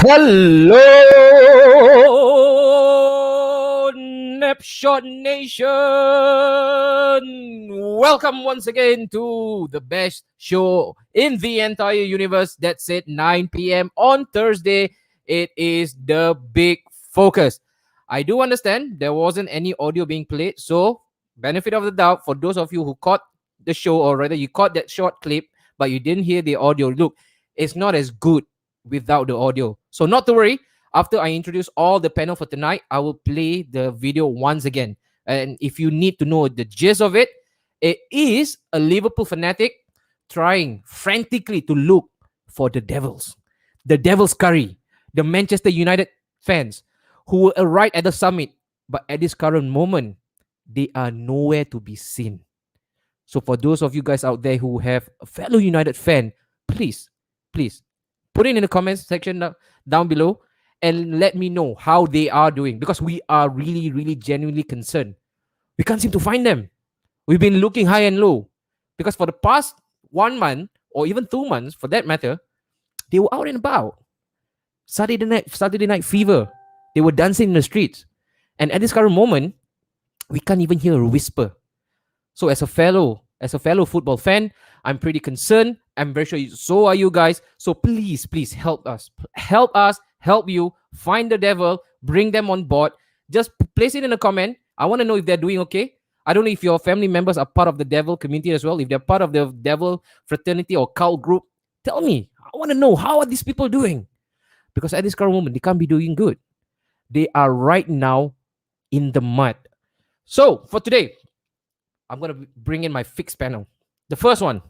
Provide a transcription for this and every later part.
Hello, Snapshot Nation! Welcome once again to the best show in the entire universe. That's it, 9 p.m. on Thursday. It is the Big Focus. I do understand there wasn't any audio being played, so benefit of the doubt for those of you who caught the show, or rather you caught that short clip, but you didn't hear the audio. Look, it's not as good without the audio. So not to worry. After I introduce all the panel for tonight, I will play the video once again. And if you need to know the gist of it, it is a Liverpool fanatic trying frantically to look for the Devil's curry, the Manchester United fans who will arrive at the summit, but at this current moment, they are nowhere to be seen. So for those of you guys out there who have a fellow United fan, please, please put it in the comments section down below and let me know how they are doing, because we are really, really genuinely concerned. We can't seem to find them. We've been looking high and low because for the past 1 month or even 2 months for that matter, they were out and about. Saturday night fever. They were dancing in the streets. And at this current moment, we can't even hear a whisper. So as a fellow football fan, I'm pretty concerned. I'm very sure so are you guys. So please, please help us. Help you find the devil, bring them on board. Just place it in a comment. I want to know if they're doing okay. I don't know if your family members are part of the devil community as well. If they're part of the devil fraternity or cult group, tell me. I want to know, how are these people doing? Because at this current moment, they can't be doing good. They are right now in the mud. So for today, I'm going to bring in my fixed panel. The first one,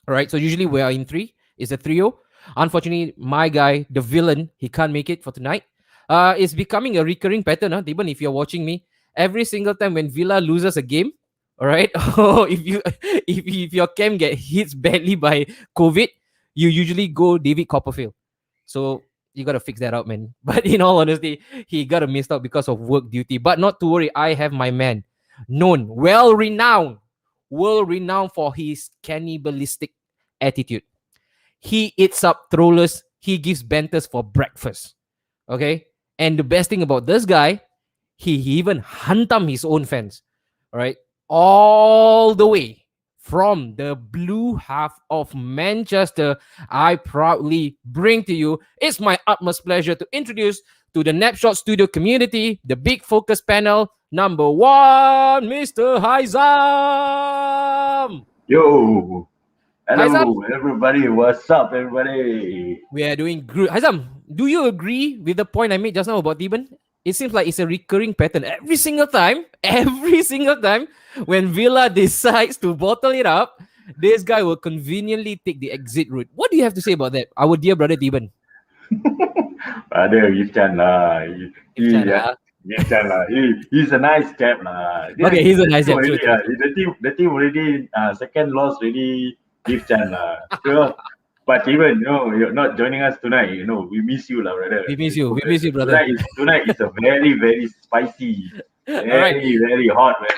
all right, so usually we are in three. It's a trio. Unfortunately, my guy, the villain, he can't make it for tonight. It's becoming a recurring pattern, even if you're watching me. Every single time when Villa loses a game, all right, or if your cam get hit badly by COVID, you usually go David Copperfield. So you got to fix that out, man. But in all honesty, he got missed out because of work duty. But not to worry, I have my man, known, world-renowned for his cannibalistic attitude. He eats up trollers. He gives banters for breakfast. Okay? And the best thing about this guy, he even huntam his own fans. All right? All the way from the blue half of Manchester, I proudly bring to you, it's my utmost pleasure to introduce to the Napshot Studio community, the Big Focus panel, number one, Mr. Haizam. Yo. Hello, Haizam. everybody. What's up, everybody? We are doing good. Haizam, do you agree with the point I made just now about Deben? It seems like it's a recurring pattern. Every single time when Villa decides to bottle it up, this guy will conveniently take the exit route. What do you have to say about that, our dear brother Deben? Brother, Yifchan lah. Yifchan lah. He's a nice chap lah. Okay, he's a nice chap. The team already second loss already. Yifchan lah. Sure. But even you're not joining us tonight. We miss you, lah, brother. We miss you, brother. Tonight is a very, very spicy, very hot, man.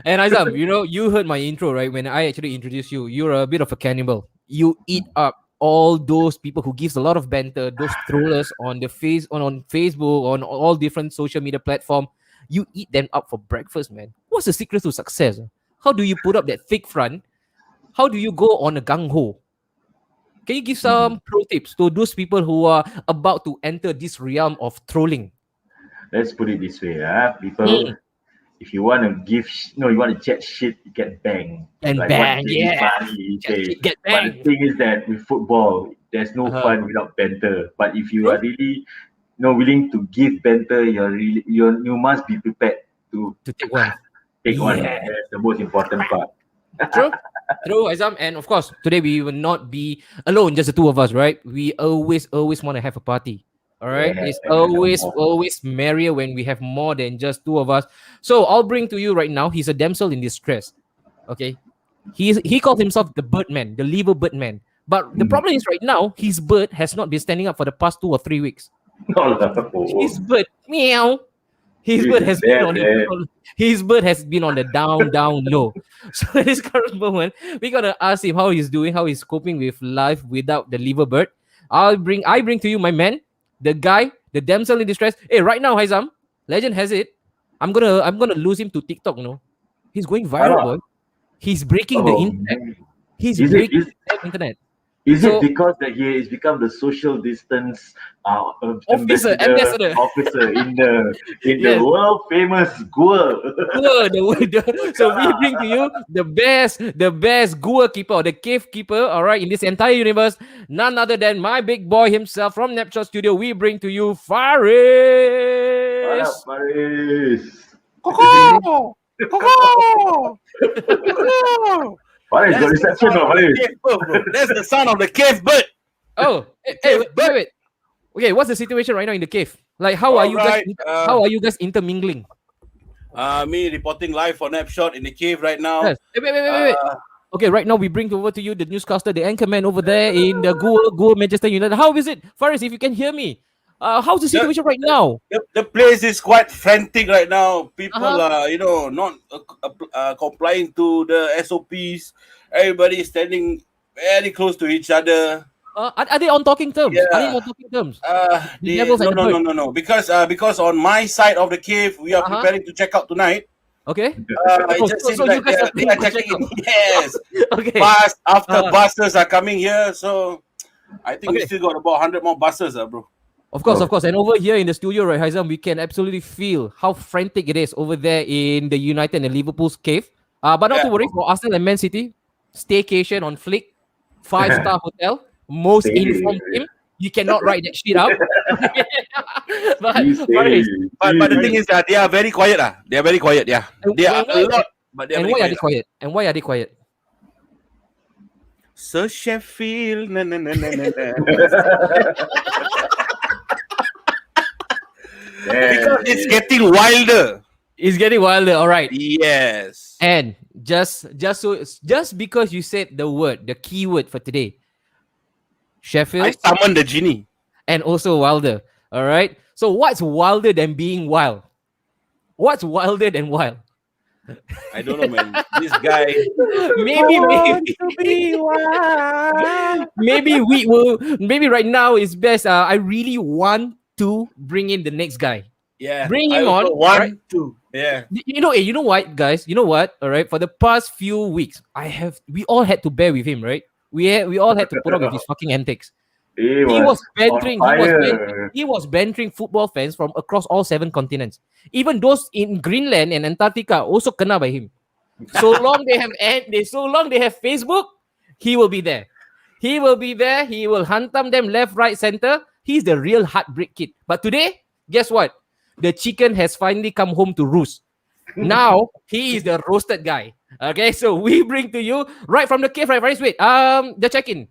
And Haizam, you heard my intro, right? When I actually introduced you, you're a bit of a cannibal. You eat up all those people who gives a lot of banter, those trollers on Facebook, on all different social media platform. You eat them up for breakfast, man. What's the secret to success? How do you put up that thick front? How do you go on a gung-ho? Can you give some pro tips to those people who are about to enter this realm of trolling? Let's put it this way, people. If you want to you want to chat shit, you get banged. And like bang, yeah. Get banged. But the thing is that with football, there's no fun without banter. But if you are really willing to give banter, you must be prepared to take one. One. That's the most important part. True, Haizam. And of course, today we will not be alone, just the two of us, right? We always want to have a party. All right, it's always merrier when we have more than just two of us. So I'll bring to you right now. He's a damsel in distress. Okay, he called himself the Birdman, the Liver Birdman. But the problem is right now his bird has not been standing up for the past 2 or 3 weeks. His bird, meow. His bird has been on the down low. So at this current moment, we're gonna ask him how he's doing, how he's coping with life without the liver bird. I bring to you my man, the guy, the damsel in distress. Hey, right now, Haizam, legend has it, I'm gonna lose him to TikTok. He's going viral, Ah, boy. He's breaking the oh internet. man. He's Is it breaking is the damn internet. is it So because that he has become the social distance officer, ambassador ambassador. officer in the Yes. world famous Goa? Gua, so we bring to you the best Gua keeper, or the cave keeper, all right, in this entire universe. None other than my big boy himself from Snapchat Studio. We bring to you What up, Faris. Paris? Good evening. Coco! Coco! Coco! Paris got That's the reception, sound no, of the Paris. cave bird, bro. That's the sound of the cave bird. Oh, The hey, cave bird. wait. Okay, what's the situation right now in the cave? Like, how are All you guys? right. How are you guys intermingling? Me reporting live for Napshot in the cave right now. Yes. Hey, wait. Uh, Okay, right now we bring over to you the newscaster, the anchorman over there in the Goa Manchester United. How is it, Faris? If you can hear me, how's the the, situation right now? the place is quite frantic right now. People Uh-huh. are, not complying to the SOPs. Everybody is standing very close to each other. Are they on talking terms? Are they Yeah. on talking terms? The devils No, and the no, bird. no, no, no. Because on my side of the cave, we are Uh-huh. preparing to check out tonight. Okay. It just So seems you like guys are they playing are to check checking in. out. Yes. Okay. Bus after Uh, buses are coming here, so I think we Okay. still got about 100 more buses, bro. Of course. And over here in the studio, right, Haizam, we can absolutely feel how frantic it is over there in the United and Liverpool's cave. But not Yeah. to worry for Arsenal and Man City. Staycation on flick, 5-star hotel, most Stay. informed team. You cannot write that shit out. but You stay. Faris, But the thing is that they are very quiet. They are very quiet, yeah. They are a lot, but they are and very why are they quiet. quiet? And why are they quiet? Sir Sheffield. Na, na, na, na, na, na. Because it's getting wilder. It's getting wilder. All right. Yes. And just because you said the keyword for today, Sheffield I summoned the genie. and also wilder. All right. So what's wilder than being wild? What's wilder than wild? I don't know, man. This guy. maybe maybe right now is best. I really want to bring in the next guy. Yeah. Bring I him on. also want right? to. Yeah. You know what, guys? You know what? All right. For the past few weeks, we all had to bear with him, right? We all had to put up with his fucking antics. He He was on bantering. fire. He was bantering football fans from across all 7 continents. Even those in Greenland and Antarctica also kena by him. So long they have Facebook, he will be there. He will be there. He will hantam them left, right, center. He's the real heartbreak kid. But today, guess what? The chicken has finally come home to roost. Now he is the roasted guy. Okay, so we bring to you right from the cave. Right, wait. The check-in.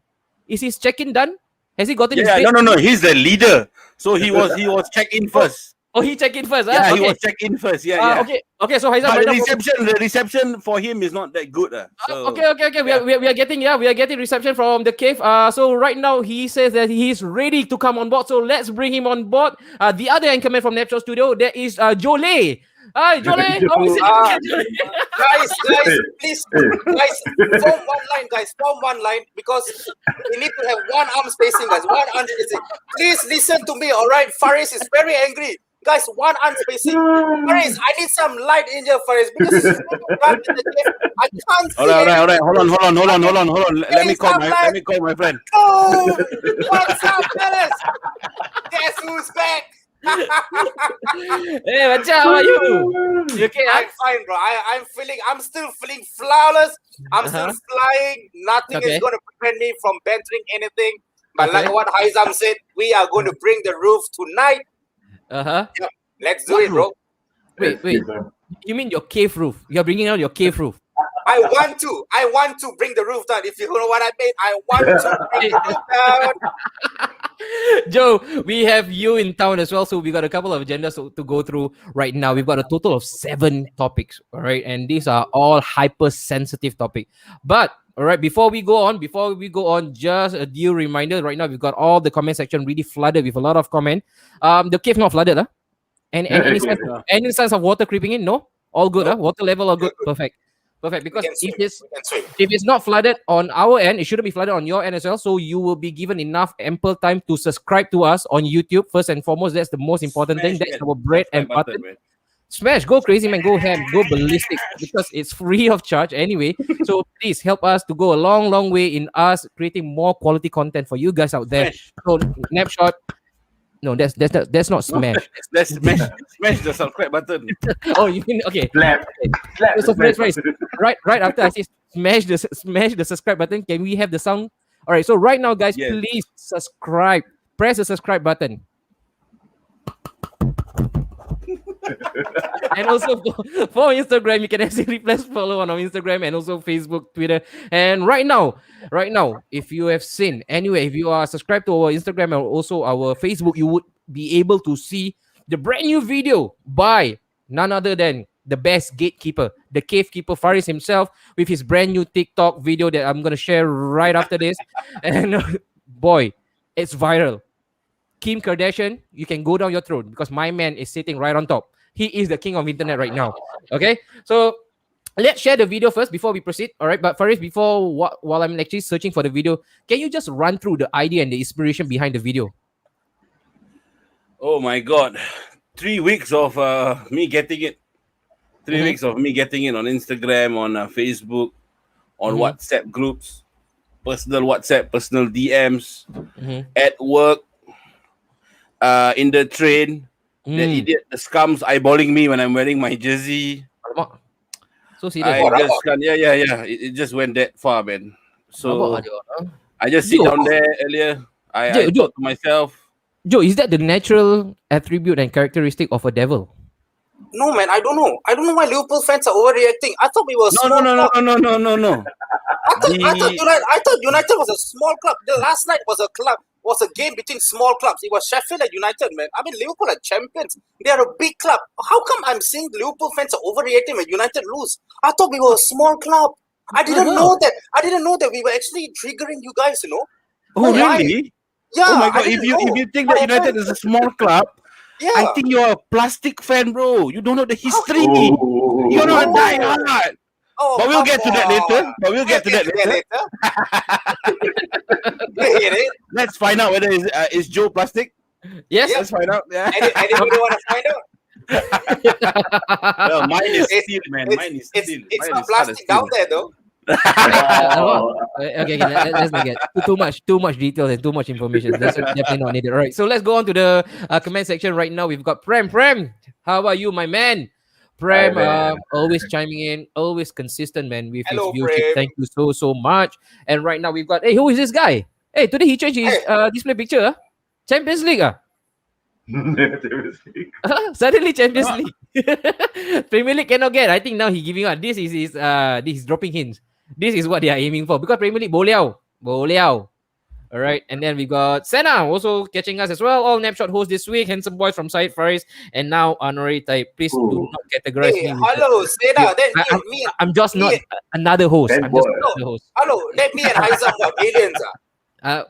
Is his check-in done? Has he gotten his Yeah, bed? no. He's the leader. So he was checked in first. Oh, he checked in first. Yeah, Okay. he was checked in first. Yeah. Okay. So Haizam, But right the now, reception for him is not that good. So Okay. We are getting reception from the cave. So right now he says that he's ready to come on board. So let's bring him on board. The other anchorman from Snapchat Studio, there is Jole. Hi, Jole. How is it? Guys, please, guys, form one line because we need to have one arm spacing, guys. One arm spacing. Please listen to me, all right? Faris is very angry. Guys, one arm spacing. Faris, I need some light in here, Faris, because it's so dark in the cave. I can't see all right. anything. Hold on. Let me call my friend. Oh, what's up, fellas? Guess who's back? Hey, Macha, how are you? You okay? I'm fine, bro. I'm still feeling flawless. I'm still flying. Nothing Okay. is going to prevent me from bantering anything. But Okay. like what Haizam said, we are going to bring the roof tonight. Yep. Let's do What it, bro. Wait. You mean your cave roof? You're bringing out your cave roof. I want to bring the roof down. If you know what I mean, I want to bring the roof down. Joe, we have you in town as well, so we got a couple of agendas to go through right now. We've got a total of 7 topics, all right, and these are all hypersensitive topics. But all right, before we go on, just a due reminder. Right now, we've got all the comment section really flooded with a lot of comment. The cave not flooded, huh? And any signs of water creeping in? No, all good, huh? Water level all good, perfect. Perfect. We Because can swim. We can swim. if it's not flooded on our end, it shouldn't be flooded on your end as well. So you will be given enough ample time to subscribe to us on YouTube first and foremost. That's the most important thing. That's our bread and butter. man. Smash, go crazy, man, go ham, go ballistic because it's free of charge anyway. So please help us to go a long, long way in us creating more quality content for you guys out there. Smash. So snapshot. No, that's not smash. Let's smash the subscribe button. Oh, you mean okay? Slap. Slap. So right after I say smash the subscribe button, can we have the sound? All right. So right now, guys, Yes. please subscribe. Press the subscribe button. And also for Instagram, you can actually press follow on our Instagram and also Facebook, Twitter. And right now, if you have seen anyway, if you are subscribed to our Instagram and also our Facebook, you would be able to see the brand new video by none other than the best gatekeeper, the cave keeper Faris himself, with his brand new TikTok video that I'm gonna share right after this. And boy, it's viral. Kim Kardashian, you can go down your throne because my man is sitting right on top. He is the king of internet right now. Okay, so let's share the video first before we proceed. All right, but Faris, while I'm actually searching for the video, can you just run through the idea and the inspiration behind the video? Oh my God. 3 weeks of me getting it. 3 Mhm. weeks of me getting it on Instagram, on Facebook, on Mhm. WhatsApp groups, personal WhatsApp, personal DMs, Mhm. at work, in the train. That idiot, the scums eyeballing me when I'm wearing my jersey. Alamak. So I serious. just can't, yeah. It just went that far, man. So Rabak ada orang. I just sit Yo. down there earlier. I Joe, thought to myself, Joe, is that the natural attribute and characteristic of a devil? No, man, I don't know. I don't know why Liverpool fans are overreacting. I thought we were a no. small club. No. I thought United was a small club. The last night was a game between small clubs. It was Sheffield and United, man. I mean, Liverpool are champions. They are a big club. How come I'm seeing Liverpool fans are overreacting when United lose? I thought we were a small club. I didn't know that. I didn't know that we were actually triggering you guys. You know? Oh, Why? really? Yeah. Oh my I God! didn't If know. you think What that United happened? is a small club, Yeah. I think you're a plastic fan, bro. You don't know the history. Oh. You're not a Oh. diehard. Oh, But we'll come get to that later. on. But we'll get to that later. You get it? Let's find out whether is Joe plastic. Yes. Let's find out. Yeah. Anybody want to find out? Well, mine is It's- steel, man. It's, Mine is it's, steel. it's Mine not is hard as plastic down steel. there, though. Oh. Okay, let's not get too much detail and too much information. That's definitely not needed. All right, so let's go on to the comment section right now. We've got Prem. How are you, my man? Prem, Hi, man. always chiming in, always consistent, man, with Hello, his viewership. Prem. Thank you so much. And right now we've got, hey, who is this guy? Hey, today he changed his display picture. Champions League. Suddenly Champions League. Premier League cannot get. I think now he giving up. This is dropping hints. This is what they are aiming for because Premier League Boleao. All right, and then we got Senna also catching us as well. All Napshot hosts this week. Handsome boys from Side Faris and now Honorary Type. Please do Ooh. not categorize Hey, me. with hello, Seda. That I- me, I'm just not me- another host. Thank I'm just God. another host. hello. That me and Haizam what aliens Uh,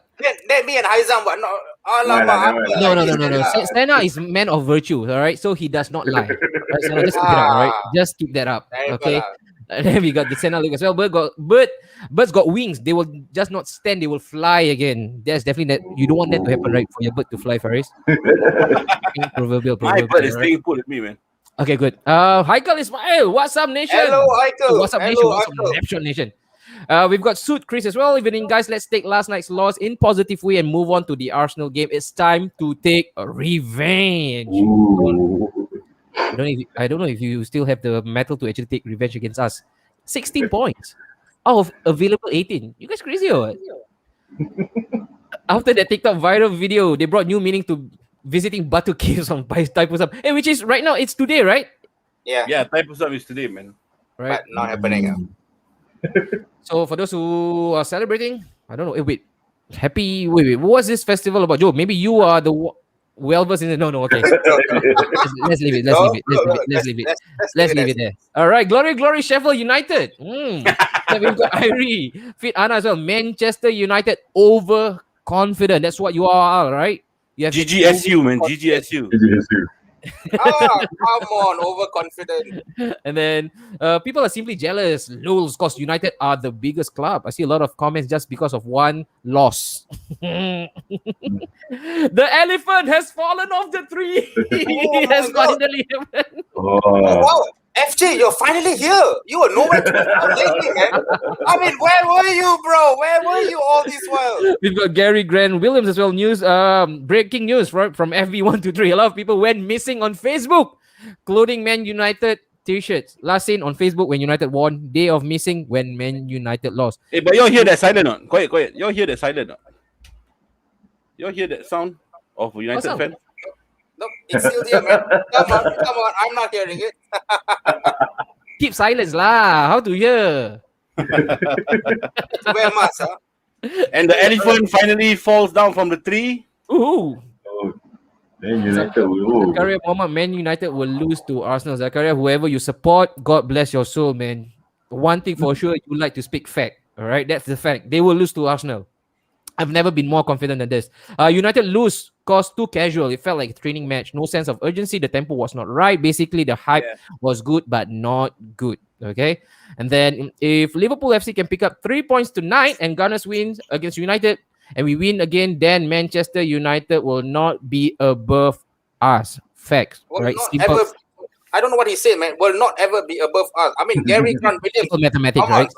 That me and Haizam what? No, Never mind. no. Senna is man of virtue. All right, so he does not lie. Right, so just keep it up. All right, just keep that up. Okay. And then we got the Senna look as well. Birds got wings. They will just not stand. They will fly again. That's definitely that. You don't want that to happen, right? For your bird to fly, Faris. Proverbial. My bird is right? staying put with me, man. Okay, good. Haikal Ismail, what's up, nation? Hello, Michael. What's up, nation? Hello, What's up, Michael. Napshot nation? We've got Suit Chris as well. Evening, guys. Let's take last night's loss in positive way and move on to the Arsenal game. It's time to take a revenge. Ooh. I don't know if you still have the metal to actually take revenge against us. 16 points out of available 18. You guys crazy or what? After that TikTok viral video, they brought new meaning to visiting Batu Caves on Typos Up. Hey, which is right now, it's today, right? Yeah, Yeah, type of is today, man. Right. but not happening. So for those who are celebrating, I don't know. Wait. What's this festival about? Joe, maybe you are the well versed in it. No, okay. Let's leave it. Let's leave it there. All right, glory, Sheffield United. Then we've got Irie, Fit Anna as well. Manchester United overconfident. That's what you are, right? You have GGSU, man. GGSU. Come on, overconfident. And then people are simply jealous. Lulz, cause United are the biggest club. I see a lot of comments just because of one loss. The elephant has fallen off the tree. Oh It has my God. finally happened. Oh, Oh, wow. FJ, you're finally here. You were nowhere to be found lately, man. I mean, where were you, bro? Where were you all this while? We've got Gary Grant Williams as well. News, breaking news from FB123. A lot of people went missing on Facebook, clothing Man United t-shirts. Last seen on Facebook when United won. Day of missing when Man United lost. Hey, but you all hear that silent or not? Quiet. You all hear that silent or not? You all hear that sound of a United sound? fan? Nope, it's still here, man. Come on. I'm not hearing it. Keep silence lah. How to hear? Wear mask, huh? And the elephant finally falls down from the tree. Ooh. oh. Then United will. Zakaria Mohammed, Man United will lose to Arsenal. Zakaria, whoever you support, God bless your soul, man. One thing for sure, you like to speak fact. All right, that's the fact. They will lose to Arsenal. I've never been more confident than this. United lose cause too casual. It felt like a training match. No sense of urgency. The tempo was not right. Basically, the hype was good, but not good. Okay. And then if Liverpool FC can pick up 3 points tonight and Gunners wins against United and we win again, then Manchester United will not be above us. Facts. Will Right? not Simple, ever. I don't know what he said, man. Will not ever be above us. I mean, Gary Grant Williams. simple mathematics, Come on. right?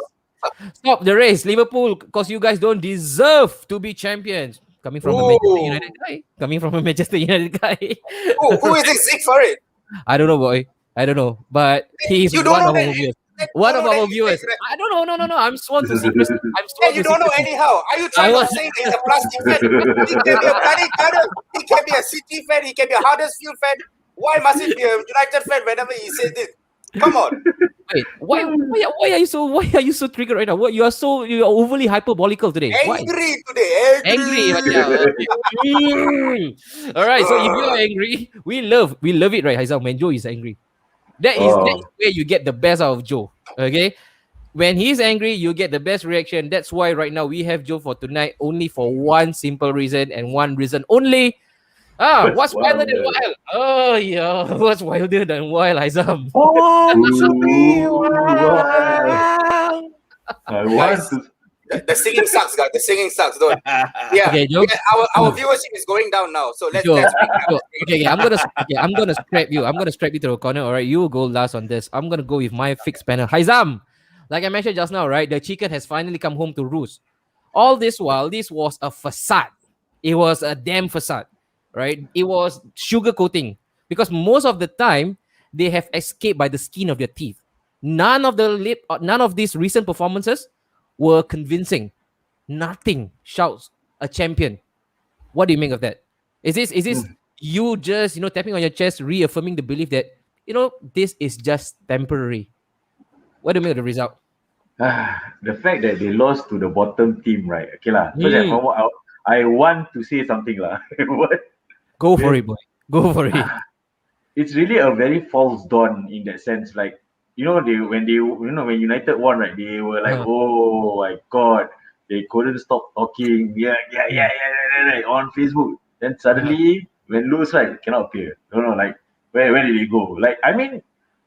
Stop the race, Liverpool, because you guys don't deserve to be champions. Coming from a Manchester United guy. Coming from a Manchester United guy. Who is this Zig for it? I don't know, boy. I don't know. But he's You don't one know of our that- viewers. that- One you of don't know our that- viewers. I don't know. No. I'm sworn to secrecy. I'm Yeah, sworn you to don't know secrecy. anyhow. Are you trying I to was- say that he's a plastic fan? He can be a bloody Gunner. He can be a City fan. He can be a Huddersfield fan. Why must he be a United fan whenever he says this? Come on. Wait, why are you so triggered right now? What you are overly hyperbolical today? Why? Angry today. Angry. All right. So if you're angry, we love it, right, Haizam? When Joe is angry, that is where you get the best out of Joe. Okay. When he's angry, you get the best reaction. That's why right now we have Joe for tonight only for one simple reason and one reason only. What's wilder than wild? Oh yeah, what's wilder than wild, Haizam? I want to. The singing sucks, guys. The singing sucks, though. Yeah. Okay, Joe. Our viewership is going down now. So let's Joe, let's okay, I'm gonna scrap you. I'm gonna scrap you to the corner. All right, you go last on this. I'm gonna go with my fixed panel. Haizam, like I mentioned just now, right? The chicken has finally come home to roost. All this while, this was a facade. It was a damn facade, right? It was sugarcoating because most of the time they have escaped by the skin of their teeth. None of these recent performances were convincing. Nothing shouts a champion. What do you make of that? Is this you just tapping on your chest, reaffirming the belief that this is just temporary? What do you make of the result? The fact that they lost to the bottom team, right? Okay lah. I want to say something lah. What? Go for it, boy. Go for it. It's really a very false dawn in that sense. Like, when United won, right? They were like, oh my God, they couldn't stop talking. Yeah, on Facebook. Then suddenly, when lose, right, it cannot appear. Don't know, like, where did they go? Like, I mean,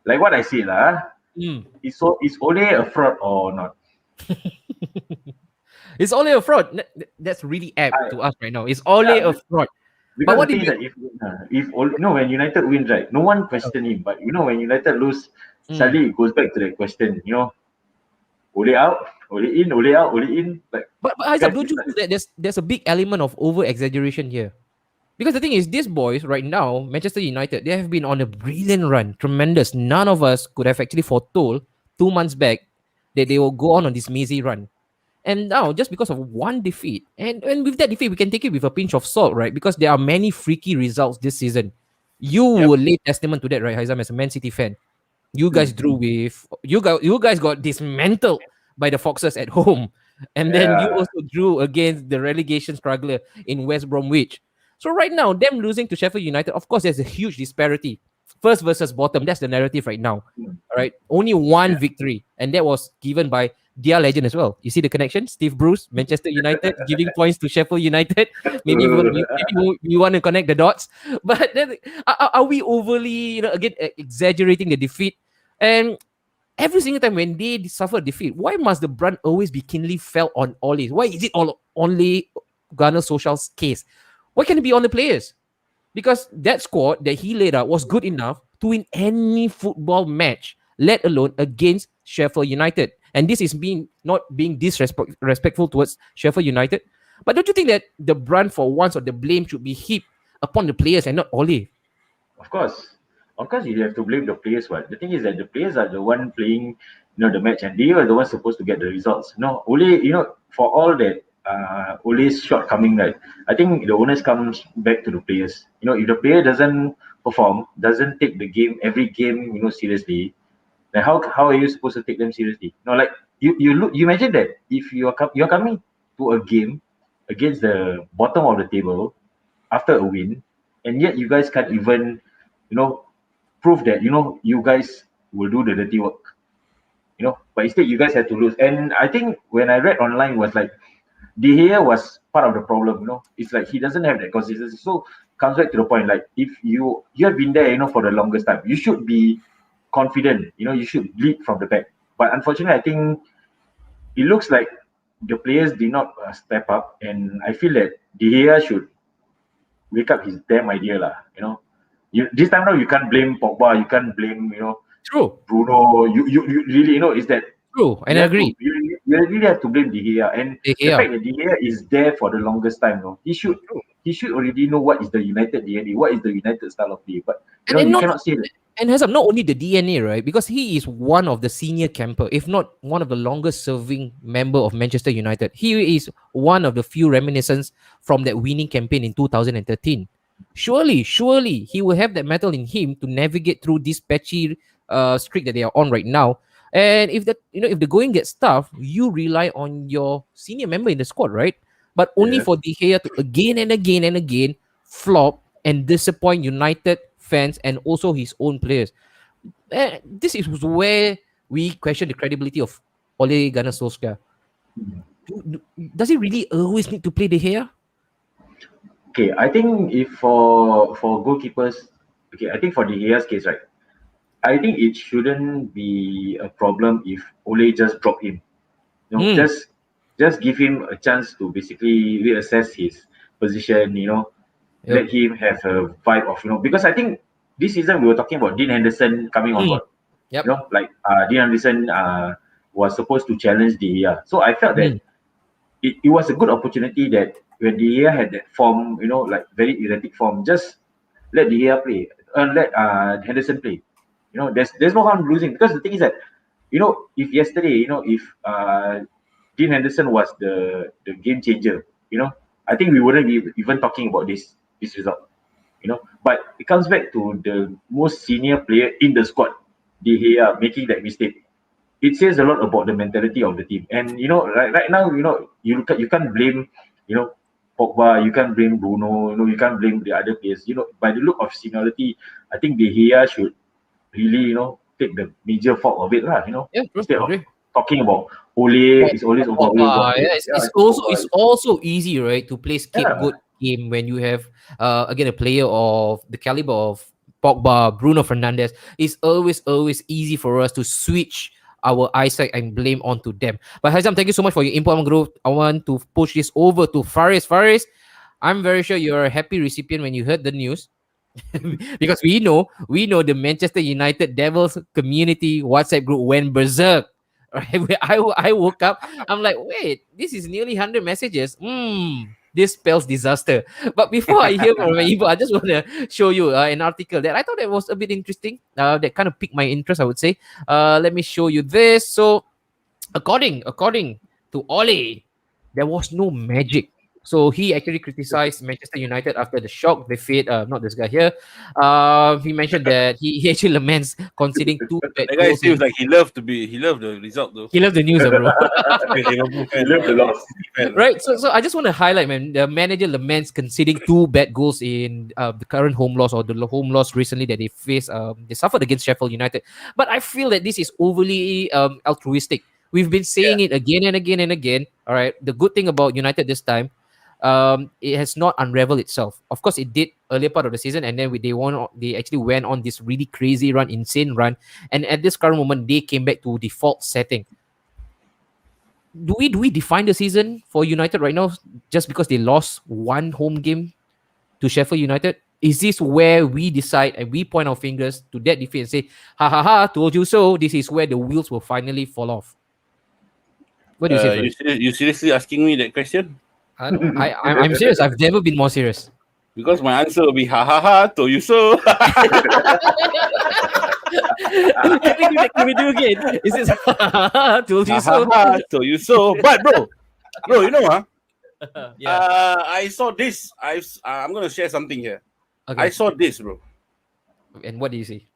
like what I said lah. It's only a fraud or not? It's only a fraud. That's really apt to us right now. It's only a fraud. Because But what the do thing you is that when United wins, right, no one question him. But when United lose, suddenly it goes back to that question. Ole out, Ole in, Ole out, Ole in. Like, But Isaac, don't you think that there's a big element of over exaggeration here? Because the thing is, these boys right now, Manchester United, they have been on a brilliant run, tremendous. None of us could have actually foretold 2 months back that they will go on this mazy run. And now, just because of one defeat, and with that defeat, we can take it with a pinch of salt, right? Because there are many freaky results this season. You will lay testament to that, right, Haizam, as a Man City fan. You guys drew with you guys got dismantled by the Foxes at home, and then you also drew against the relegation struggler in West Bromwich. So right now, them losing to Sheffield United, of course, there's a huge disparity. First versus bottom, that's the narrative right now. All right, only one victory, and that was given by Dia legend as well. You see the connection? Steve Bruce, Manchester United, giving points to Sheffield United. Maybe we want to connect the dots. But then, are we overly, again, exaggerating the defeat? And every single time when they suffer defeat, why must the brunt always be keenly felt on Ollies? Why is it all only Gunnar Solskjaer's case? Why can't it be on the players? Because that squad that he laid out was good enough to win any football match, let alone against Sheffield United. And this is not being disrespectful towards Sheffield United. But don't you think that the brunt for once or the blame should be heaped upon the players and not Ollie? Of course. Of course, you have to blame the players. What the thing is that the players are the one playing, the match, and they are the ones supposed to get the results. No, Ole, for all that, Ole's shortcoming, right? I think the onus comes back to the players. If the player doesn't perform, doesn't take the game every game, seriously, then how are you supposed to take them seriously? No, like you imagine that if you're coming to a game against the bottom of the table after a win, and yet you guys can't even, prove that you guys will do the dirty work. But instead you guys had to lose. And I think when I read online was like De Gea was part of the problem. It's like he doesn't have that consistency. So comes back to the point, like if you have been there, for the longest time, you should be confident. You should lead from the back. But unfortunately, I think it looks like the players did not step up, and I feel that De Gea should wake up his damn idea, lah. This time around you can't blame Pogba, you can't blame True. Bruno. You really is that True, and I agree. You really have to blame De Gea, and De the Gea. fact that De Gea is there for the longest time. He should already know what is the United DNA, what is the United style of play. But you cannot say that. And has not only the DNA, right? Because he is one of the senior camper, if not one of the longest serving member of Manchester United. He is one of the few reminiscence from that winning campaign in 2013. Surely he will have that metal in him to navigate through this patchy streak that they are on right now. And if if the going gets tough, you rely on your senior member in the squad, right? But only for De Gea to again and again and again flop and disappoint United fans and also his own players. This is where we question the credibility of Ole Gunnar Solskjaer. Does he really always need to play De Gea? Okay, I think if for goalkeepers, okay, I think for De Gea's case, right, I think it shouldn't be a problem if Ole just drop him. Just give him a chance to basically reassess his position. Let him have a vibe of because I think this season we were talking about Dean Henderson coming on board. Yep. Like Dean Henderson was supposed to challenge De Gea. So I felt that it was a good opportunity that when De Gea had that form, like very erratic form, just let De Gea play, let Henderson play. There's no harm losing, because the thing is that if yesterday, if Dean Henderson was the game changer, I think we wouldn't be even talking about this result. But it comes back to the most senior player in the squad, De Gea, making that mistake. It says a lot about the mentality of the team. And right now, you can't blame Pogba, you can't blame Bruno, you can't blame the other players. By the look of seniority, I think De Gea should really take the major fault of it, lah. Instead of talking about Ole, it's always over Ole. It's also easy, right, to play scapegoat game when you have again a player of the caliber of Pogba, Bruno Fernandes. It's always easy for us to switch our eyesight and blame onto them. But Hazam, thank you so much for your input. I want to push this over to Faris. Faris, I'm very sure you're a happy recipient when you heard the news. Because we know the Manchester United Devils community WhatsApp group went berserk. I woke up, I'm like, wait, this is nearly 100 messages. This spells disaster. But before I hear from Ibu, I just want to show you an article that I thought that was a bit interesting. That kind of piqued my interest, I would say. Let me show you this. So, according to Ole, there was no magic. So he actually criticized Manchester United after the shock defeat. Not this guy here. He mentioned that he actually laments conceding 2 bad That guy goals. seems like he loved the result though. He loved the news, bro. Liverpool fan, Love the loss. Right. So I just want to highlight, man, the manager laments conceding 2 bad goals in the current home loss or the home loss recently that they faced. They suffered against Sheffield United. But I feel that this is overly altruistic. We've been saying it again and again and again. All right. The good thing about United this time, it has not unraveled itself. Of course, it did earlier part of the season, and then they actually went on this really crazy run, insane run, and at this current moment, they came back to default setting. Do we define the season for United right now just because they lost one home game to Sheffield United? Is this where we decide and we point our fingers to that defeat and say, ha ha ha, told you so? This is where the wheels will finally fall off. What do you say, Fred? You seriously asking me that question? I'm serious. I've never been more serious. Because my answer will be ha ha ha, told you so. Can we do again? Is this told you so? Told you so. But bro, you know Yeah. I saw this. I'm gonna share something here. Okay. I saw this, bro. And what do you see?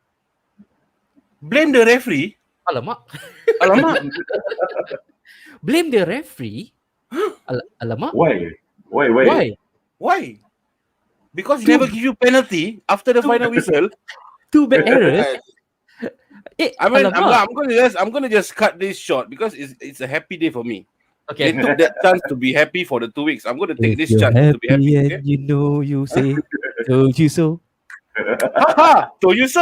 Blame the referee. Alamak. Alamak. Blame the referee. Alamak. Why? Because he never give you penalty after the final whistle. Two bad errors. I mean, Alamak. I'm gonna just cut this short because it's a happy day for me. Okay. They took that chance to be happy for the 2 weeks. I'm gonna take If this chance you're to be happy. and Okay? you know you say told you so. Haha, told you so.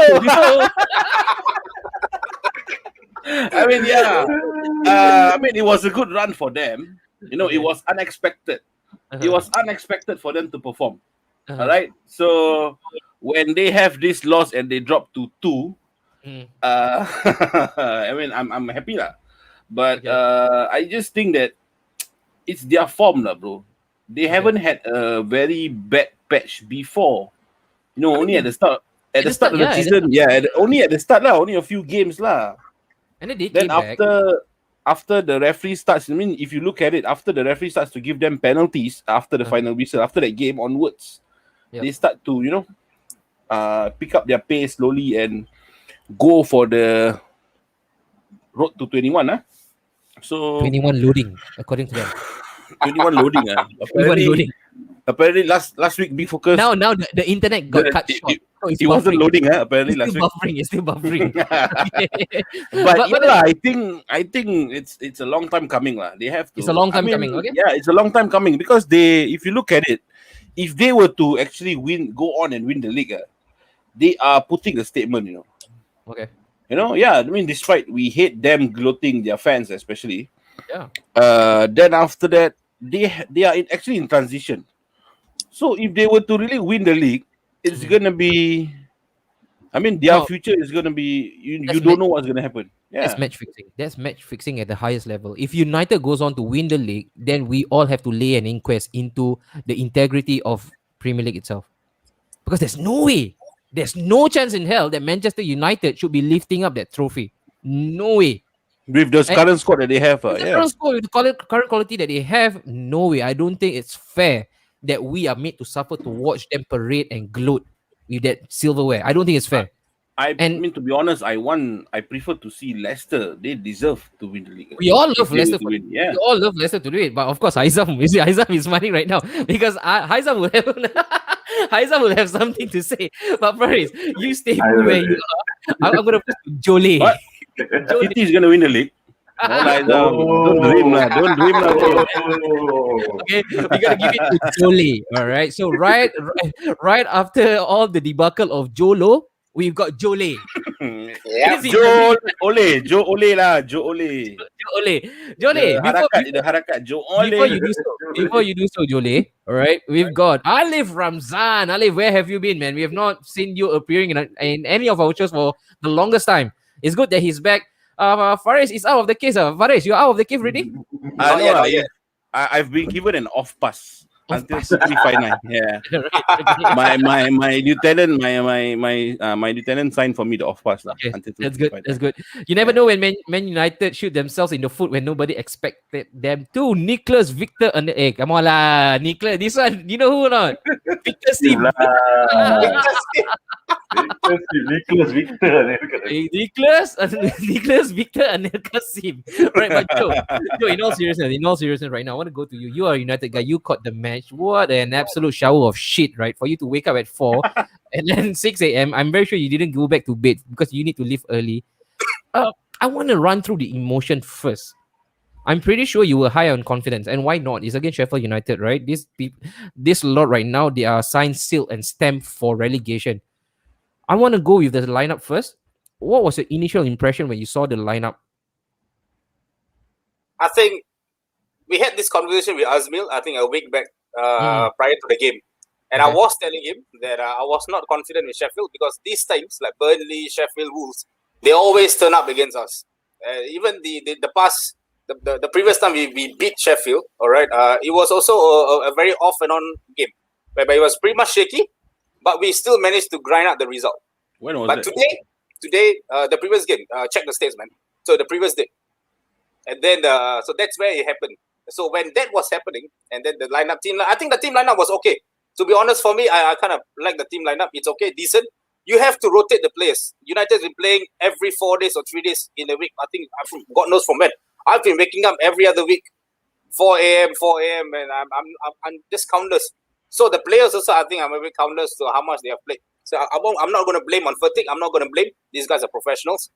I mean, yeah. I mean, it was a good run for them. You know, it was unexpected. It was unexpected for them to perform. All right. So when they have this loss and they drop to 2, I mean, I'm happy lah. But I just think that it's their form lah, bro. They haven't had a very bad patch before. You know, only at the start. At the start of the season, only at the start lah, only a few games lah. And then they Then came back. after the referee starts, I mean, if you look at it, after the referee starts to give them penalties after the final whistle, after that game onwards, they start to, you know, pick up their pace slowly and go for the road to 21. So 21 loading, according to them. 21 loading. 21 loading. Apparently last week big focus. Now the internet got cut short. So It wasn't loading, apparently it's last still week. It's still buffering. But yeah, I think it's a long time coming lah. They have to. It's a long time coming, okay? Yeah, it's a long time coming because if you look at it, if they were to actually go on and win the league, they are putting a statement, you know. Okay. You know, yeah. I mean, despite we hate them gloating, their fans especially. Yeah. Then after that, they are actually in transition. So if they were to really win the league, it's gonna be. I mean, their future is gonna be. You don't know what's gonna happen. Yeah. That's match fixing. That's match fixing at the highest level. If United goes on to win the league, then we all have to lay an inquest into the integrity of Premier League itself. Because there's no way, there's no chance in hell that Manchester United should be lifting up that trophy. No way. With the current squad that they have, With the current squad, with the current quality that they have, no way. I don't think it's fair that we are made to suffer to watch them parade and gloat with that silverware. I don't think it's fair. I mean, to be honest, I prefer to see Leicester. They deserve to win the league. We all love Leicester. Yeah. We all love Leicester to do it, but of course, Haizam is smiling right now because Haizam will have Haizam will have something to say. But Faris, you stay where you are. I'm gonna put Jole. What? City is gonna win the league. Don't dream lah. Don't dream lah. Okay, we gotta give it to Jole. All right. So right after all the debacle of Jolo, we've got Jole. Yeah. Joe Ole. Jole. The harakat Joe Ole. Before you do so, Jole, all right, we've got Alif Ramzan. Alif, where have you been, man? We have not seen you appearing in any of our shows for the longest time. It's good that he's back. Faris is out of the case. Faris, you're out of the cave already? Yeah. I've been given an off pass until 359. Yeah. my lieutenant, my lieutenant signed for me the off pass. Okay, until that's good. That's good. You never know when Man United shoot themselves in the foot when nobody expected them to. Nicholas Victor come on lah, Nicholas. This one, you know who or not? Victor Sim. Nicholas Victor. Nicholas Victor Anel Kasim. Right, but Joe, in all seriousness, right now, I want to go to you. You are a United guy. You caught the match. What an absolute shower of shit, right? For you to wake up at 4 and then 6 a.m. I'm very sure you didn't go back to bed because you need to leave early. I want to run through the emotion first. I'm pretty sure you were high on confidence, and why not? It's against Sheffield United, right? This lot right now, they are signed, sealed, and stamped for relegation. I want to go with the lineup first. What was your initial impression when you saw the lineup? I think we had this conversation with Azmil, I think a week back prior to the game. And I Okay. was telling him that I was not confident with Sheffield because these times, like Burnley, Sheffield, Wolves, they always turn up against us. Even the past, the previous time we beat Sheffield, all right, it was also a very off and on game, whereby it was pretty much shaky, but we still managed to grind out the result. When was But it? today, the previous game, check the stats, man. So the previous day, and then so that's where it happened. So when that was happening, and then the lineup team, I think the team lineup was okay. To be honest, for me, I kind of like the team lineup. It's okay, decent. You have to rotate the players. United's been playing every 4 days or 3 days in a week. I think God knows from when. I've been waking up every other week, 4 a.m., and I'm just countless. So the players also, I think I'm a bit countless to how much they have played. So I'm not going to blame on fatigue. I'm not going to blame. These guys are professionals.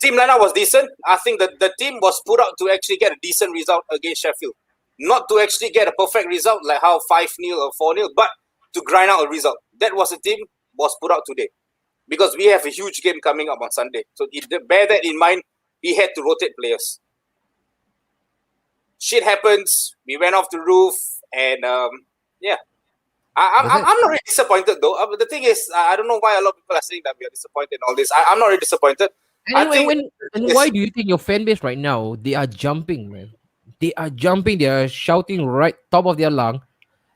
Team lineup was decent. I think that the team was put out to actually get a decent result against Sheffield. Not to actually get a perfect result like how 5-0 or 4-0, but to grind out a result. That was the team was put out today. Because we have a huge game coming up on Sunday. So bear that in mind, he had to rotate players. Shit happens. We went off the roof and yeah. I'm not really disappointed though. The thing is, I don't know why a lot of people are saying that we are disappointed in all this. I'm not really disappointed. And why do you think your fan base right now, they are jumping, man? They are jumping, they are shouting right top of their lung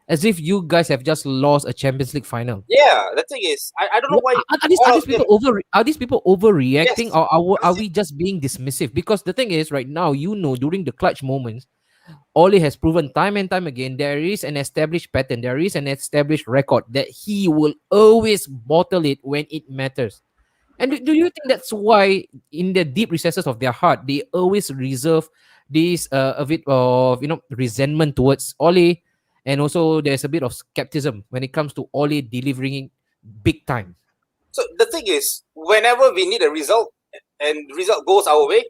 as if you guys have just lost a Champions League final. Yeah, the thing is, I don't know why. Are these people overreacting, Yes. or are we just being dismissive? Because the thing is, right now, during the clutch moments, Ollie has proven time and time again there is an established pattern, there is an established record that he will always bottle it when it matters. And do you think that's why, in the deep recesses of their heart, they always reserve this a bit of resentment towards Ollie, and also there's a bit of skepticism when it comes to Ollie delivering big time. So the thing is, whenever we need a result and result goes our way,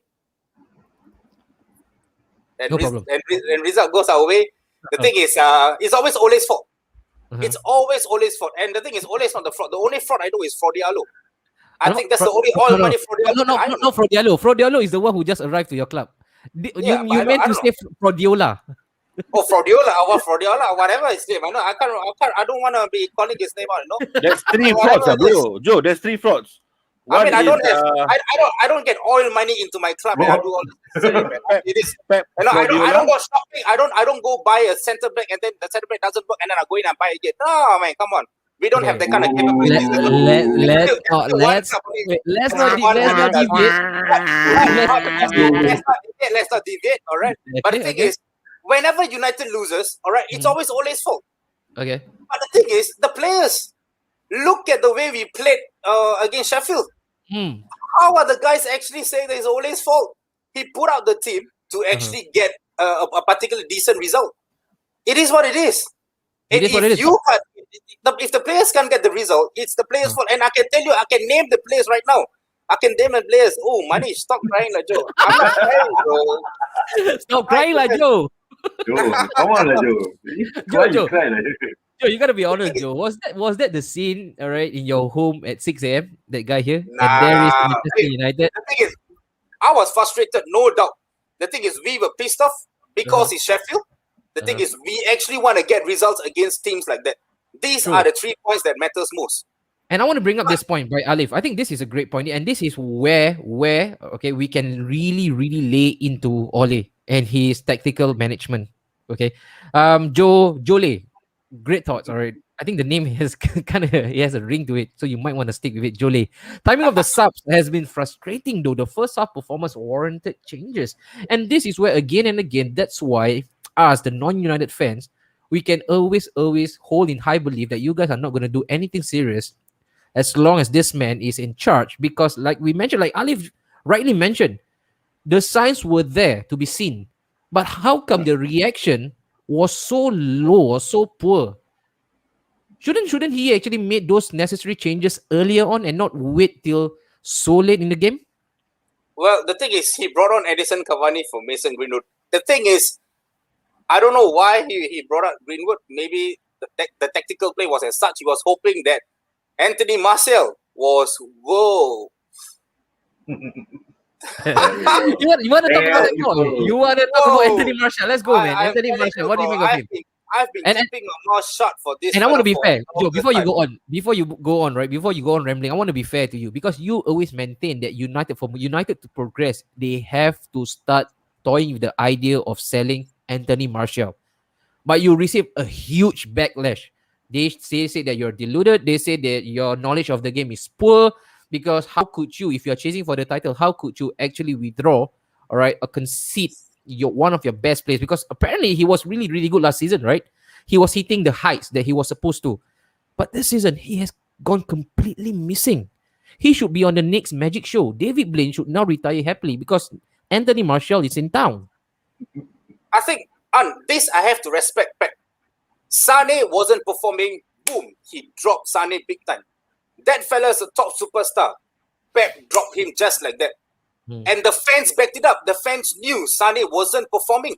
and result goes our way, the thing is, it's always Ole's fault. It's always Ole's fault. And the thing is, Ole's not the fraud. The only fraud I know is Fraudialo. I think that's the only oil money Fraudialo. No, Fraudialo. Fraudialo is the one who just arrived to your club. You meant to say Fraudiola. Oh, Fraudiola or whatever his name. I don't want to be calling his name out, There's 3 frauds, bro. Joe, there's 3 frauds. I don't get oil money into my club and I do all this. It is. I don't go shopping. I don't go buy a centre back and then the centre back doesn't work and then I go in and buy again. No, man, come on. We don't have that kind of capability. Let's not deviate. Let's not deviate. All right. But the thing is, whenever United loses, all right, it's always Ole's fault. Okay. But the thing is, the players look at the way we played against Sheffield. How are the guys actually saying that it's Ole's fault? He put out the team to actually get a particular decent result. It is what it is. If the players can't get the result, it's the players' fault. And I can tell you, I can name the players right now. I can name the players. Oh, Manish, stop crying like Joe. I'm not crying, bro. Stop crying like Joe. Joe, come on, Joe. Why you cry like that? Joe, you gotta be honest, Joe. Was that the scene, all right, in your home at 6 a.m.? That guy here? And there is Manchester United. The thing is, I was frustrated, no doubt. The thing is, we were pissed off because it's Sheffield. The thing is, we actually want to get results against teams like that. These are the 3 points that matters most. And I want to bring up this point by Alif. I think this is a great point, and this is where okay, we can really lay into Ole and his tactical management. Okay, Jole, great thoughts. All right, I think the name has it has a ring to it, so you might want to stick with it. Jole, timing of the subs has been frustrating though. The first half performance warranted changes, and this is where again and again, that's why us, the non-United fans, we can always hold in high belief that you guys are not going to do anything serious as long as this man is in charge. Because like we mentioned, like Alif rightly mentioned, the signs were there to be seen. But how come the reaction was so low or so poor? Shouldn't he actually made those necessary changes earlier on and not wait till so late in the game? Well, the thing is, he brought on Edison Cavani for Mason Greenwood. The thing is, I don't know why he brought up Greenwood. Maybe the tactical play was as such. He was hoping that Anthony Martial was, whoa. You want to talk about that more? You want to talk about Whoa. Anthony Martial? Let's go, man. I'm Anthony telling Martial, you, what do you bro, make of him? I've been And- keeping my mouth shut for this. And I want to be fella fair, for a Joe. longer Before you time. go on, before you go on rambling, I want to be fair to you because you always maintain that for United to progress, they have to start toying with the idea of selling Anthony Martial. But you receive a huge backlash. They say that you're deluded. They say that your knowledge of the game is poor because how could you, if you're chasing for the title, how could you actually withdraw, all right, or concede one of your best players? Because apparently he was really, really good last season, right? He was hitting the heights that he was supposed to. But this season, he has gone completely missing. He should be on the next magic show. David Blaine should now retire happily because Anthony Martial is in town. I think on this I have to respect Pep. Sane wasn't performing. Boom, he dropped Sane big time. That fella is a top superstar. Pep dropped him just like that. And the fans backed it up. The fans knew Sane wasn't performing.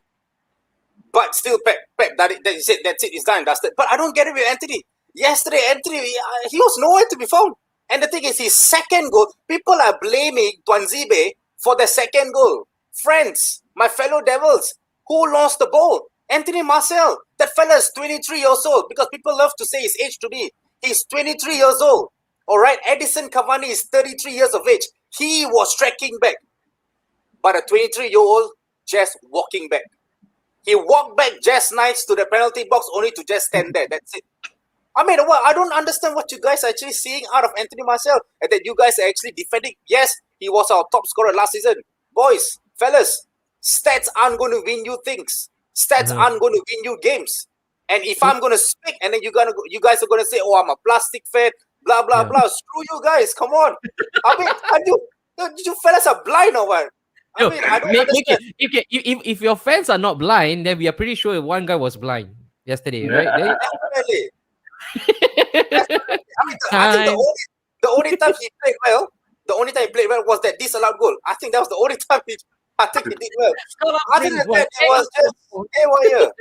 But still, Pep he said, that's it, it's done and dusted. But I don't get it with Anthony. Yesterday, Anthony, he was nowhere to be found. And the thing is, his second goal, people are blaming Tuanzebe for the second goal. Friends, my fellow Devils, who lost the ball? Anthony Martial. That fella is 23 years old because people love to say his age to me. He's 23 years old. All right, Edison Cavani is 33 years of age. He was tracking back. But a 23-year-old just walking back. He walked back just nice to the penalty box only to just stand there. That's it. I mean, I don't understand what you guys are actually seeing out of Anthony Martial and that you guys are actually defending. Yes, he was our top scorer last season. Boys, fellas, stats aren't going to win you things. Stats aren't going to win you games. And if I'm going to speak and then you guys are going to say, oh, I'm a plastic fan, blah, blah, blah. Screw you guys. Come on. I mean, you fellas are blind or what? I mean, I don't understand. If your fans are not blind, then we are pretty sure one guy was blind yesterday, right? Definitely. I think the only time he played well, was that disallowed goal. I think that was the only time he did well. Other than that, it was just haywire.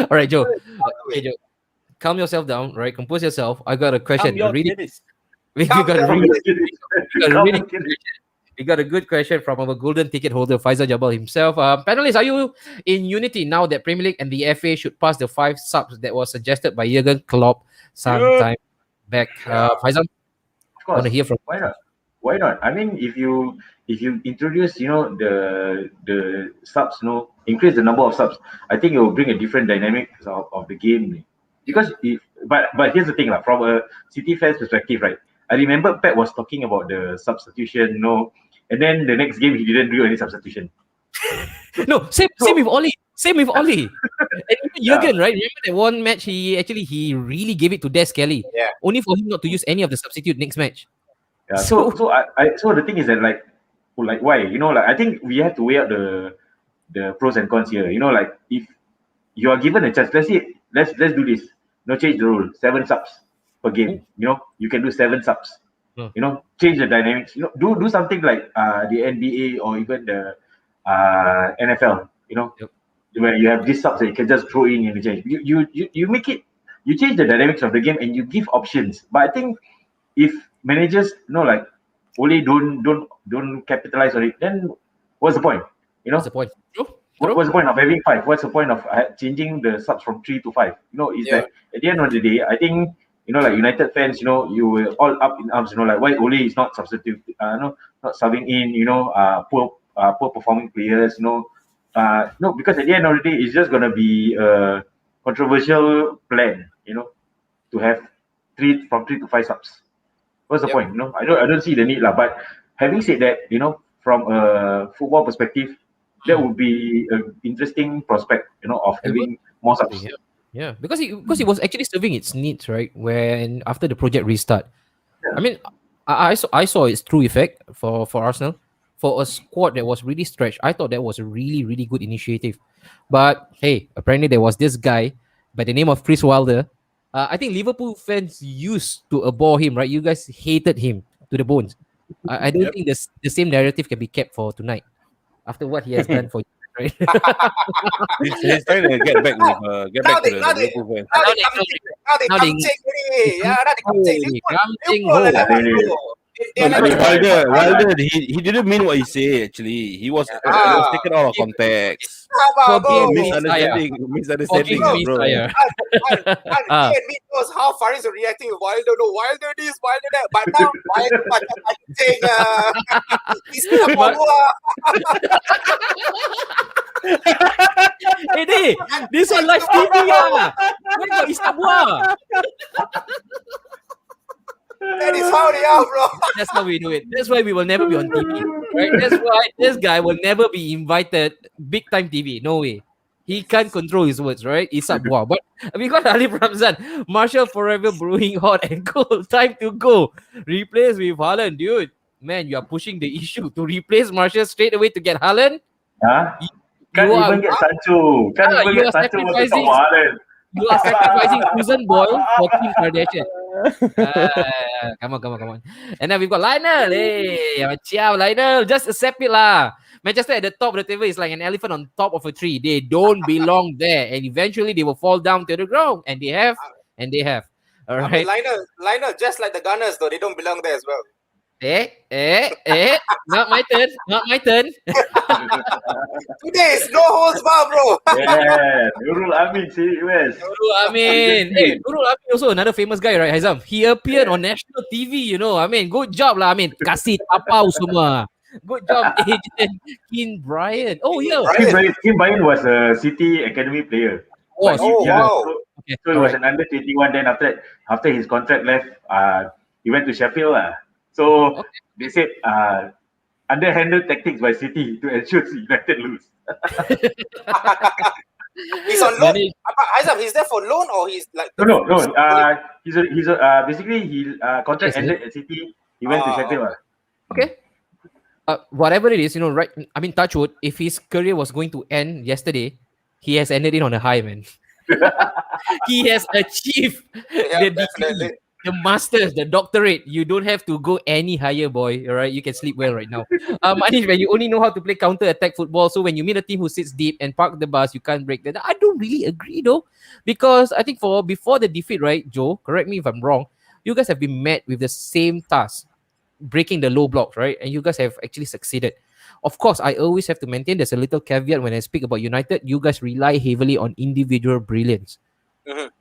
All right, Joe. Okay, Joe. Calm yourself down, right? Compose yourself. I got a question. We got a good question from our golden ticket holder, Faisal Jabal himself. Panelists, are you in unity now that Premier League and the FA should pass the 5 subs that was suggested by Jurgen Klopp sometime back? Faisal, Of course. want to hear from Why not? Why not? I mean, if you introduce, the subs, increase the number of subs, I think it will bring a different dynamic of the game. Because but here's the thing, from a City fans perspective, right? I remember Pep was talking about the substitution, and then the next game he didn't do any substitution. No, same with Ollie. Same with Ollie. And Jurgen, right? Remember that one match he really gave it to Des Kelly. Yeah. Only for him not to use any of the substitute next match. Yeah. So the thing is that why? I think we have to weigh out the pros and cons here. If you are given a chance, let's do this. Change the rule. 7 subs per game. You can do 7 subs. Change the dynamics. Do something like the NBA or even the NFL. Where you have these subs that you can just throw in and change. You make it. You change the dynamics of the game and you give options. But I think if managers only don't capitalize on it, then what's the point? What's the point? What's the point of having 5? What's the point of changing the subs from 3 to 5? It's like at the end of the day, I think United fans, you were all up in arms. Why Ole is not substitute, not subbing in, poor performing players. No, because at the end of the day, it's just gonna be a controversial plan. To have 3 to 5 subs. What's the point? I don't see the need lah. But having said that, from a football perspective, that would be an interesting prospect, of having more subs. Yeah, because it was actually serving its needs, right? When after the project restart, I mean, I saw its true effect for Arsenal, for a squad that was really stretched. I thought that was a really, really good initiative. But hey, apparently there was this guy by the name of Chris Wilder. I think Liverpool fans used to abhor him, right? You guys hated him to the bones. I don't think the same narrative can be kept for tonight after what he has done for you, right? He's trying to get back with get Now back to they the now they Liverpool fans. now Now they they come know. take now they Now come they take already. Yeah, now they come take. Liverpool are like that, bro. They are No, like because that. Wilder, he didn't mean what he said. Actually, he was Ah, taken out of context. sabar, Forgive bro. me, Saya. Misunderstanding, Forgive me, bro. Saya. Me and me knows how Faris are reacting with Wilder. No, Wilder this, Wilder that. But now Wilder macam pancing. Isi apa But- buah? Hey, this one live TV ah. Where got Istabua? That is how they are, bro. That's how we do it. That's why we will never be on TV, right? That's why this guy will never be invited big time TV. No way. He can't control his words, right? Isap Buah. But we got Alif Ramzan. Marshall forever brewing hot and cold. Time to go. Replace with Haaland, dude. Man, you are pushing the issue to replace Marshall straight away to get Haaland. Huh? You Can't are even get Sancho. Can't even you get are Sancho want to sacrificing talk Haaland. you are sacrificing Susan Boyle for Kim Kardashian. Come on. And then we've got Lionel. Hey, ciao, Lionel. Just accept it lah. Manchester at the top of the table is like an elephant on top of a tree. They don't belong there, and eventually they will fall down to the ground. And they have. All I mean, right. Lionel, just like the Gunners, though, they don't belong there as well. Not my turn. Not my turn. Today is no holds bar, bro. Yeah, Nurul Amin, CUS. Nurul Amin. Hey, Nurul Amin also another famous guy, right, Haizam? He appeared on national TV, you know. I mean, good job lah. I mean, kasih tapau semua. Good job, Agent Keen Bryant. Oh, yeah. Kim Bayan was a City Academy player. Was. But he- wow. Okay, So he was alright. an under 21. Then after his contract left, he went to Sheffield. So Okay. they said underhanded tactics by City to ensure United lose. He's on loan. Manage- Aizam, he's there for loan or he's like No. He's basically his contract Okay, so- ended at City. He went to Ah, Sheffield. Okay. Whatever it is, you know, right? I mean, touch wood, if his career was going to end yesterday, he has ended it on a high, man. He has achieved yeah, the definitely. degree, the masters, the doctorate. You don't have to go any higher, boy. All right, you can sleep well right now. Manish, when you only know how to play counter-attack football, so when you meet a team who sits deep and park the bus, you can't break that. I don't really agree though, because I think before the defeat, right, Joe? Correct me if I'm wrong. You guys have been met with the same task, breaking the low blocks, right? And you guys have actually succeeded. Of course, I always have to maintain there's a little caveat when I speak about United. You guys rely heavily on individual brilliance. Mhm.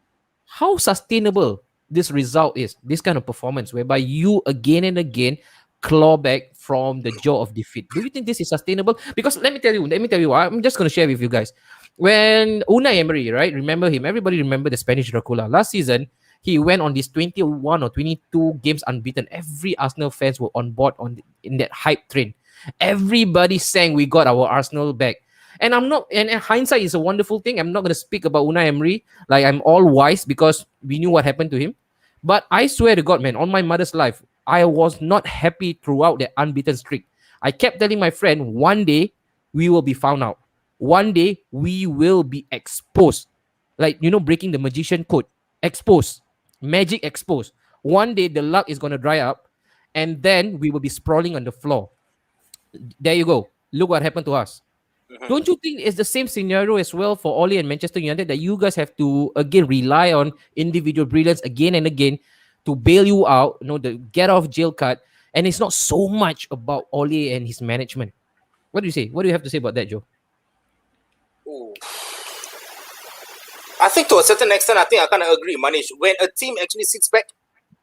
How sustainable this result is, this kind of performance, whereby you again and again claw back from the jaw of defeat. Do you think this is sustainable? Because let me tell you, I'm just going to share with you guys. When Unai Emery, right? Remember him? Everybody remember the Spanish Dracula. Last season, he went on this 21 or 22 games unbeaten. Every Arsenal fans were on board in that hype train. Everybody sang, "We got our Arsenal back." And I'm not, and hindsight is a wonderful thing. I'm not going to speak about Unai Emery like I'm all wise because we knew what happened to him. But I swear to God, man, on my mother's life, I was not happy throughout that unbeaten streak. I kept telling my friend, one day we will be found out. One day we will be exposed. Like, you know, breaking the magician code. Exposed. Magic exposed. One day the luck is going to dry up and then we will be sprawling on the floor. There you go. Look what happened to us. Don't you think it's the same scenario as well for Ollie and Manchester United, that you guys have to again rely on individual brilliance again and again to bail you out, you know, the get off jail card, and it's not so much about Ollie and his management? What do you say? What do you have to say about that, Joe? Ooh. I think to a certain extent, I kind of agree, Manish. When a team actually sits back,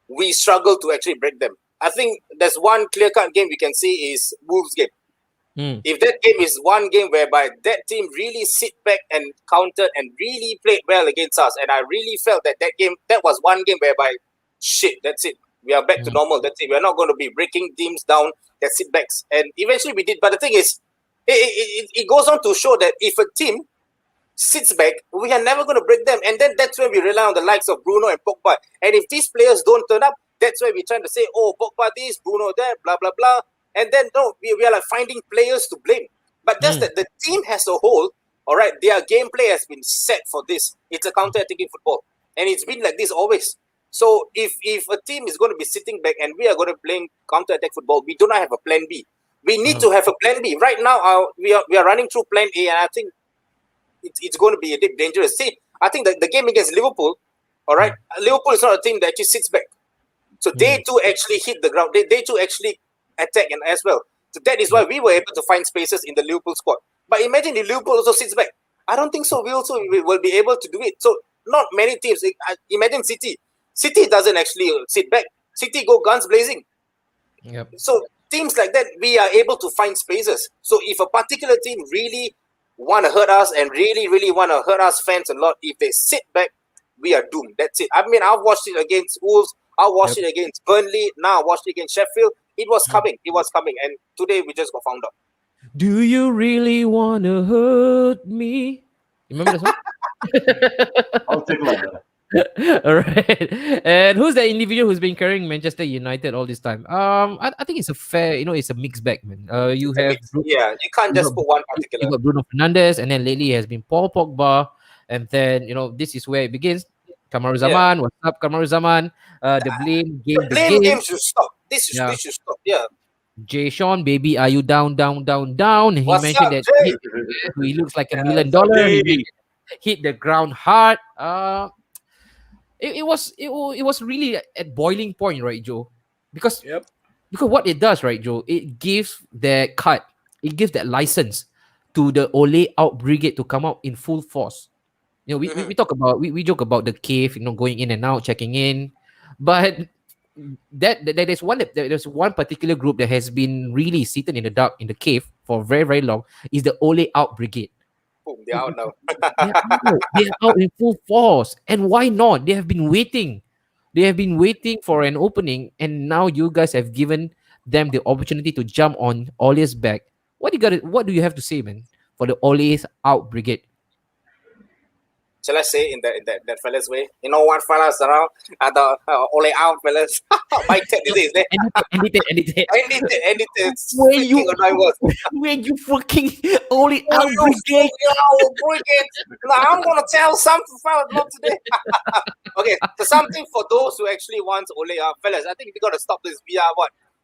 we struggle to actually break them. I think there's one clear-cut game we can see is Wolves game. If that game is one game whereby that team really sit back and countered and really played well against us, and I really felt that game, that was one game whereby, shit, that's it. We are back to normal. That's it. We are not going to be breaking teams down that sit backs. And eventually we did. But the thing is, it goes on to show that if a team sits back, we are never going to break them. And then that's where we rely on the likes of Bruno and Pogba. And if these players don't turn up, that's where we're trying to say, oh, Pogba this, Bruno that, blah, blah, blah. And then, no, we are like finding players to blame. But just that the team as a whole, all right, their gameplay has been set for this. It's a counter-attacking football. And it's been like this always. So if a team is going to be sitting back and we are going to play counter attack football, we do not have a plan B. We need to have a plan B. Right now, we are running through plan A, and I think it's going to be a bit dangerous. See, I think the game against Liverpool, all right, Liverpool is not a team that actually sits back. So they too actually hit the ground. They too actually attack and as well. So that is why we were able to find spaces in the Liverpool squad. But imagine if Liverpool also sits back. I don't think so. We also will be able to do it. So not many teams. Imagine City. City doesn't actually sit back. City go guns blazing. Yep. So teams like that, we are able to find spaces. So if a particular team really want to hurt us and really, really want to hurt us fans a lot, if they sit back, we are doomed. That's it. I mean, I've watched it against Wolves. I watched it against Burnley. Now I watched it against Sheffield. It was coming. It was coming. And today we just got found out. Do you really want to hurt me? Remember that song? I'll take one. All right. And who's the individual who's been carrying Manchester United all this time? I think it's a fair, it's a mixed bag, man. You have you can't just put one you particular. got Bruno Fernandes, and then lately has been Paul Pogba, and then this is where it begins. Kamaru Zaman, what's up, Kamaru Zaman? The blame game, The blame game should stop. This should stop. Yeah. Jay Sean, baby, are you down, down, down, down? He What's mentioned up, that Jay? he looks like $1 million. He hit the ground hard. It was really at boiling point, right, Joe? Because what it does, right, Joe, it gives that cut, it gives that license to the Always Out Brigade to come out in full force. We talk about we joke about the cave, going in and out, checking in, but there's one particular group that has been really sitting in the dark in the cave for very, very long, is the Always Out Brigade. Boom, they're out now. They're out in full force. And why not? They have been waiting. They have been waiting for an opening, and now you guys have given them the opportunity to jump on Ollie's back. What do you have to say, man, for the Always Out Brigade? Shall I say in that fella's way? You know what, fellas, around at the Always Out, fellas. My tech is there. Anything. When you fucking Always Out Brigade. Now I'm gonna tell something, fellas, not today. Okay, so something for those who actually want Always Out, fellas. I think we gotta stop this. We are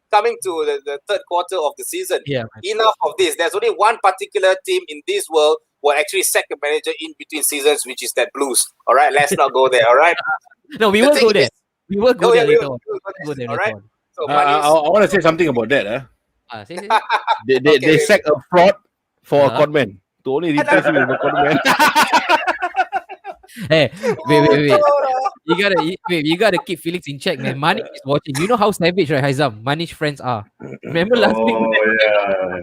coming to the third quarter of the season. Yeah. Enough of this. There's only one particular team in this world will actually sack a manager in between seasons, which is that Blues. All right, let's not go there. All right. No, we will go there. We will go there later on. All right. So I want to say something about that. Say. They sack a fraud for a conman to only replace him with a conman. Hey, wait. You gotta keep Felix in check, man. Manish is watching. You know how savage, right, Haizam? Manish friends are. Remember last week? Yeah.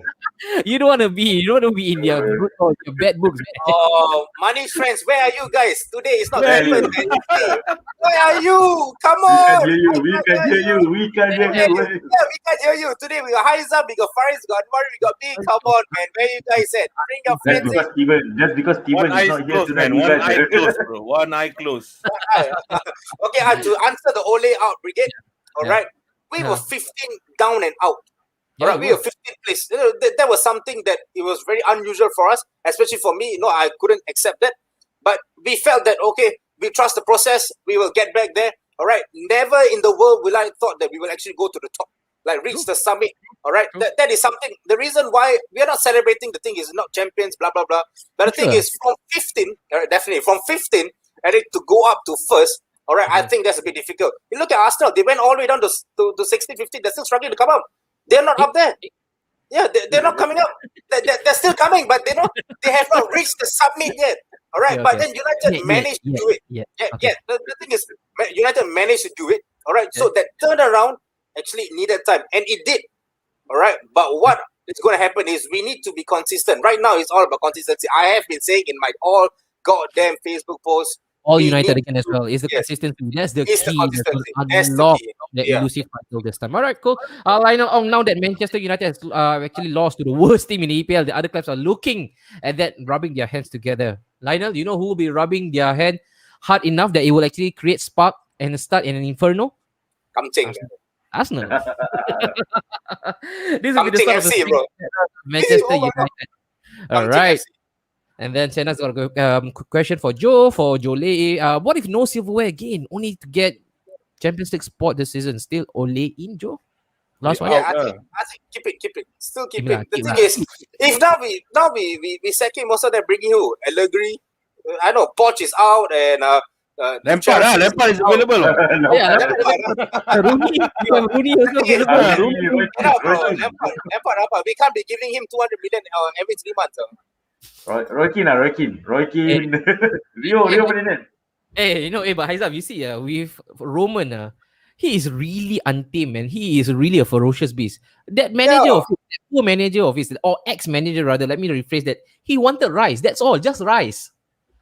You don't wanna be in their good or your bad books, man. Oh, Manish friends, where are you guys? Today is not happening. Where are you? Come on. We can hear you. We can hear you. Yeah, we can hear you. Today we got Haizam, we got Faris, we got Murray, we got me. Come on, man. Where you guys at? Bring your friends in. Just because Steven is not here tonight. One eye closed, bro. One eye closed. Okay, I have to answer the Always Out Brigade. All right. We were 15 down and out. All right, we were 15th place. That was something that it was very unusual for us, especially for me. I couldn't accept that. But we felt that, okay, we trust the process. We will get back there. All right. Never in the world will I thought that we will actually go to the top, like reach the summit. All right. That is something. The reason why we are not celebrating the thing is not champions, blah, blah, blah. But the thing is, from 15, definitely from 15, and to go up to first, all right, I think that's a bit difficult. You look at Arsenal, they went all the way down to 16, 15. They're still struggling to come up. They're not up there. Yeah, they're not coming up. They're still coming, but they have not reached the summit yet. All right, but then United managed to do it. The thing is, United managed to do it. All right, so that turnaround actually needed time, and it did. All right, but what is going to happen is we need to be consistent. Right now, it's all about consistency. I have been saying in my all goddamn Facebook posts, all United again as well. Is the consistency. That's the key. That's unlock the elusive title this time. All right, cool. Lionel, now that Manchester United has actually lost to the worst team in the EPL, the other clubs are looking at that, rubbing their hands together. Lionel, you know who will be rubbing their hand hard enough that it will actually create spark and start in an inferno? Arsenal. This will be the start of the Manchester United. All right. And then Senna's got a question for Joe Lee. What if no silverware again? Only to get Champions League spot this season. Still Ole in, Joe. Last one. Yeah, I think keep it. Still keep Keep it. lah, The keep thing lah. is, if now we sack him, also then bringing who? Allegri. I know Poch is out and Lampard lah. Lampard is available. Yeah, Rooney. We have Rooney also available. Lampard. We can't be giving him 200 million every 3 months. Roy Keane. Rio Ferdinand. Hey, but Haizam, you see, with Roman, he is really untamed, man. He is really a ferocious beast. That manager of his, that poor manager of his, or ex-manager rather, let me rephrase that. He wanted rice. That's all, just rice.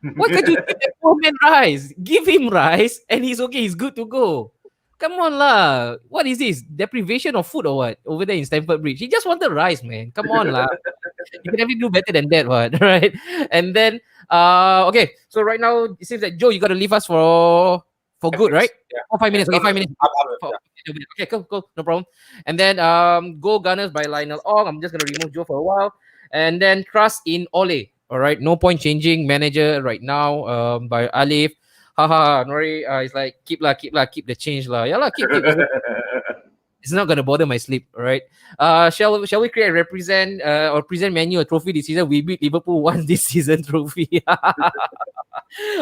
Why can't you give that poor man rice? Give him rice, and he's okay. He's good to go. Come on lah. What is this? Deprivation of food or what? Over there in Stamford Bridge. He just wanted rice, man. Come on lah. You can never do better than that, what? Right? And then, okay. So right now, it seems like Joe, you got to leave us for good, right? Yeah. Oh, 5 minutes. Okay, 5 minutes. Yeah. Okay, cool. No problem. And then, Go Gunners by Lionel Ong. I'm just going to remove Joe for a while. And then, trust in Ole. All right. No point changing manager right now by Alif. Haha, Nori, it's like, keep the change lah. Yeah lah, keep. It's not gonna bother my sleep, all right? Shall we create represent or present Man U a trophy this season? We beat Liverpool once this season trophy. All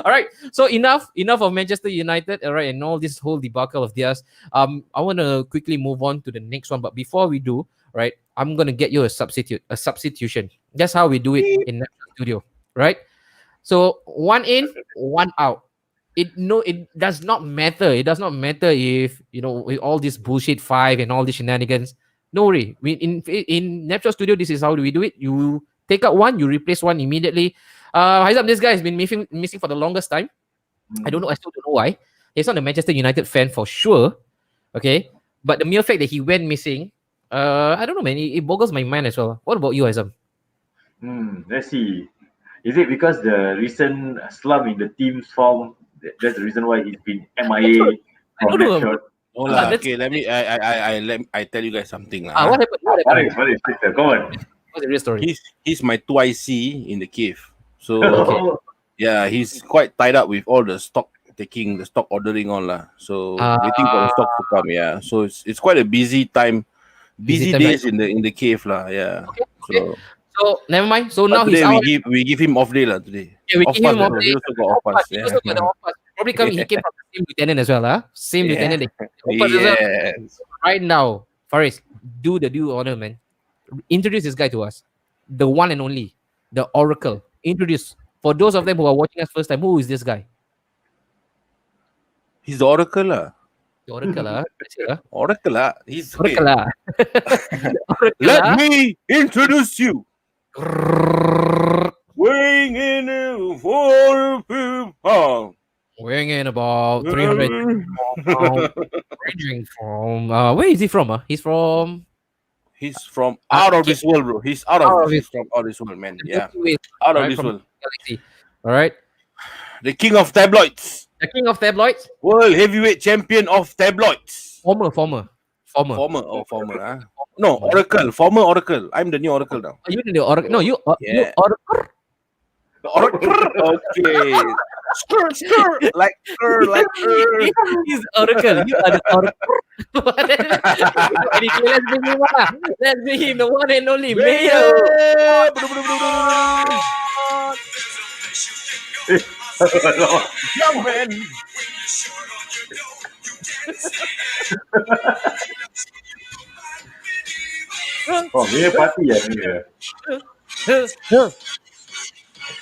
right, so enough of Manchester United, all right, and all this whole debacle of theirs. I want to quickly move on to the next one, but before we do, right, I'm gonna get you a substitution. That's how we do it in National Studio, right? So 1 in, 1 out. It does not matter. It does not matter if with all this bullshit 5 and all these shenanigans. No worry. In Natural Studio, this is how we do it. You take out one, you replace one immediately. Haizam, this guy has been missing for the longest time. I still don't know why. He's not a Manchester United fan for sure. Okay, but the mere fact that he went missing, I don't know, man. It boggles my mind as well. What about you, Haizam? Let's see. Is it because the recent slump in the team's form? That's the reason why he's been MIA from that shot. No lah. Okay, let me. I tell you guys something lah. What happened? What is it? Come on. What's the real story? He's my 2IC in the cave. So yeah, he's quite tied up with all the stock taking, the stock ordering on lah. So waiting for the stock to come. Yeah. So it's quite a busy time, busy days in the cave lah. Yeah. Okay. So never mind. So now today he's out. we give him off day lah today. Yeah, we give him off day. He also got off pass. He also got the off pass. Probably he came from the same lieutenant as well, huh? Same lieutenant. Yes. Right now, Faris, do the due honor, man. Introduce this guy to us. The one and only, the Oracle. Introduce. For those of them who are watching us first time, who is this guy? He's the Oracle lah. The Oracle, huh? Oracle lah. He's Oracle, huh? Let me introduce you. Weighing in Weighing in about 300 pounds. Ranging from where is he from? He's from out of this world, bro. He's from out of this world, man. Yeah. Out of this world. Galaxy. All right. The king of tabloids. The king of tabloids. World heavyweight champion of tabloids. Former. Huh? No, Oracle. Former Oracle. I'm the new Oracle now. You the Oracle. No, you Oracle. Okay. Stir. Like her. He's Oracle. You are the Oracle. Let's bring him the one and only Mayo. Young man. Oh, Mayo party ya Mayo.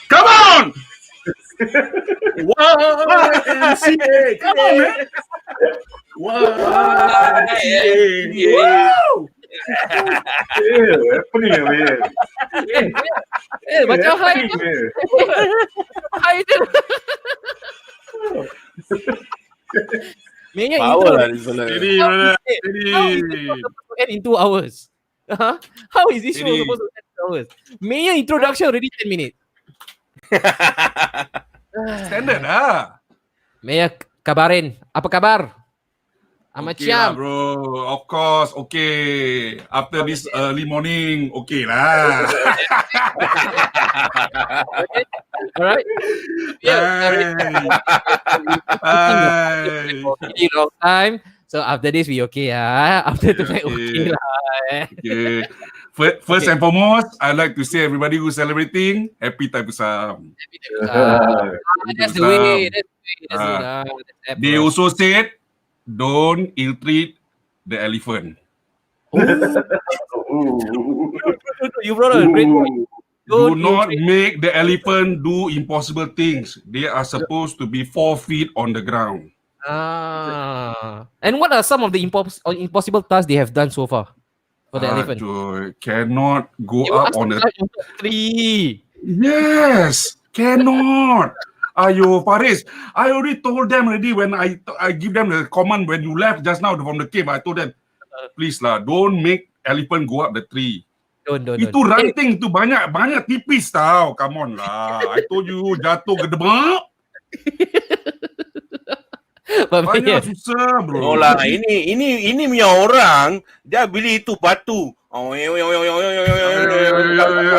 Come on! YMCA! Come on, man! YMCA! Wow! Happening Mayo. Macam hai tu. Hai tu. Mayo Power lah this fella. end in 2 hours. How is this show supposed to end in 2 hours? Mayo introduction already 10 minutes. Standard lah. Mayo kabarin. Apa kabar? Okay lah, bro. Of course, okay. After this early morning, okay lah. Alright. Hai. really long time. So after this, we okay, After tonight, okay lah. Okay. First and foremost, I'd like to say everybody who's celebrating, happy Taipusam. That's the way. That's the way. That's it. That's They also said, don't ill-treat the elephant. You brought a great point. Do not make the elephant do impossible things. They are supposed to be 4 feet on the ground. And what are some of the impossible tasks they have done so far for the elephant? Joy, cannot go You up asked on to the climb on the tree. Yes, cannot. Ayo, Faris, I already told them already when I give them the command when you left just now from the cave. I told them, please lah, don't make elephant go up the tree. Don't. Itu ranting tu banyak tipis tau. Come on lah. I told you jatuh gedebak. Banyak susah bro. Oh lah, ini punya orang dia beli itu batu. Oh,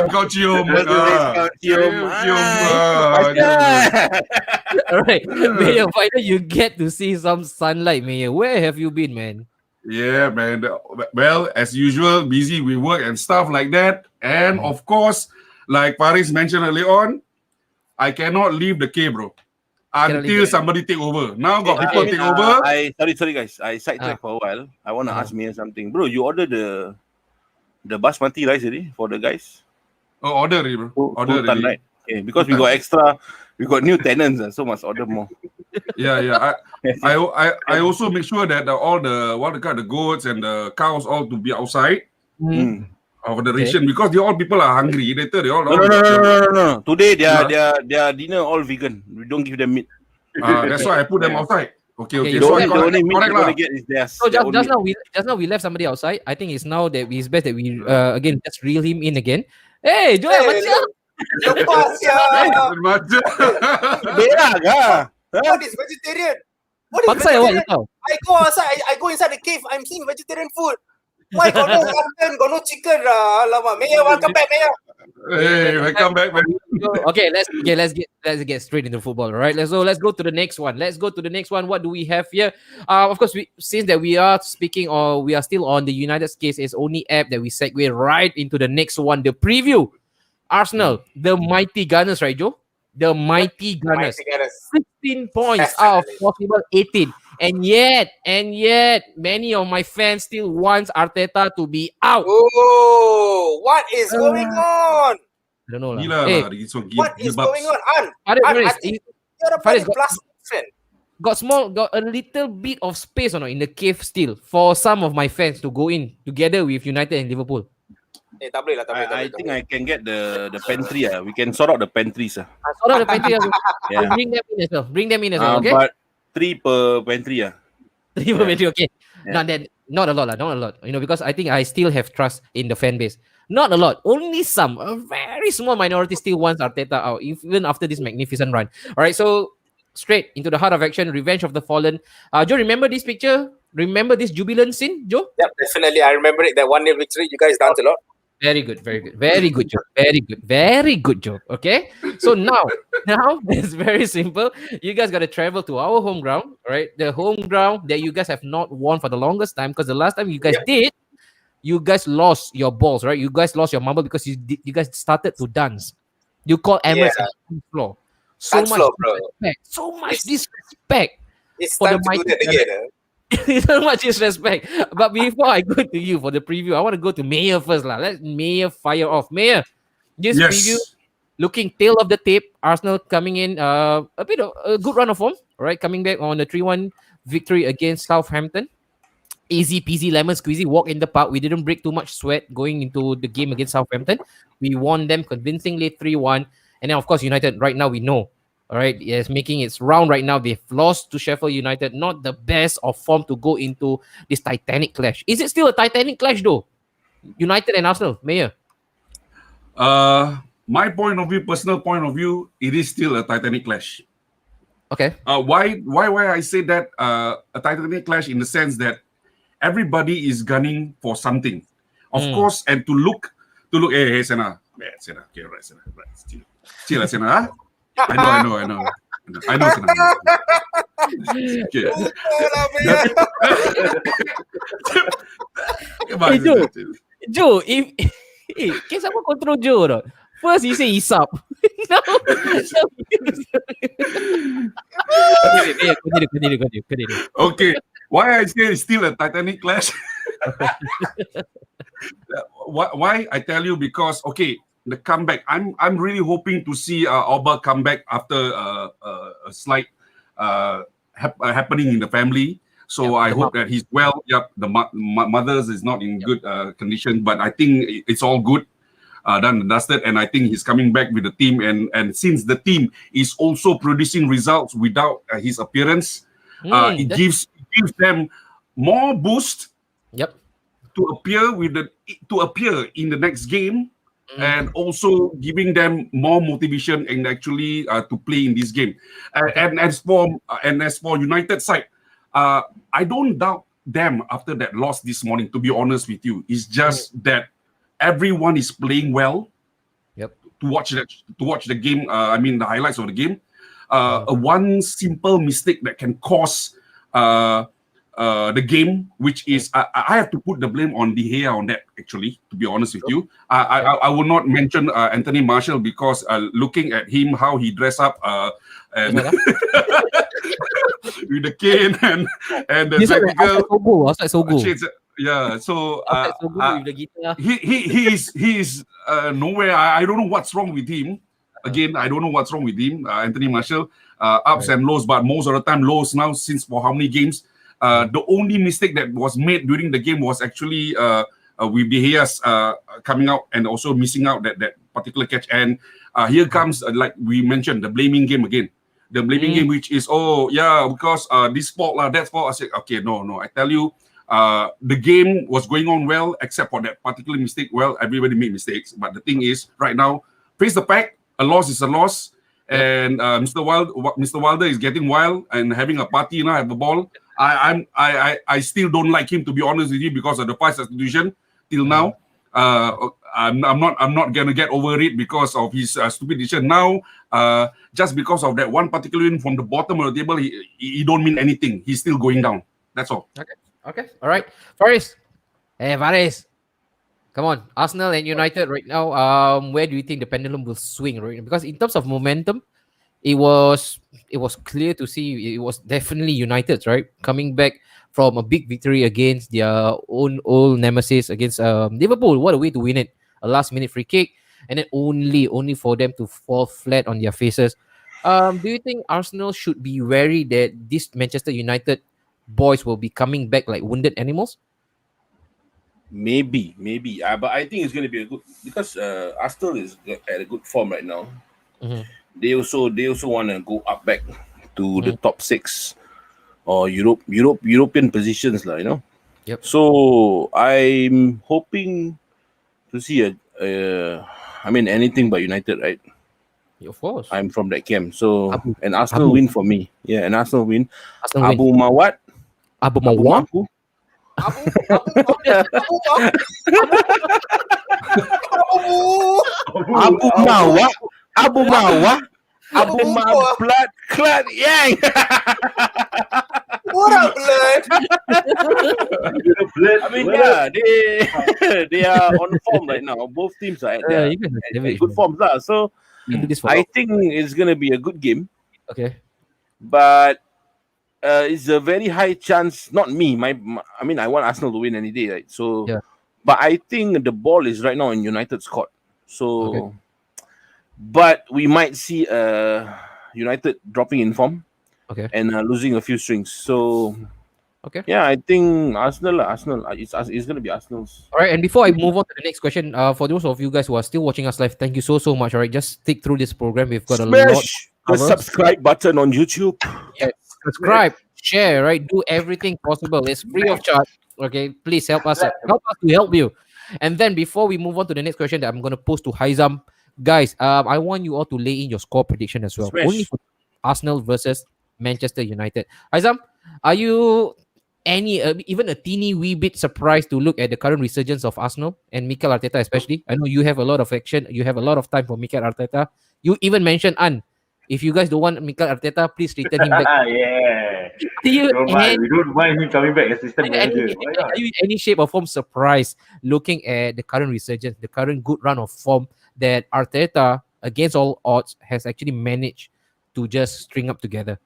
kau cium. Cium. Alright, Mayor, finally you get to see some sunlight, Mayor. Where have you been, man? Yeah, man. Well, as usual, busy with work and stuff like that. And of course, like Faris mentioned earlier on, I cannot leave the cave, bro. Until somebody take over. Now got people take over. Sorry guys. I sidetracked for a while. I want to ask Mia something. Bro, you order the basmati rice already for the guys? Oh, order already, bro. Order already. Right? Okay, because we got extra, we got new tenants, so must order more. Yeah. I also make sure that all the goats and the cows all to be outside of the ration because all people are hungry. Later they all No. Today their dinner all vegan. We don't give them meat. That's why I put them outside. Okay. The only meat you're gonna get is theirs. So just now we left somebody outside. I think it's now that it's best that we again just reel him in again. Hey, Joel, Lepas ya. Berak ah. What is vegetarian? What is Paksa what vegetarian? now? I go outside. I go inside the cave. I'm seeing vegetarian food. Why got no mutton? Got no chicken? Alamak. Mayor, welcome back, Mayor. Hey, welcome back, man. Okay, let's get straight into football, right? Let's go to the next one. What do we have here? Of course, since that we are speaking or we are still on the United's case, it's only app that we segue right into the next one, the preview. Arsenal, the mighty Gunners, right, Joe? The mighty Gunners. 16 points out of possible 18. And yet, many of my fans still wants Arteta to be out. Oh, what is going on? I don't know. What is going on? You're a Faris plastic fan. got a little bit of space or not in the cave still for some of my fans to go in together with United and Liverpool. Tak boleh lah. I think I can get the pantry. We can sort out the pantries. Sort out the pantry. Yeah. Bring them in as well. Okay. But 3 per pantry. 3 per pantry. Okay. Yeah. Not a lot. Because I think I still have trust in the fan base. Not a lot. Only some. A very small minority still wants Arteta out, even after this magnificent run. All right. So straight into the heart of action. Revenge of the Fallen. Joe, remember this picture? Remember this jubilant scene, Joe? Yeah, definitely. I remember it. That 1-0 victory. You guys danced a lot. Very good, Joe. Okay, so now it's very simple. You guys got to travel to our home ground, right? The home ground that you guys have not won for the longest time, because the last time you guys did, you guys lost your balls, right? You guys lost your marble because you guys started to dance. You call Emirates a floor. So much disrespect. It's for time the to do that again. So much disrespect. But before I go to you for the preview, I want to go to Mayor first. Let Mayor fire off. Mayor, this preview looking tail of the tape. Arsenal coming in a bit of a good run of form, right? Coming back on the 3-1 victory against Southampton. Easy peasy lemon squeezy, walk in the park. We didn't break too much sweat going into the game against Southampton. We won them convincingly 3-1. And then, of course, United, right now we know. All right, yes, making its round right now. They've lost to Sheffield United. Not the best of form to go into this Titanic clash. Is it still a Titanic clash though? United and Arsenal, Mayor. My personal point of view, it is still a Titanic clash. Okay. Why I say that a Titanic clash in the sense that everybody is gunning for something, of course, and to look. Hey, Sena. Sena. Okay, right, Sena. Right, chill, Sena. I know. Okay. Bola punya. Hey, Joe, if can someone control Joe or not? First he say Isap. now, continue. Okay. Why I say it's still a Titanic clash? Why I tell you, because the comeback. I'm really hoping to see Auba come back after a slight happening in the family. So I hope that he's well. Yep, the mother's is not in good condition, but I think it's all good. Done and dusted, and I think he's coming back with the team. And since the team is also producing results without his appearance, it gives them more boost. Yep. To appear in the next game, and also giving them more motivation and actually to play in this game. And as for United side, I don't doubt them after that loss this morning. To be honest with you, it's just that everyone is playing well. Yep. To watch the game. The highlights of the game. One simple mistake that can cause the game, which is I have to put the blame on De Gea on that. Actually, to be honest with you, I will not mention Anthony Martial, because looking at him, how he dressed up and with the cane and the spectacle. Outside so good. Yeah, so with the guitar. he is nowhere. I don't know what's wrong with him. Again, I don't know what's wrong with him. Anthony Martial, ups and lows, but most of the time lows now, since for how many games. The only mistake that was made during the game was actually with De Gea's coming out and also missing out that particular catch. And here comes, like we mentioned, the blaming game again. The blaming game, which is, because this fault, that fault. I said, okay, no. I tell you, the game was going on well, except for that particular mistake. Well, everybody made mistakes. But the thing is, right now, face the fact, a loss is a loss. And Mr. Wilder is getting wild and having a party now, have a ball. I still don't like him, to be honest with you, because of the 5 substitution till now. I'm not gonna get over it because of his stupid decision now. Just because of that one particular win from the bottom of the table, he don't mean anything. He's still going down. That's all. Okay. All right. Faris. Hey, Faris. Come on. Arsenal and United right now. Where do you think the pendulum will swing right now? Because in terms of momentum, it was clear to see it was definitely United's, right? Coming back from a big victory against their own old nemesis against Liverpool. What a way to win it. A last minute free kick, and then only for them to fall flat on their faces. Do you think Arsenal should be wary that this Manchester United boys will be coming back like wounded animals? Maybe. But I think it's going to be a good, because Arsenal is at a good form right now. They also want to go up back to the top 6 or European positions, you know. Yep. So I'm hoping to see anything but United, right? Of course. I'm from that camp. So an Arsenal win for me. Yeah, an Arsenal win. Abu Mawat. Abu blood clot yang. What up, blood? They are on form right now. Both teams are at good forms lah. So I think it's gonna be a good game. Okay. But it's a very high chance. Not me. I want Arsenal to win any day, right? So, but I think the ball is right now in United's court. So, but we might see United dropping in form, and losing a few strings. So, I think Arsenal. It's going to be Arsenal's. All right, and before I move on to the next question, for those of you guys who are still watching us live, thank you so much. All right, just stick through this program. We've got a lot. The subscribe button on YouTube. Yes, subscribe, share, right? Do everything possible. It's free of charge. Okay, please help us to help you. And then before we move on to the next question that I'm going to post to Haizam, guys, I want you all to lay in your score prediction as well. Only for Arsenal versus Manchester United. Haizam, are you even a teeny wee bit surprised to look at the current resurgence of Arsenal and Mikel Arteta especially? I know you have a lot of action. You have a lot of time for Mikel Arteta. You even mentioned If you guys don't want Mikel Arteta, please return him back. Yeah. Do you Don't mind. We don't mind him coming back as assistant manager. Why not? are you any shape or form surprised looking at the current resurgence, the current good run of form that Arteta, against all odds, has actually managed to just string up together?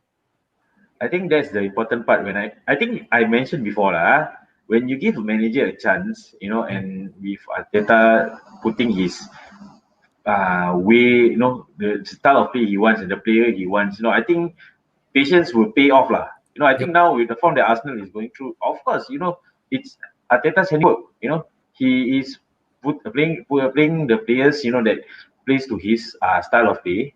I think that's the important part. I think I mentioned before lah, when you give a manager a chance, and with Arteta putting his way, the style of play he wants and the player he wants, I think patience will pay off lah. I think now with the form that Arsenal is going through, of course, it's Arteta's handiwork. He is playing the players, that plays to his style of play.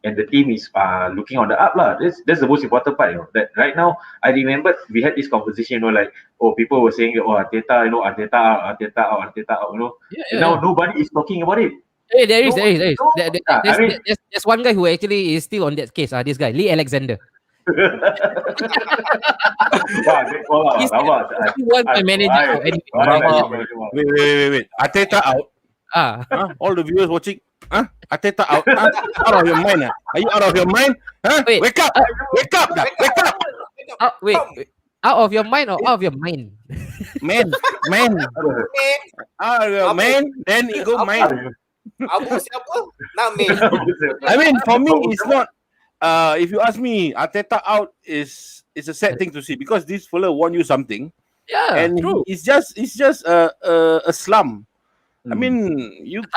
And the team is looking on the up lah. That's the most important part. That right now I remember we had this conversation. Like, people were saying, Arteta, Arteta out, Arteta out, Arteta out. And now nobody is talking about it. Hey, there is. I mean, There's one guy who actually is still on that case. This guy, Lee Alexander. He's one manager. Wait. Arteta out. All the viewers watching. Arteta out. Out of your mind. Are you out of your mind? Wait. Wake up. Wake up. Wait. Out of your mind or out of your mind? Man. Out of your mind. Then you go mind. Abu siapa? Namin. I mean, for me, it's not. If you ask me, Arteta out is a sad thing to see because this fella won you something. Yeah, and true. it's just a slum. I mean,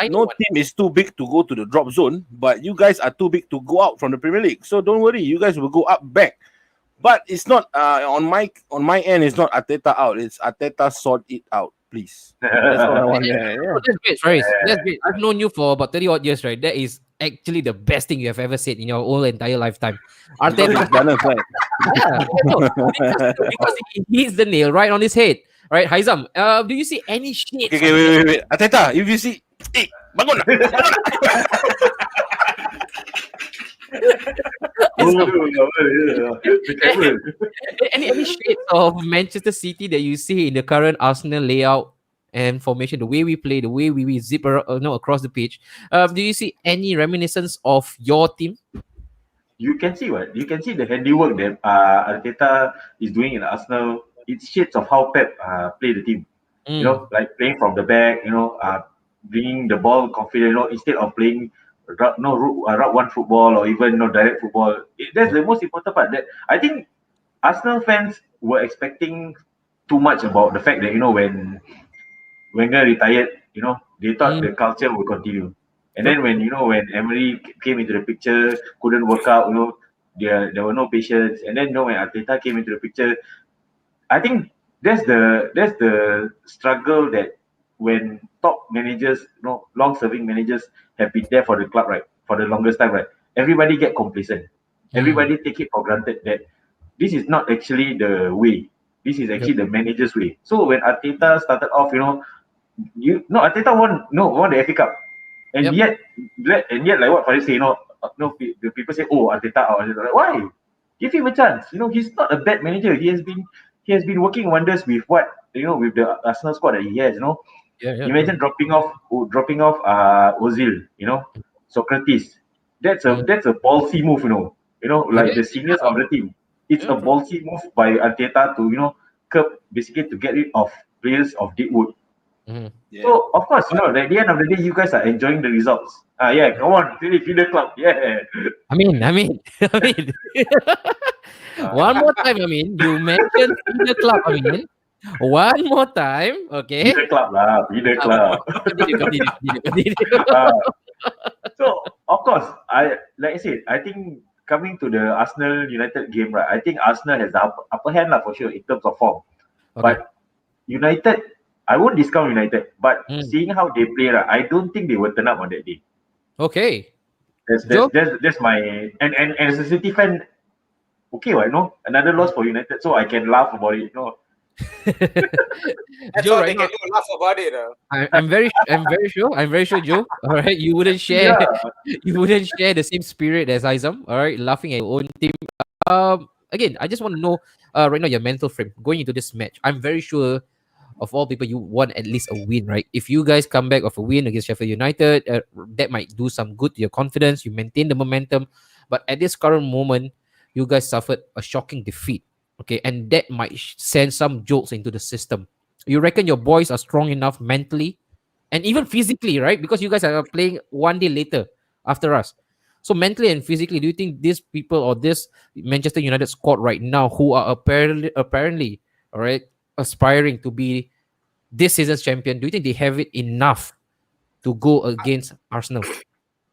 no team is too big to go to the drop zone, but you guys are too big to go out from the Premier League. So don't worry, you guys will go up back. But it's not on my end. It's not Arteta out. It's Arteta sort it out, please. That's what I want. Yeah. That's great, Faris. That's great. I've known you for about 30 odd years, right? That is actually the best thing you have ever said in your whole entire lifetime. Arteta, because he hits the nail right on his head. Right, Haizam, do you see any shades? Okay, wait. Arteta, if you see, bangun. Any shades of Manchester City that you see in the current Arsenal layout and formation, the way we play, the way we zip across the pitch? Do you see any reminiscence of your team? You can see the handiwork that Arteta is doing in Arsenal. It's shades of how Pep play the team. Like playing from the back. Bringing the ball confident. Instead of playing route one football or even direct football. That's the most important part. That I think Arsenal fans were expecting too much about the fact that when Wenger retired, they thought the culture would continue. And then when Emery came into the picture, couldn't work out. There were no patience. And then when Arteta came into the picture, I think that's the struggle that when top managers, long-serving managers have been there for the club, right, for the longest time, right, everybody get complacent. Everybody take it for granted that this is not actually the way. This is actually the manager's way. So when Arteta started off, Arteta won the FA Cup, and yet like what Faris say, the people say, Arteta out. Like, why? Give him a chance. He's not a bad manager. He has been working wonders with with the Arsenal squad that he has. Imagine dropping off Ozil. Socrates. That's a ballsy move. Like the seniors of the team. It's a ballsy move by Arteta to basically to get rid of players of Deadwood. So of course, at the end of the day, you guys are enjoying the results. Come on, feel the club. Yeah. I mean. One more time, you mentioned the club, One more time, okay? Be the club lah, be the club. Continue. So of course, I said, I think coming to the Arsenal United game, right? I think Arsenal has the upper hand lah for sure in terms of form. Okay. But United, I won't discount United, but seeing how they play, right, I don't think they will turn up on that day. Okay. That's my and as a City fan, okay, another loss for United, so I can laugh about it. That's Joe, all they can do, laugh about it. I'm very sure, Joe. All right, you wouldn't share the same spirit as Aizam. All right, laughing at your own team. Again, I just want to know right now your mental frame going into this match. I'm very sure of all people you want at least a win, right? If you guys come back of a win against Sheffield United, that might do some good to your confidence. You maintain the momentum. But at this current moment, you guys suffered a shocking defeat. Okay, and that might send some jolts into the system. You reckon your boys are strong enough mentally and even physically, right? Because you guys are playing one day later after us. So mentally and physically, do you think these people or this Manchester United squad right now, who are apparently, all right, aspiring to be this season's champion, do you think they have it enough to go against Arsenal?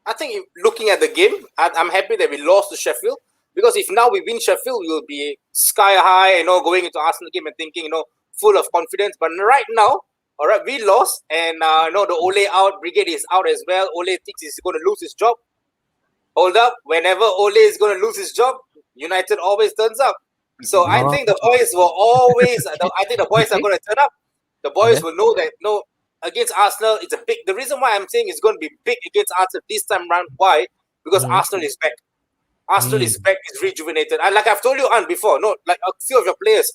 I think looking at the game, I'm happy that we lost to Sheffield, because if now we win Sheffield, we will be sky high, going into Arsenal game and thinking, full of confidence. But right now, all right, we lost, and the Ole out brigade is out as well. Ole thinks he's going to lose his job. Hold up, whenever Ole is going to lose his job, United always turns up. So I think the boys will always. I think the boys are going to turn up. The boys will know that against Arsenal, it's a big. The reason why I'm saying it's going to be big against Arsenal this time round. Why? Because Arsenal is back. Arsenal is back. Is rejuvenated. And like I've told you on before, like a few of your players,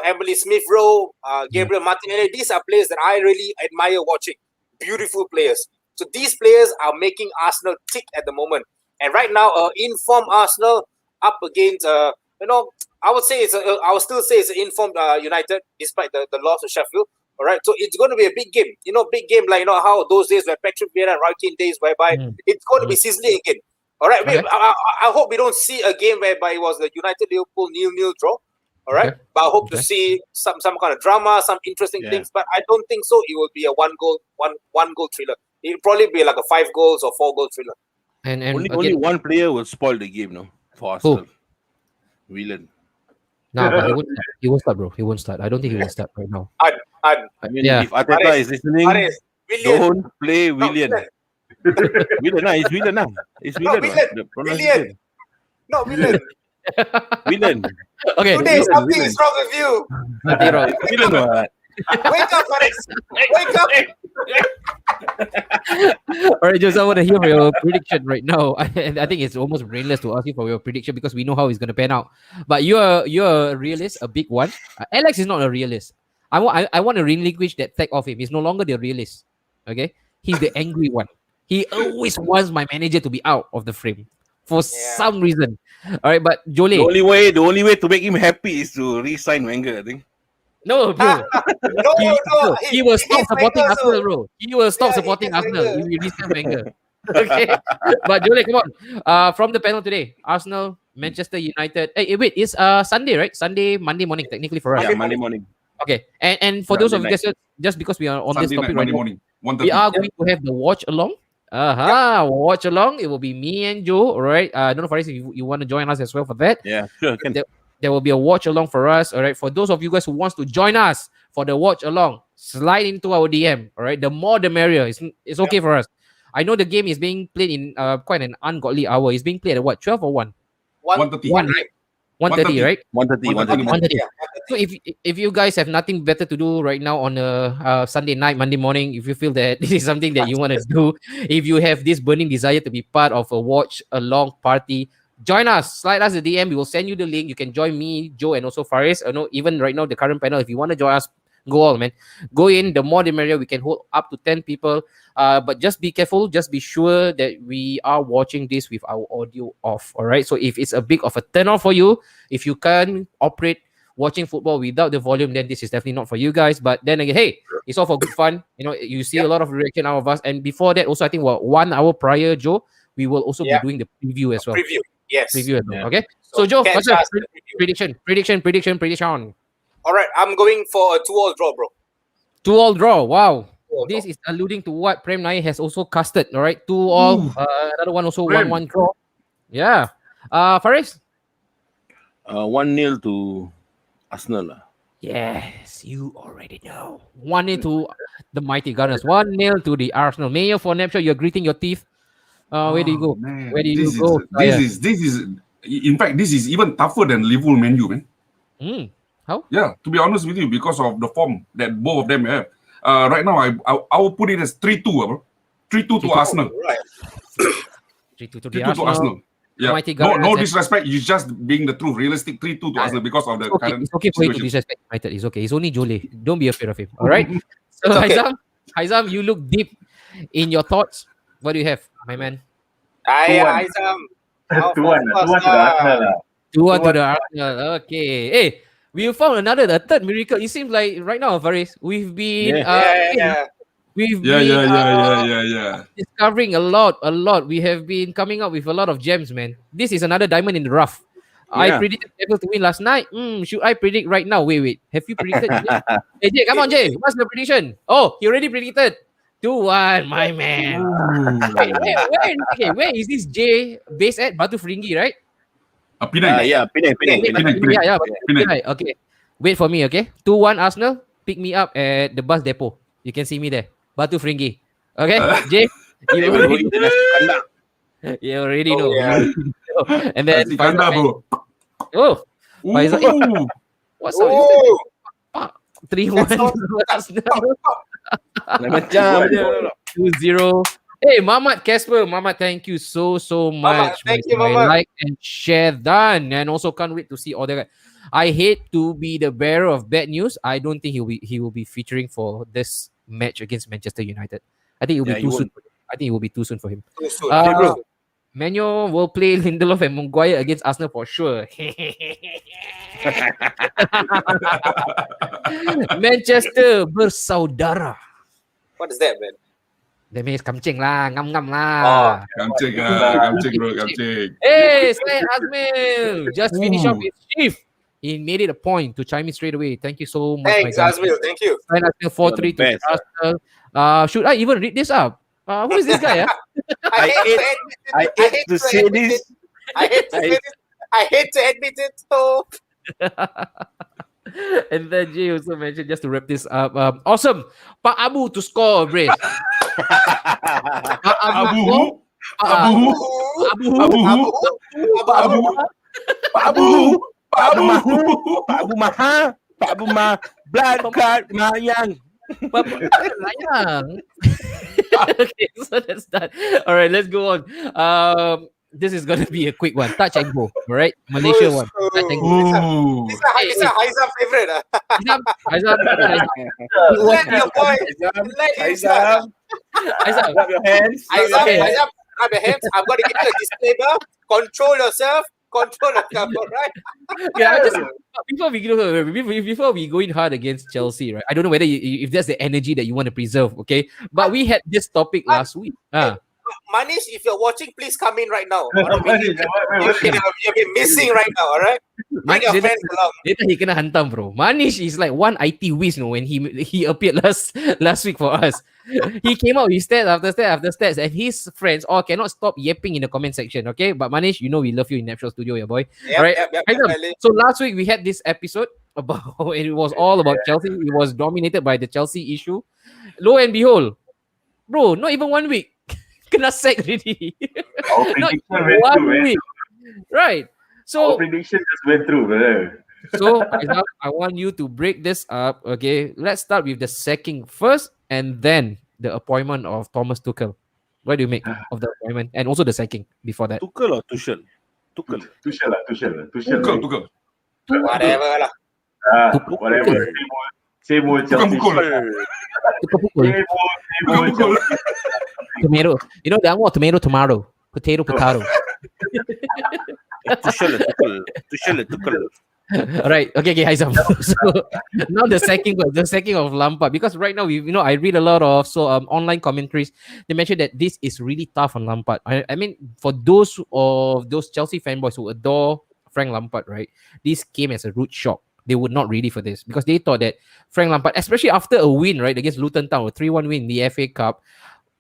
Emily Smith Rowe, Gabriel Martinelli. These are players that I really admire watching. Beautiful players. So these players are making Arsenal tick at the moment. And right now, informed Arsenal up against, I would say I would still say it's an informed United, despite the loss of Sheffield. All right, so it's going to be a big game. Big game like how those days were Patrick Vieira and Roy Keane days, whereby it's going to be sizzling again. All right, I hope we don't see a game whereby it was the United Liverpool 0-0 draw. All right, but I hope to see some kind of drama, some interesting things. But I don't think so. It will be a one goal thriller. It'll probably be like a 5 goals or 4 goal thriller. And only one player will spoil the game, no, for Arsenal. Whelan. No, but he won't start, bro. He won't start. I don't think he will start right now. I mean, if Arteta is listening, don't play Willian. It's Willian now. It's Willian. No, Willian. Willian. Okay. Today something is wrong with you. Willian. Wake up, Faris. Wake up. All right, Jose, I want to hear your prediction right now. And I think it's almost brainless to ask you for your prediction because we know how it's going to pan out. But you're a realist, a big one. Alex is not a realist. I want to relinquish that tag of him. He's no longer the realist. Okay, he's the angry one. He always wants my manager to be out of the frame for some reason. All right, but Jolie, the only way to make him happy is to re-sign Wenger, I think. No, bro. No. He will stop supporting Arsenal, bro. He will stop supporting Arsenal if you listen Wenger. Okay. But Jolie, come on. From the panel today, Arsenal, Manchester United. Hey, wait, it's Sunday, right? Monday morning, technically for us. Yeah, Monday morning. Okay. And for those of you guys, just because we are on Sunday this topic night, right Monday now, morning, we are going to have the watch along. Watch along. It will be me and Joe. All right. I don't know, Faris, if you want to join us as well for that. Yeah, sure. There will be a watch along for us. All right. For those of you guys who wants to join us for the watch along, slide into our DM. All right. The more the merrier. It's okay for us. I know the game is being played in quite an ungodly hour. It's being played at what? 12 or 1? 1:30. 1:30, right? 1:30. So if you guys have nothing better to do right now on a Sunday night, Monday morning, if you feel that this is something that you want to do, if you have this burning desire to be part of a watch along party, join us. Slide us a DM. We will send you the link. You can join me, Joe, and also Faris. Even right now, the current panel, if you want to join us, go all, man. Go in. The more the merrier. We can hold up to 10 people. But just be careful. Just be sure that we are watching this with our audio off. All right. So if it's a big of a turn off for you, if you can't operate watching football without the volume, then this is definitely not for you guys. But then again, hey, it's all for good fun. You see a lot of reaction out of us. And before that, also, I think 1 hour prior, Joe, we will also be doing the preview as well. Preview. Yes. Preview as well. Okay. So Joe, what's your prediction? All right, I'm going for a 2-2 draw, bro. 2-2 draw. Wow. This is alluding to what Prem Nair has also casted. All right. 2-2. Another one also 1-1 draw. Yeah. Faris? 1-0 to Arsenal. Yes, you already know. 1-0 to the mighty Gunners. 1-0 to the Arsenal. Mayor for Napshire, you're gritting your teeth. Where do you go? Man. Where do you go? This is. In fact, this is even tougher than Liverpool Man U, man. How? Yeah, to be honest with you, because of the form that both of them have. Right now, I will put it as 3-2, bro. 3-2 to Arsenal. Right. 3-2 to 3-2 to Arsenal. Yeah. No disrespect. It's just being the truth. Realistic 3-2 to Arsenal because of the current It's okay for you to disrespect United. It's okay. It's only Jolie. Don't be afraid of him. All right? So, Haizam, you look deep in your thoughts. What do you have, my man? Haizam. 2-1 to the Arsenal lah. 2-1 to the Arsenal. Okay. Hey, we found a third miracle. It seems like right now, Faris, we've been we've been discovering a lot. We have been coming up with a lot of gems, man. This is another diamond in the rough. I predicted Liverpool to win last night. Should I predict right now? Wait. Have you predicted? Hey, Jay, come on, Jay. What's the prediction? Oh, he already predicted 2-1, my man. Where is this Jay based at? Batu Feringhi, right? Penang. Penang. Okay. Wait for me, okay? 2-1 Arsenal. Pick me up at the bus depot. You can see me there. Batu Feringhi. Okay? Jay, you already know. And then Faisal, what's up? 3-1 Arsenal. 2-0. Hey, Mamat Casper. Mamat, thank you so much. Thank you, Mamat. Like and share done. And also can't wait to see all that. I hate to be the bearer of bad news. I don't think he will be featuring for this match against Manchester United. I think it will be too soon. I think it will be too soon for him. Too soon. Manu will play Lindelof and Maguire against Arsenal for sure. Manchester bersaudara. What is that, man? That means kamcing lah, ngam lah. Kamcing bro. Hey, Syed Azmil, just finish off his shift. He made it a point to chime in straight away. Thank you so much. Thanks, Azmil. Thank you. Syed Azmil 4-3 to Arsenal. Should I even read this up? Who is this guy? I hate to say this. I hate to admit it. So. And then Jay also mentioned, just to wrap this up, awesome. Pak Abu to score, brace. Pak Abu blood card Mayang. Okay, so that's that. All right, let's go on. This is gonna be a quick one. Touch and go. All right, Malaysia one. Touch and go. This is Haizam favorite. Haizam. Let your boy. Let him start. Haizam, Grab your hands. Haizam, grab your hands. I'm going to give you a disclaimer. Control yourself. All right? Yeah, before we go in hard against Chelsea, right? I don't know whether if that's the energy that you want to preserve, okay? But we had this topic last week. Manish, if you're watching, please come in right now. You've been missing right now, all right? Bring your friends along. Later he kena hantam, bro. Manish is like one IT whiz, when he appeared last week for us. He came out with stats after stats, and his friends all cannot stop yapping in the comment section, okay? But Manish, we love you in Natural Studio, yeah, boy. Yep, so last week we had this episode about, it was all about Chelsea. It was dominated by the Chelsea issue. Lo and behold, bro, not even 1 week. Kena sack already. Not even 1 week. Right. So our prediction just went through, brother. So I want you to break this up. Okay, let's start with the sacking first, and then the appointment of Thomas Tuchel. What do you make of the appointment and also the sacking before that? Tuchel or Tuchel? Tuchel. Whatever lah. Whatever. Same old Chelsea. Tomato. You know that one? Tomato. Potato. Tuchel. All right. Okay, Haizam. So now the sacking of Lampard, because right now I read a lot of online commentaries. They mentioned that this is really tough on Lampard. I mean, for those Chelsea fanboys who adore Frank Lampard, right? This came as a rude shock. They were not ready for this because they thought that Frank Lampard, especially after a win, right, against Luton Town, a 3-1 win in the FA Cup.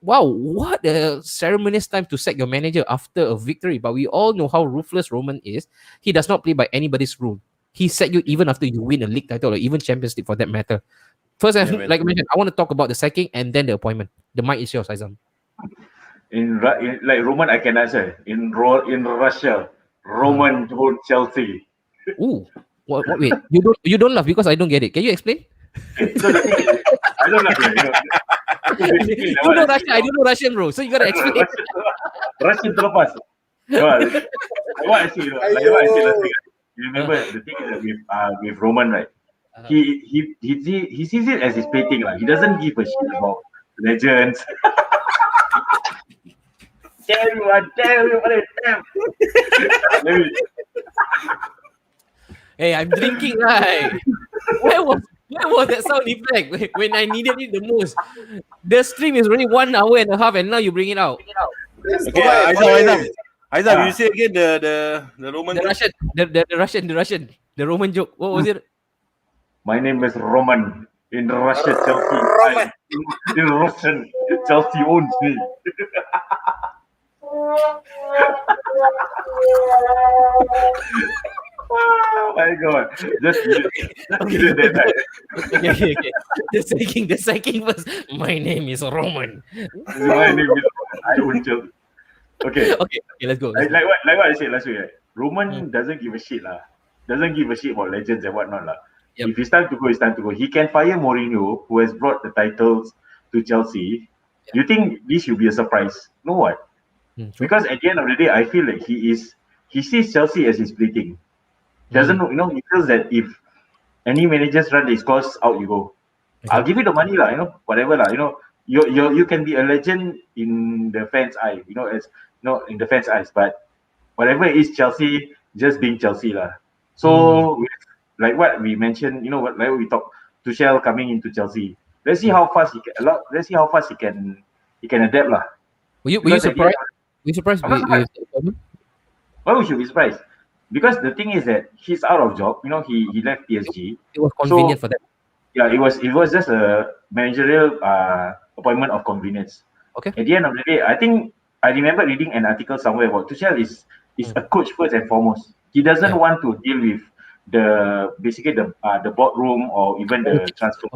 Wow, what a ceremonious time to sack your manager after a victory. But we all know how ruthless Roman is. He does not play by anybody's rule. He sacked you even after you win a league title or even Champions League for that matter. First, like I mentioned, I want to talk about the sacking and then the appointment. The mic is yours, Aizam. In like Roman, I can answer. In Russia, Roman told Chelsea. Ooh, what? Wait, you don't laugh because I don't get it. Can you explain? Okay, so the thing is, I don't know. You know Russian, I don't know Russian, bro. So you gotta explain. Russian terlepas. What I say last week. You remember the thing is that with Roman, right? He sees it as his painting, like he doesn't give a shit about legends. Damn you, damn. Hey, I'm drinking, right? Where was that sound effect when I needed it the most? The stream is already 1 hour and a half, and now you bring it out. That's Okay, why, Aizam, Ah. you say again the Roman The joke. Russian, the Russian, the Roman joke. What was it? My name is Roman. In Russia, Chelsea. Roman. In Russian, Chelsea owns me. Oh my god. Just Okay. Okay. The second verse. My name is Roman. my name is I own Chelsea. Okay. Okay, let's go. Like what I said last week, right? Roman doesn't give a shit lah. Doesn't give a shit about legends and whatnot lah. Yep. If it's time to go, it's time to go. He can fire Mourinho, who has brought the titles to Chelsea. You think this should be a surprise? No what? True. Because at the end of the day, I feel like he sees Chelsea as his plaything. Doesn't know, he feels that if any managers run his course, out you go. Okay. I'll give you the money lah, whatever lah, you can be a legend in the fans' eye, as in the fans' eyes, but whatever it is Chelsea, just being Chelsea lah. So like what we mentioned, like what we talked, Tuchel coming into Chelsea. Let's see how fast he can adapt lah. Were you Because at the surprised? end- Were you surprised I'm not with the appointment? Why we should be surprised? Because the thing is that he's out of job. He left PSG. It was convenient for them. Yeah, it was just a managerial appointment of convenience. Okay. At the end of the day, I think I remember reading an article somewhere about Tuchel is a coach first and foremost. He doesn't want to deal with the boardroom or even the transfer.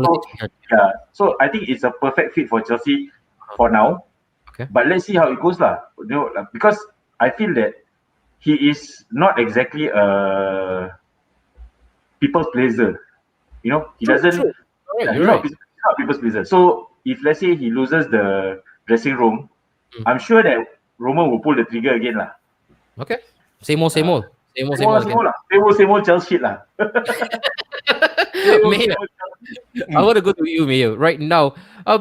So I think it's a perfect fit for Chelsea for now. Okay. But let's see how it goes lah. Because I feel that he is not exactly a people pleaser. He doesn't. True. He's not a people's pleaser. So if let's say he loses the dressing room, I'm sure that Roman will pull the trigger again lah. Okay. Same old. Same old Chelsea shit lah. Mayor, I want to go to you, Mayor. Right now,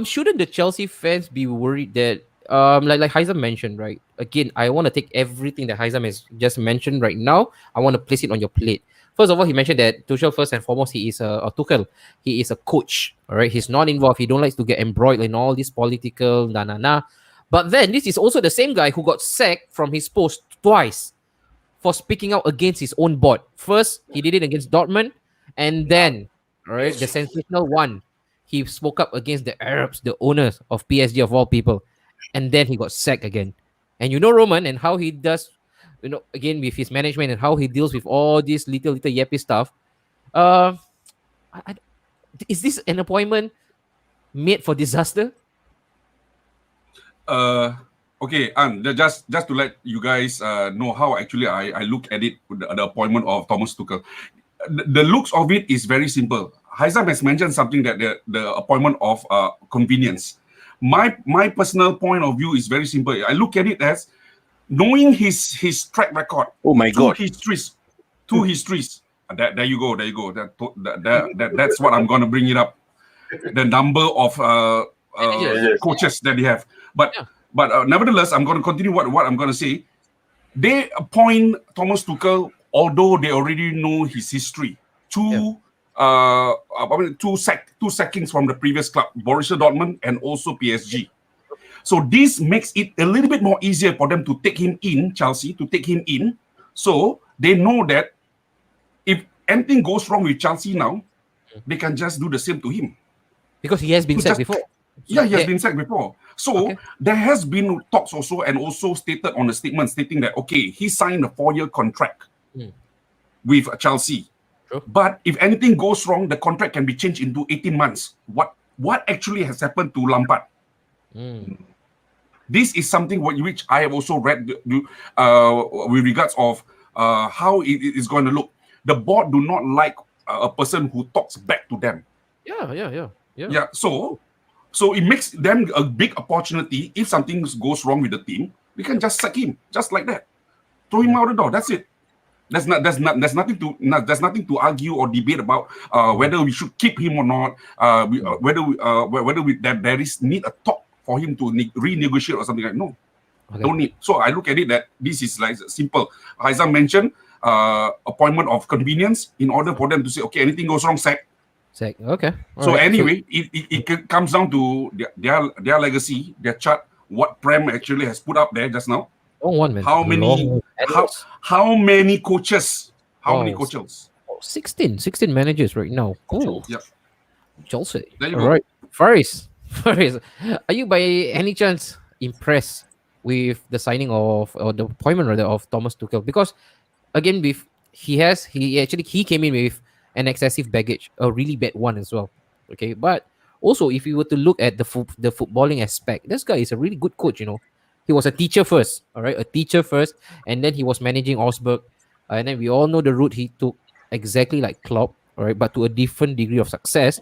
shouldn't the Chelsea fans be worried that, like Haizam mentioned, right? Again, I want to take everything that Haizam has just mentioned right now. I want to place it on your plate. First of all, he mentioned that Tuchel, first and foremost, he is a Tuchel. He is a coach, all right? He's not involved. He don't like to get embroiled in all this political na. But then, this is also the same guy who got sacked from his post twice for speaking out against his own board. First, he did it against Dortmund, and then, all right, the sensational one, he spoke up against the Arabs, the owners of PSG of all people, and then he got sacked again. And Roman and how he does, again with his management and how he deals with all this little yappy stuff. Is this an appointment made for disaster? Okay, just to let you guys know how actually I look at it, the appointment of Thomas Tuchel. The looks of it is very simple. Haizam has mentioned something that the appointment of convenience. My personal point of view is very simple. I look at it as knowing his track record. Oh my God. Two histories. There you go. That's what I'm gonna bring it up. The number of coaches that they have. But nevertheless, I'm going to continue what I'm going to say. They appoint Thomas Tuchel, although they already know his history. Two sackings from the previous club, Borussia Dortmund and also PSG. So this makes it a little bit more easier for them to take him in, Chelsea, to take him in. So they know that if anything goes wrong with Chelsea now, they can just do the same to him. Because he has been sacked before. Yeah, he has been sacked before. So there has been talks also, and also stated on the statement stating that, okay, he signed a 4-year contract with Chelsea. Sure. But if anything goes wrong, the contract can be changed into 18 months. What actually has happened to Lampard? This is something which I have also read with regards of how it is going to look. The board do not like a person who talks back to them. Yeah. So it makes them a big opportunity. If something goes wrong with the team, we can just sack him, just like that. Throw him out the door. That's it. There's nothing to argue or debate about whether we should keep him or not. Whether there is need a talk for him to renegotiate or something like that. No. Okay. Don't need. So I look at it that this is like simple. Haizam mentioned appointment of convenience in order for them to say, okay, anything goes wrong, sack. Okay. So Alright. anyway, it comes down to their legacy, their chart, what Prem actually has put up there just now. Long one, man. How many Long how endless. how many coaches? How many Wow. coaches? 16 managers right now. Ooh, Yeah. Chelsea. There you All go. right. Faris, Faris, are you by any chance impressed with the signing of, or the appointment rather, of Thomas Tuchel? Because again, with he came in with an excessive baggage, a really bad one as well. Okay, but also if you were to look at the footballing aspect, this guy is a really good coach. He was a teacher first, all right, a teacher first, and then he was managing Augsburg, and then we all know the route he took, exactly like Klopp, all right, but to a different degree of success.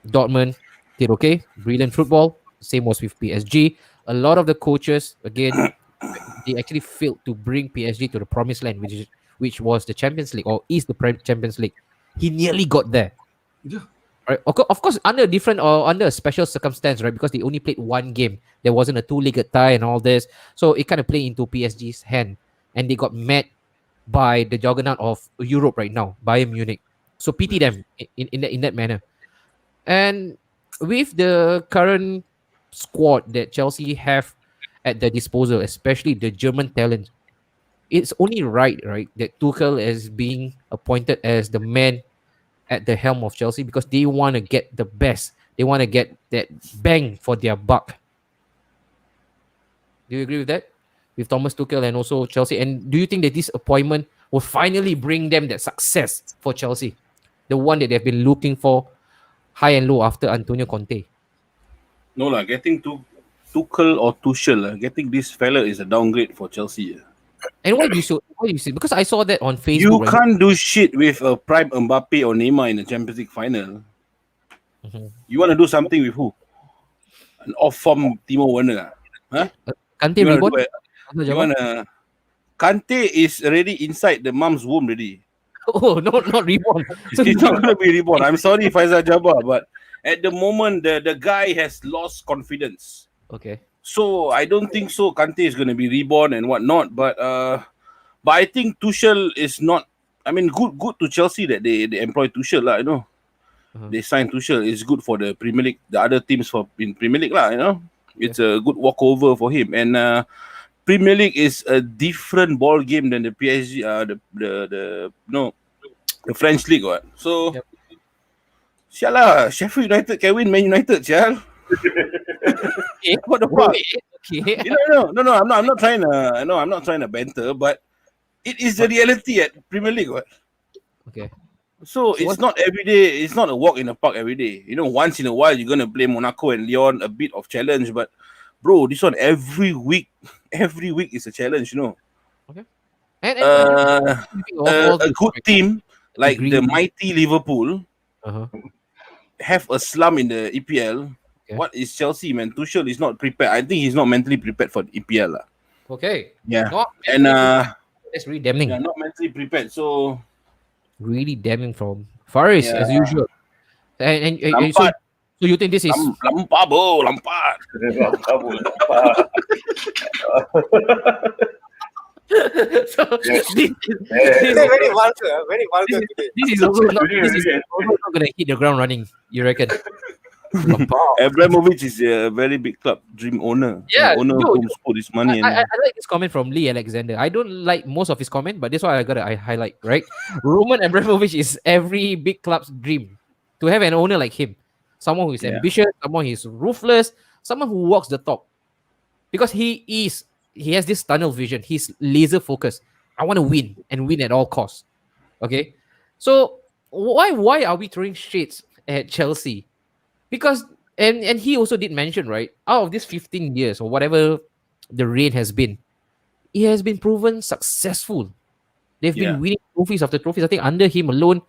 Dortmund did okay, brilliant football. Same was with PSG. A lot of the coaches, again, they actually failed to bring PSG to the promised land, which was the Champions League, or is the Champions League. He nearly got there. Yeah. Right? Of course, under a different, or under a special circumstance, right? Because they only played one game. There wasn't a two-legged tie and all this. So it kind of played into PSG's hand. And they got met by the juggernaut of Europe right now, Bayern Munich. So pity them in that manner. And with the current squad that Chelsea have at their disposal, especially the German talent, it's only right, that Tuchel is being appointed as the man at the helm of Chelsea, because they want to get the best. They want to get that bang for their buck. Do you agree with that? With Thomas Tuchel and also Chelsea? And do you think that this appointment will finally bring them that success for Chelsea? The one that they've been looking for high and low after Antonio Conte. No lah, getting Tuchel or Tuchel, getting this fella is a downgrade for Chelsea. And why do you say? Because I saw that on Facebook. You can't do shit with a prime Mbappe or Neymar in the Champions League final. You want to do something with who? An off-form Timo Werner? Huh? Kante reborn? You want to... Kante is already inside the mom's womb already. Oh, not reborn. So He's not going to be reborn. I'm sorry, Faisal Jabbar, but at the moment, the guy has lost confidence. Okay. So I don't think so. Kante is going to be reborn and whatnot. But I think Tuchel is not. I mean, good to Chelsea that they employ Tuchel lah. They signed Tuchel. It's good for the Premier League, the other teams in Premier League lah. It's a good walkover for him. And Premier League is a different ball game than the PSG. The French league. What? So, sialah, Sheffield United can win Man United, sial. What the fuck? Okay. No. I'm not trying to. No, I'm not trying to banter, but it is the reality at Premier League. What? Okay. So it's not every day. It's not a walk in the park every day. Once in a while you're gonna play Monaco and Lyon, a bit of challenge. But bro, this one every week is a challenge. Okay. And a good team like the mighty Liverpool have a slump in the EPL. Okay. What is Chelsea, man? Tuchel is not prepared. I think he's not mentally prepared for the EPL. Okay. Yeah. And that's really damning. Yeah, not mentally prepared. So really damning from Faris as usual. And so you think this is Lampard. So this is very vulgar today. This is also not going to hit the ground running, you reckon? Abramovich is a very big club dream owner. Yeah, owner who put his money. I like this comment from Lee Alexander. I don't like most of his comment, but this one I highlight, right? Roman Abramovich is every big club's dream, to have an owner like him, someone who is ambitious, someone who is ruthless, someone who walks the talk, because he has this tunnel vision. He's laser focused. I want to win and win at all costs. Okay, so why are we throwing shades at Chelsea? Because and he also did mention, right, out of these 15 years or whatever the reign has been, he has been proven successful. They've been winning trophies after trophies. I think under him alone,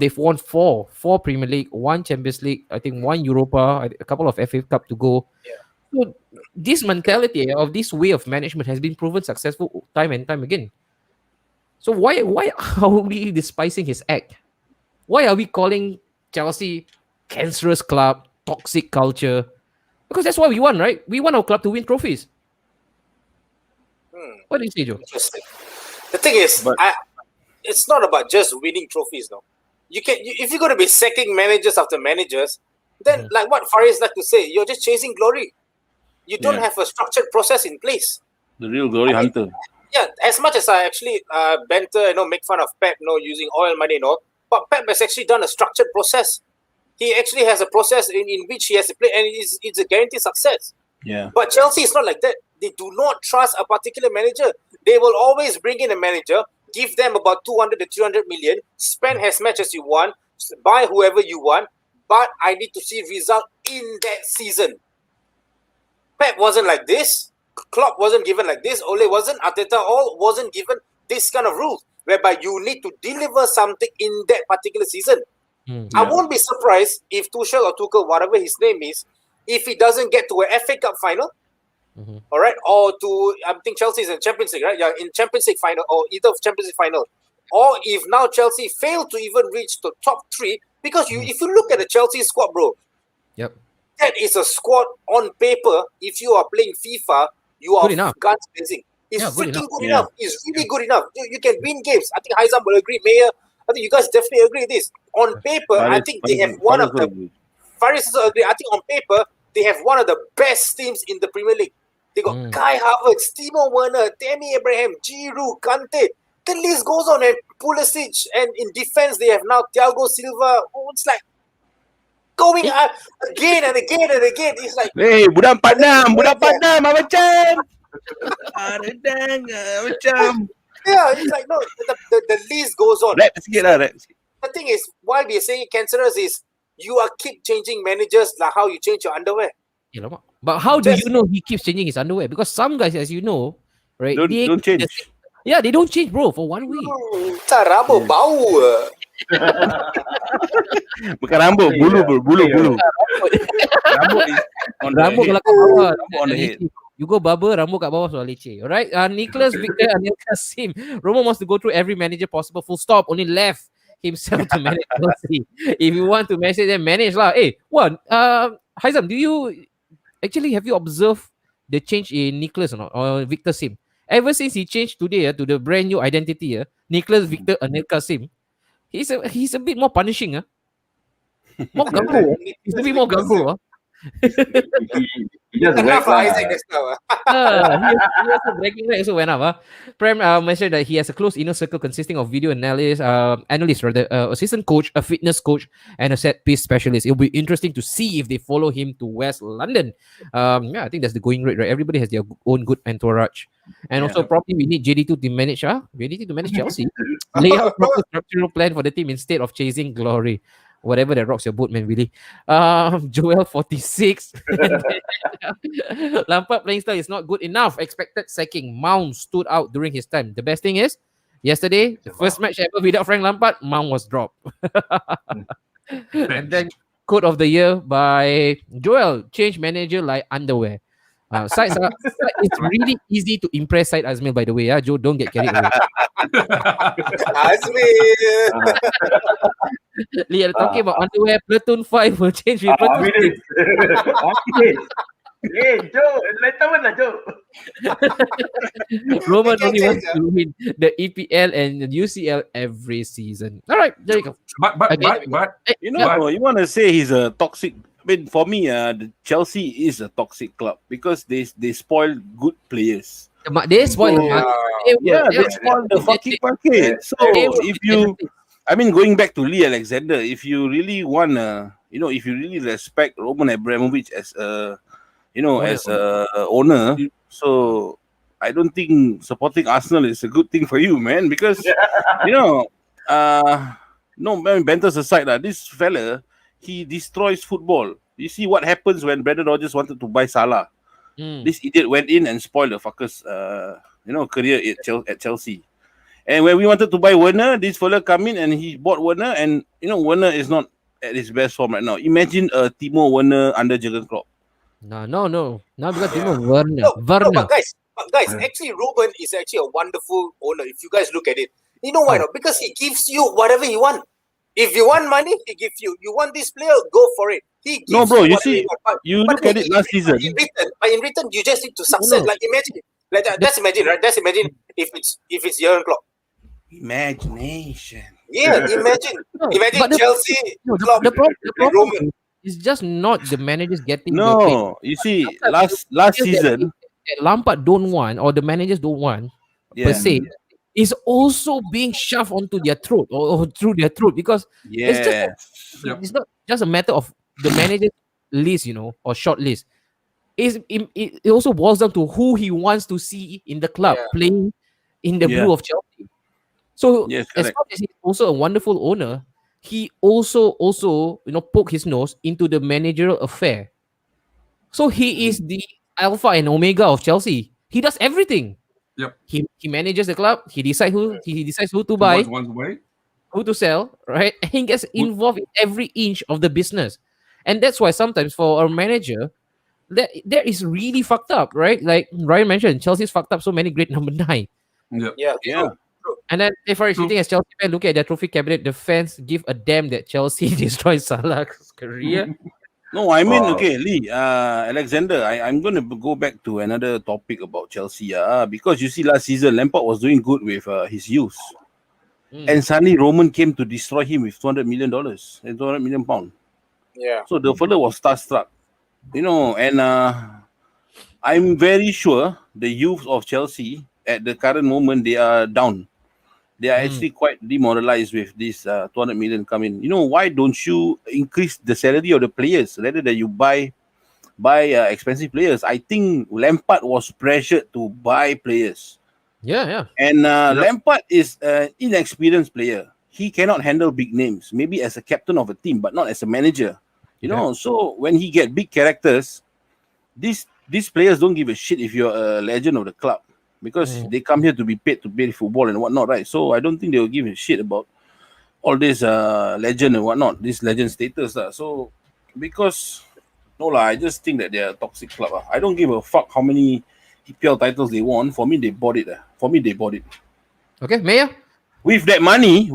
they've won four Premier League, one Champions League, I think one Europa, a couple of FA Cup to go. Yeah. So this mentality of this way of management has been proven successful time and time again. So why are we despising his act? Why are we calling Chelsea cancerous club, toxic culture? Because that's what we want, right? We want our club to win trophies. What do you say, Joe? Interesting. The thing is, But- it's not about just winning trophies, no. If you're going to be sacking managers after managers, then like what Faris like to say, you're just chasing glory. You don't have a structured process in place. The real glory hunter. Yeah, as much as I actually banter, make fun of Pep, using oil money and all, but Pep has actually done a structured process. He actually has a process in which he has to play, and it's a guaranteed success. Yeah. But Chelsea is not like that. They do not trust a particular manager. They will always bring in a manager, give them about 200 to 300 million, spend as much as you want, buy whoever you want, but I need to see result in that season. Pep wasn't like this. Klopp wasn't given like this. Ole wasn't. Arteta all wasn't given this kind of rule, whereby you need to deliver something in that particular season. I won't be surprised if Tuchel or Tuchel, whatever his name is, if he doesn't get to a FA Cup final, all right, or to, I think Chelsea is in Champions League, right? Yeah, in Champions League final, or either of Champions League final, or if now Chelsea fail to even reach the top 3, because if you look at the Chelsea squad, bro, Yep. that is a squad on paper. If you are playing FIFA, you are Good enough. guns blazing. It's Yeah, good freaking enough. good enough. It's really good enough. You can win games. I think Haizam will agree. Mayor, I think you guys definitely agree with this. On paper, I think they have one of the. Faris also agree. I think on paper they have one of the best teams in the Premier League. They got Kai Havertz, Timo Werner, Tammy Abraham, Giroud, Kante. The list goes on, and Pulisic, and in defense they have now Thiago Silva. Oh, it's like going again and again and again. It's like, Hey, budak Padang, macam. Macam. yeah, it's like, no, the list goes on. Rap sikit lah, rap sikit. The thing is, why we are saying cancerous is you are keep changing managers like how you change your underwear. Yeah, lama. But how do you know he keeps changing his underwear? Because some guys, as you know, right? Don't change. Yeah, they don't change, bro, for 1 week. Rambut bau. Bukan rambut, bulu bro, bulu. Rambut is on the Rambut head. kalau kat bawah, Rambut on the head. You go barber, rambut kat bawah soal leceh. Alright, Nicholas Victor Anil Kasim. Romo wants to go through every manager possible. Full stop. Only left himself to manage Chelsea. If you want to manage, then manage lah. Hey, what? Haizam, have you observed the change in Nicholas or Victor Sim? Ever since he changed today to the brand new identity, Nicholas Victor Anil Kasim, he's a bit more punishing. More ganggu. He's a bit more ganggu. He just Enough, whack lah. Isaac, just now. He also bragging right also went up. Prem mentioned that he has a close inner circle consisting of video analyst, assistant coach, a fitness coach, and a set piece specialist. It'll be interesting to see if they follow him to West London. I think that's the going rate, right? Everybody has their own good entourage. And also probably we need JD2 to manage JD2 to manage Chelsea. Lay out proper structural plan for the team instead of chasing glory. Whatever that rocks your boat, man, really. Joel 46. Lampard playing style is not good enough. Expected sacking. Mount stood out during his time. The best thing is, yesterday, the first match ever without Frank Lampard, Mount was dropped. And then, quote of the year by Joel, change manager like underwear. It's really easy to impress Syed Azmil, by the way. Joe, don't get carried away. Azmil. Lee, talking about underwear, Platoon 5 will change with Platoon 6. Hey, Joe, later one lah, Joe. Roman only wants to win the EPL and the UCL every season. All right, there you go. But You know, you want to say he's a toxic. I mean, for me, the Chelsea is a toxic club because they spoil good players. They spoil the market. They spoil the fucking market. So if you, I mean, going back to Lee Alexander, if you really want if you really respect Roman Abramovich as a, as a owner, so I don't think supporting Arsenal is a good thing for you, man, because no, banters aside, this fella, he destroys football. You see what happens when Brendan Rodgers wanted to buy Salah. This idiot went in and spoiled the fucker's career at Chelsea. And when we wanted to buy Werner, this fella come in and he bought Werner, and Werner is not at his best form right now. Imagine Timo Werner under Jurgen Klopp. No. Not because Timo Werner. No, but guys, actually, Ruben is actually a wonderful owner. If you guys look at it, you know why not? Because he gives you whatever you want. If you want money, he gives you. You want this player, go for it. He gives No, bro, you whatever see, want. you look at it last season. In return, you just need to succeed. Like imagine, Let's imagine, right? Let's imagine if it's Jurgen Klopp. Imagination. Yeah, imagine but Chelsea, no, Klopp, the problem and Roman. is just not the managers getting the credit. No, you see, Sometimes last players season, that Lampard don't want or the managers don't want per yeah, se is also being shoved onto their throat or through their throat because it's just yeah, it's not just a matter of the manager's list, or short list. It also boils down to who he wants to see in the club Yeah. playing in the Yeah. blue of Chelsea. So yes, as correct. much as he's also a wonderful owner, he also poke his nose into the managerial affair. So he is the alpha and omega of Chelsea. He does everything. Yep. He manages the club. He decides who to Who buy, wants away? who to sell, right? And he gets involved in every inch of the business. And that's why sometimes for a manager, that is really fucked up, right? Like Ryan mentioned, Chelsea's fucked up so many great number 9. Yep. Yeah, Yeah. And then if I True. sitting as Chelsea fan, looking at their trophy cabinet, the fans give a damn that Chelsea destroys Salah's career. No, I mean, Wow. okay, Lee, Alexander, I'm going to go back to another topic about Chelsea. Because you see, last season, Lampard was doing good with his youth. And suddenly Roman came to destroy him with $200 million and £200 million. yeah. So the fellow was starstruck, and I'm very sure the youth of Chelsea at the current moment, they are down. They are actually quite demoralized with this 200 million coming. Why don't you increase the salary of the players rather than you buy expensive players? I think Lampard was pressured to buy players. Yeah. And Lampard is an inexperienced player. He cannot handle big names, maybe as a captain of a team, but not as a manager. So when he get big characters, these players don't give a shit if you're a legend of the club because they come here to be paid to play football and whatnot, right? So I don't think they will give a shit about all this legend and whatnot, this legend status. So because I just think that they're a toxic club. I don't give a fuck how many EPL titles they won. For me, they bought it. Okay, Mayor? With that money,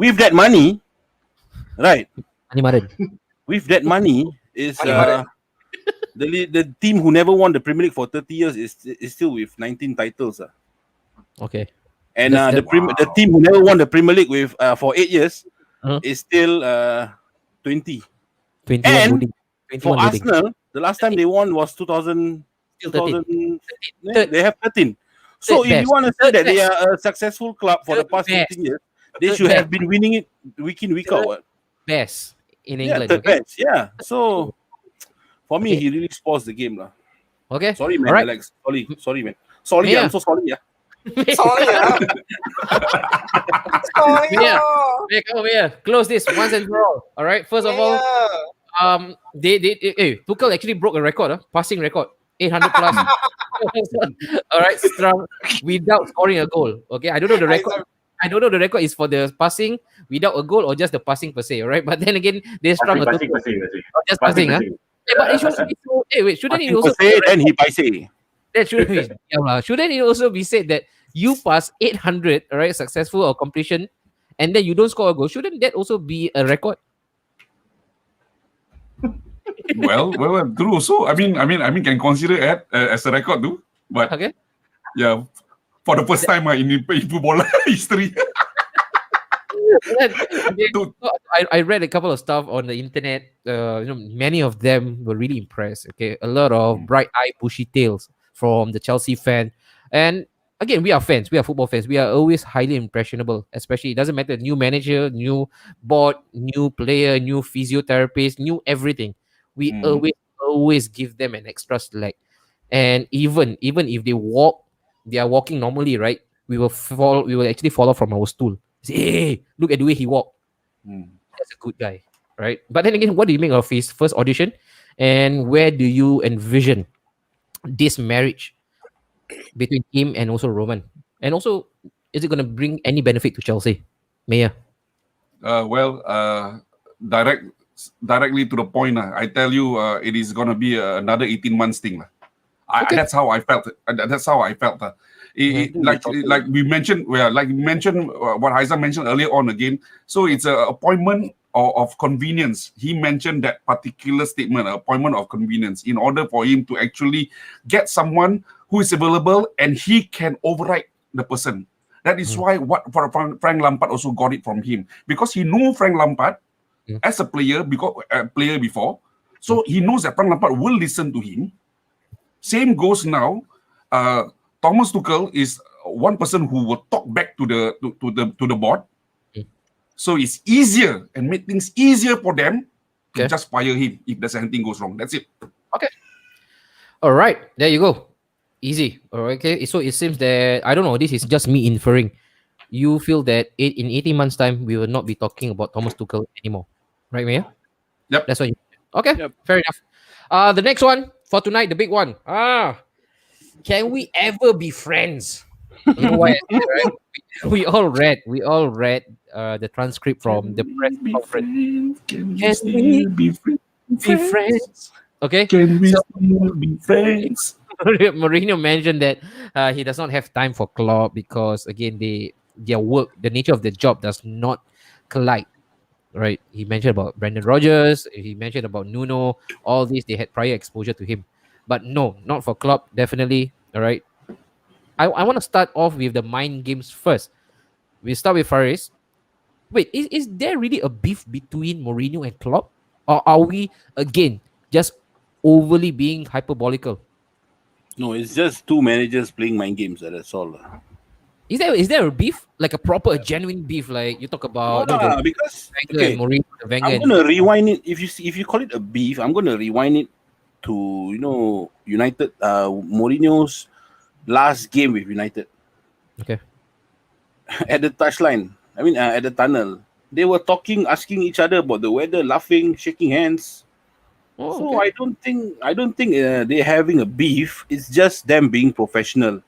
right? Animaran. With that money is the team who never won the Premier League for 30 years is still with 19 titles. Okay. And That's- the team who never won the Premier League with for 8 years Uh-huh. is still 20. 21 And loading. 21 For loading. Arsenal, the last time they won was 2000. Still 2000 Third. they have 13. So Third if you best. want to say Third that they best. are a successful club for the Third past best. 15 years, they Third should have best. been winning it week in, week out. What? Best in Yeah, England. third Okay. best. Yeah. So for me, Okay. he really spoils the game. Okay. Sorry, man, All right. Alex. Sorry, man. Sorry, Yeah. I'm so sorry. Yeah. Sorry, Sorry, Yeah. Hey, come over here. Close this once and for all. All right. First of all, Tuchel actually broke a record, passing record, 800 plus. All right, strong without scoring a goal. Okay, I don't know the record. I don't know the record is for the passing without a goal or just the passing per se. All right, but then again, they strung a Passing. total. Not just passing, huh? Hey, but it should also be so. Hey, wait, shouldn't it also? Say then he say. That shouldn't be. Shouldn't it also be said that you pass 800, all right, successful or completion, and then you don't score a goal? Shouldn't that also be a record? Well, true. So I mean, can consider it as a record too. But Okay. yeah, for the first time in football history. Okay, so I read a couple of stuff on the internet. Many of them were really impressed. Okay, a lot of bright-eyed, bushy tails from the Chelsea fan, and again, we are fans. We are football fans. We are always highly impressionable. Especially, it doesn't matter new manager, new board, new player, new physiotherapist, new everything. We always give them an extra slack, and even if they are walking normally, right? We will actually fall off from our stool. Say, hey, look at the way he walked. That's a good guy, right? But then again, what do you make of his first audition? And where do you envision this marriage between him and also Roman? And also, is it going to bring any benefit to Chelsea? Maya? Directly to the point. I tell you, it is gonna be another 18 months thing. Okay. That's how I felt. That's how I felt. Like we mentioned, what Haizan mentioned earlier on again. So it's an appointment or of convenience. He mentioned that particular statement, appointment of convenience, in order for him to actually get someone who is available and he can override the person. That is why Frank Lampard also got it from him, because he knew Frank Lampard as a player, because player before, so he knows that Frank Lampard will listen to him. Same goes now. Thomas Tuchel is one person who will talk back to the board. So it's easier and make things easier for them to just fire him if there's anything goes wrong. That's it. Okay. All right. There you go. Easy. All right. Okay. So it seems that, I don't know, this is just me inferring. You feel that in 18 months' time, we will not be talking about Thomas Tuchel anymore. Right, Maya? Yep. That's what you... Okay. Yep. Fair enough. The next one for tonight, the big one. Can we ever be friends? You know why? Right? We all read the transcript from the press conference. Can Can we be friends? Okay. Can we So- still be friends? Mourinho mentioned that he does not have time for Klopp because again their work, the nature of the job does not collide. Right? He mentioned about Brendan Rodgers. He mentioned about Nuno. All these they had prior exposure to him, but no, not for Klopp. Definitely. All right. I want to start off with the mind games first. We start with Faris. Wait, is there really a beef between Mourinho and Klopp, or are we again just overly being hyperbolical? No, it's just two managers playing mind games. That's all. Is there a beef, like a proper, genuine beef, like you talk about Because Wenger and Mourinho, Wenger I'm and- gonna rewind it. If you call it a beef, I'm gonna rewind it to United. Mourinho's last game with United Okay. at the touchline. I mean, at the tunnel, they were talking, asking each other about the weather, laughing, shaking hands. Oh, So okay. I don't think they're having a beef. It's just them being professional,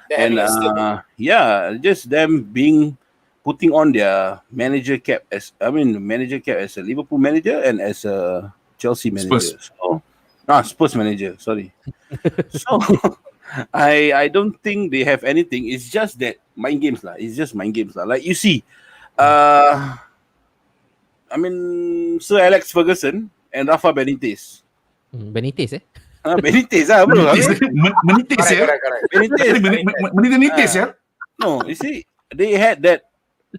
They're and having a stick. just them putting on their manager cap as a Liverpool manager and as a Chelsea manager. Spurs. So, Spurs manager. Sorry. So I don't think they have anything. It's just that mind games lah. It's just mind games lah. Like you see, Sir Alex Ferguson and Rafa Benitez. Benitez, eh? Benitez lah bro. Menitis ya? Correct. Menitis ya? No, you see, they had that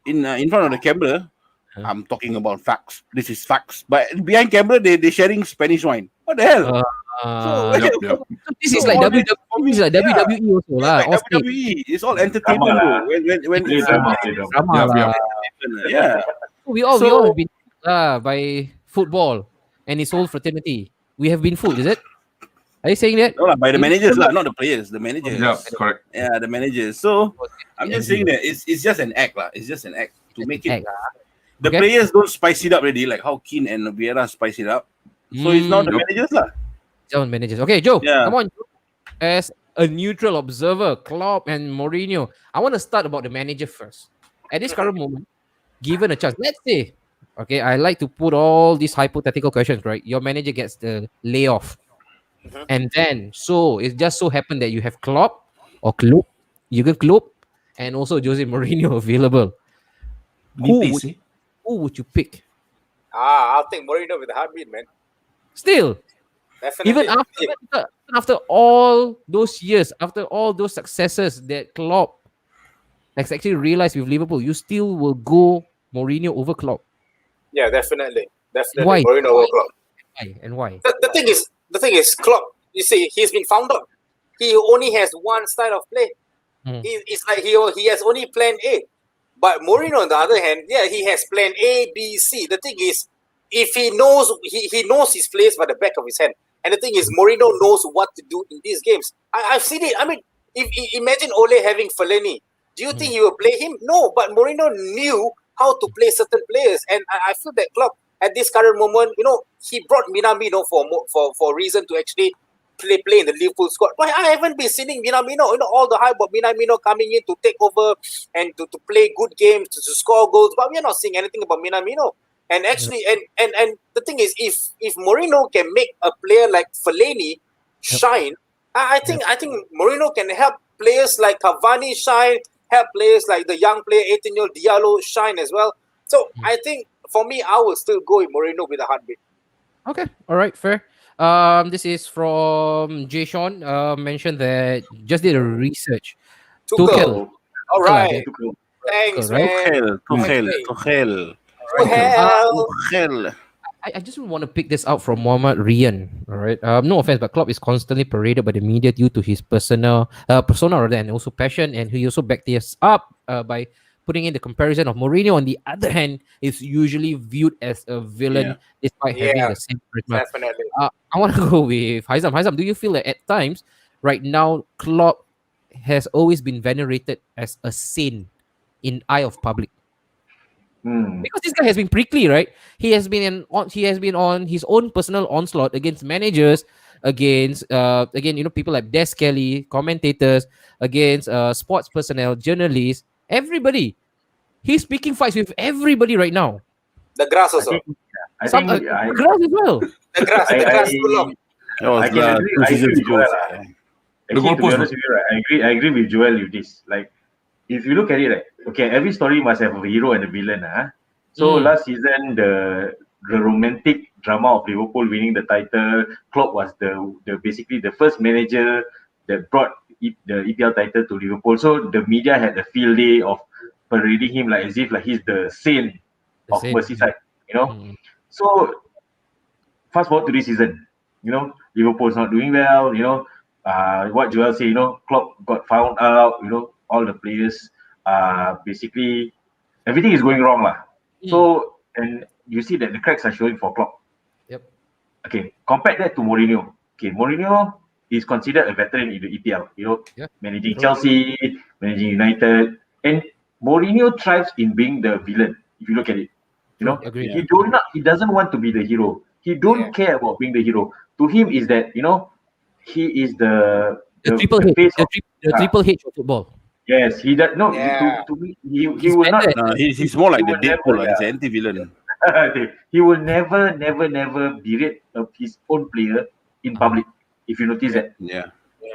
in front of the camera. I'm talking about facts. This is facts. But behind camera, they sharing Spanish wine. What the hell? Yep. So this is So like all WWE. that- This is like Yeah. WWE also lah. Like All state. WWE, it's all entertainment. Drama Bro. When Play drama. Drama Yep, lah. yep. yeah. We all So- have been by football and its whole fraternity. We have been fooled, is it? Are you saying that? No, lah, by the managers lah, not the players. The managers. Yeah, correct. Yeah, the managers. So I'm just saying that it's just an act lah. It's just an act to make it. Act lah. The Okay. players don't spice it up already, like how Keane and Vieira spice it up. So it's not the Yep. managers lah. John managers. Okay, Joe, Yeah. come on. As a neutral observer, Klopp and Mourinho, I want to start about the manager first. At this current moment, given a chance, let's say, okay, I like to put all these hypothetical questions, right? Your manager gets the layoff. And then, so it just so happened that you have Klopp or Jurgen Klopp, and also Jose Mourinho available. Menitis, Who would you pick? I'll take Mourinho with a heartbeat, man. Still, Definitely. even after all those years, after all those successes that Klopp has actually realized with Liverpool, you still will go Mourinho over Klopp. Yeah, definitely. Why? Mourinho over Klopp. Why and why? The thing is, Klopp. You see, he's been found out. He only has one style of play. It's like he has only plan A. But Mourinho, on the other hand, yeah, he has plan A, B, C. The thing is, if he knows his place by the back of his hand. And the thing is, Mourinho knows what to do in these games. I've seen it. I mean, imagine Ole having Fellaini. Do you think he will play him? No, but Mourinho knew how to play certain players. And I feel that Klopp, at this current moment, he brought Minamino for reason to actually play in the Liverpool squad. But I haven't been seeing Minamino, all the hype about Minamino coming in to take over and to play good games, to score goals. But we are not seeing anything about Minamino. And actually, and the thing is, if Mourinho can make a player like Fellaini shine, I think Mourinho can help players like Cavani shine, help players like the young player 18-year-old Diallo shine as well. So I think for me, I will still go with Mourinho with a heartbeat. Okay, all right, fair. This is from Jay Sean. Mentioned that just did a research. Tuchel. Tuchel. All Tuchel, right. okay. Tuchel. Tuchel, Thanks, right? man. Right. Tuchel. To Tuchel. hell. Tuchel. I just want to pick this out from Mohammad Rian. All right. No offense, but Klopp is constantly paraded by the media due to his persona rather, and also passion, and he also backed this up by putting in the comparison of Mourinho. On the other hand, is usually viewed as a villain despite having Yeah, the same charisma. definitely. I want to go with Haizam. Haizam, do you feel that at times, right now, Klopp has always been venerated as a saint in eye of public? Hmm. Because this guy has been prickly, right? He has been on his own personal onslaught against managers, against again, people like Des Kelly, commentators, against sports personnel, journalists, everybody. He's picking fights with everybody right now. The grass I also. think I Some think girls as well. The grass. I, The grass I, too long. That was I can agree. 2 I agree seasons with ago. Joel. Actually, to be goalpost, honest with you, right, I agree with Joel with this. Like, if you look at it, right, okay, every story must have a hero and a villain. So Mm. last season, the romantic drama of Liverpool winning the title, Klopp was the basically the first manager that brought the EPL title to Liverpool. So the media had a field day of parading him like as if like he's the saint The of same. Merseyside. You know, Mm. so fast forward to this season, Liverpool's not doing well. What Joel say, Klopp got found out. All the players, basically, everything is going wrong, lah. Mm. So, and you see that the cracks are showing for Klopp. Yep. Okay, compare that to Mourinho. Okay, Mourinho is considered a veteran in the EPL. Yeah. Managing True. Chelsea, managing United, and Mourinho thrives in being the villain. If you look at it, True. Agreed. he doesn't want to be the hero. He don't care about being the hero. To him, is that he is The triple the H. face of. The Ah, triple H of football. yes, he does. No, Yeah. to me, he He's will not. better. He's more like he the will never. Deadpool. He's Yeah, an anti-villain. he will never berate his own player in public. If you notice that, Yeah.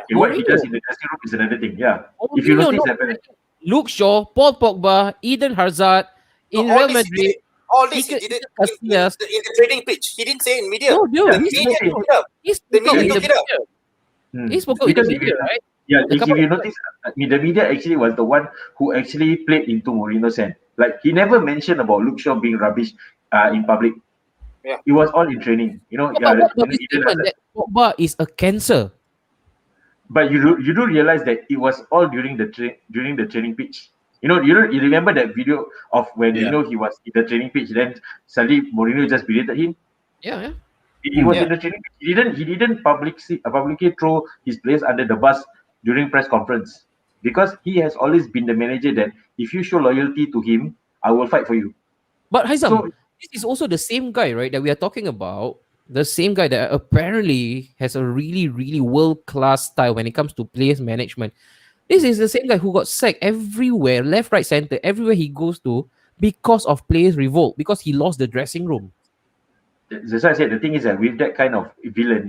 okay, what he does Mourinho. in the dressing room is another thing. Yeah, if you Mourinho, notice not that, Luke Shaw, Paul Pogba, Eden Hazard No, in all Real this he Madrid. did. All this he Iker did it Casillas. in the training pitch. He didn't say in media. No, dude, yeah, he he Media spoke. took it up. He The spoke out media in took the it up. media. He spoke out in the because media, right? A if couple you of notice, the media actually was the one who actually played into Mourinho's hand. Like he never mentioned about Luke Shaw being rubbish in public. Yeah. It was all in training. But what about this Even statement that Pogba is a cancer? but you do realize that it was all during the training pitch. You remember that video of when Yeah. he was in the training pitch, then suddenly Mourinho just berated him. Yeah, yeah. He was Yeah. in the training pitch. He didn't publicly throw his players under the bus during press conference because he has always been the manager that if you show loyalty to him, I will fight for you. But Haizam, So this is also the same guy, right, that we are talking about. The same guy that apparently has a really, really world class style when it comes to players management. This is the same guy who got sacked everywhere, left, right, center, everywhere he goes to because of players' revolt, because he lost the dressing room. that's why I said the thing is that with that kind of villain,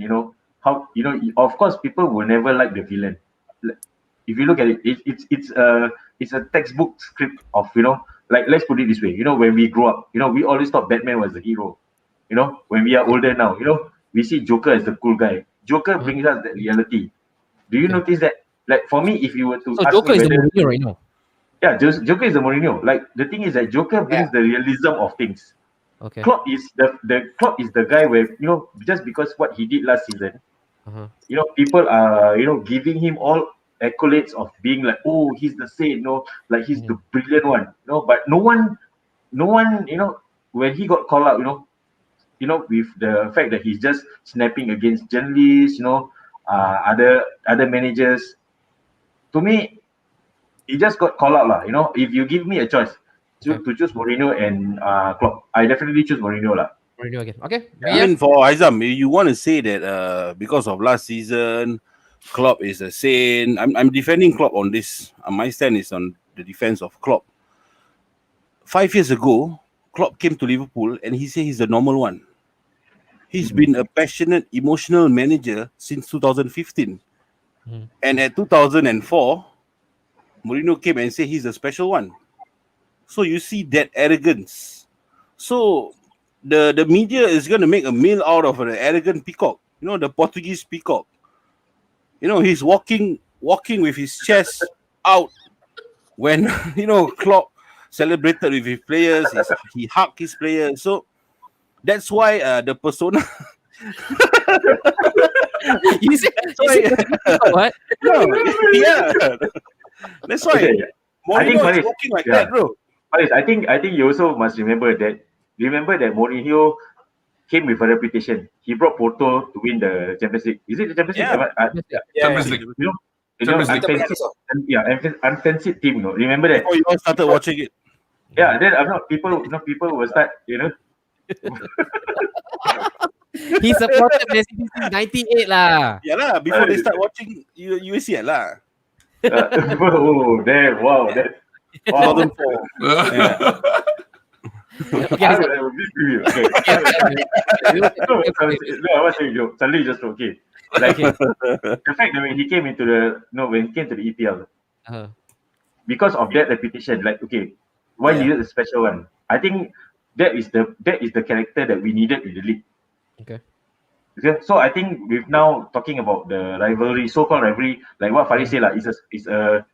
how of course people will never like the villain. If you look at it, it's a textbook script of like let's put it this way. When we grew up, we always thought Batman was the hero. When we are older now, we see Joker as the cool guy. Joker brings us that reality. Do you Okay. notice that? Like for me, if you were to So ask Joker me is the whether Mourinho right now. yeah, Joker is the Mourinho. Like the thing is that Joker brings the realism of things. Okay. Klopp is Klopp is the guy where just because what he did last season, Uh-huh. people are giving him all accolades of being like, oh, he's the saint, like he's the brilliant one, but no one, when he got called out, with the fact that he's just snapping against journalists, other managers. To me, he just got called out, lah. If you give me a choice to choose Mourinho and Klopp, I definitely choose Mourinho, lah. Mourinho again. Okay. I mean, for Aizam, you want to say that because of last season, Klopp is a saint. I'm defending Klopp on this. My stand is on the defense of Klopp. 5 years ago, Klopp came to Liverpool and he said he's the normal one. He's been a passionate, emotional manager since 2015. And at 2004, Mourinho came and said he's a special one. So you see that arrogance. So the media is going to make a meal out of an arrogant peacock. You know, the Portuguese peacock. You know, he's walking with his chest out when Klopp celebrated with his players. He hugged his players. So that's why the persona. You see what? No, yeah. That's why Okay. I think Mourinho is Faris, walking like yeah. that, bro. Faris, I think you also must remember that. Remember that Mourinho came with a reputation. He brought Porto to win the Champions League. Is it the Champions League? Yeah. Champions League. You know, Champions League. unfancied team. Remember that? Before you all started watching it. Yeah. Then people will start. He supported Man City since 98 lah. Yeah lah. Before they start watching UACL lah. Oh, damn! Wow, that. Wow. 2004. Okay, I will beat you. Okay. No, I was saying, suddenly just okay. Like the fact that when he came to the EPL, because of that reputation, like why needed a special one? I think that is the character that we needed in the league. Okay. So I think we've now talking about the rivalry, so-called rivalry, like what Faris said, it's a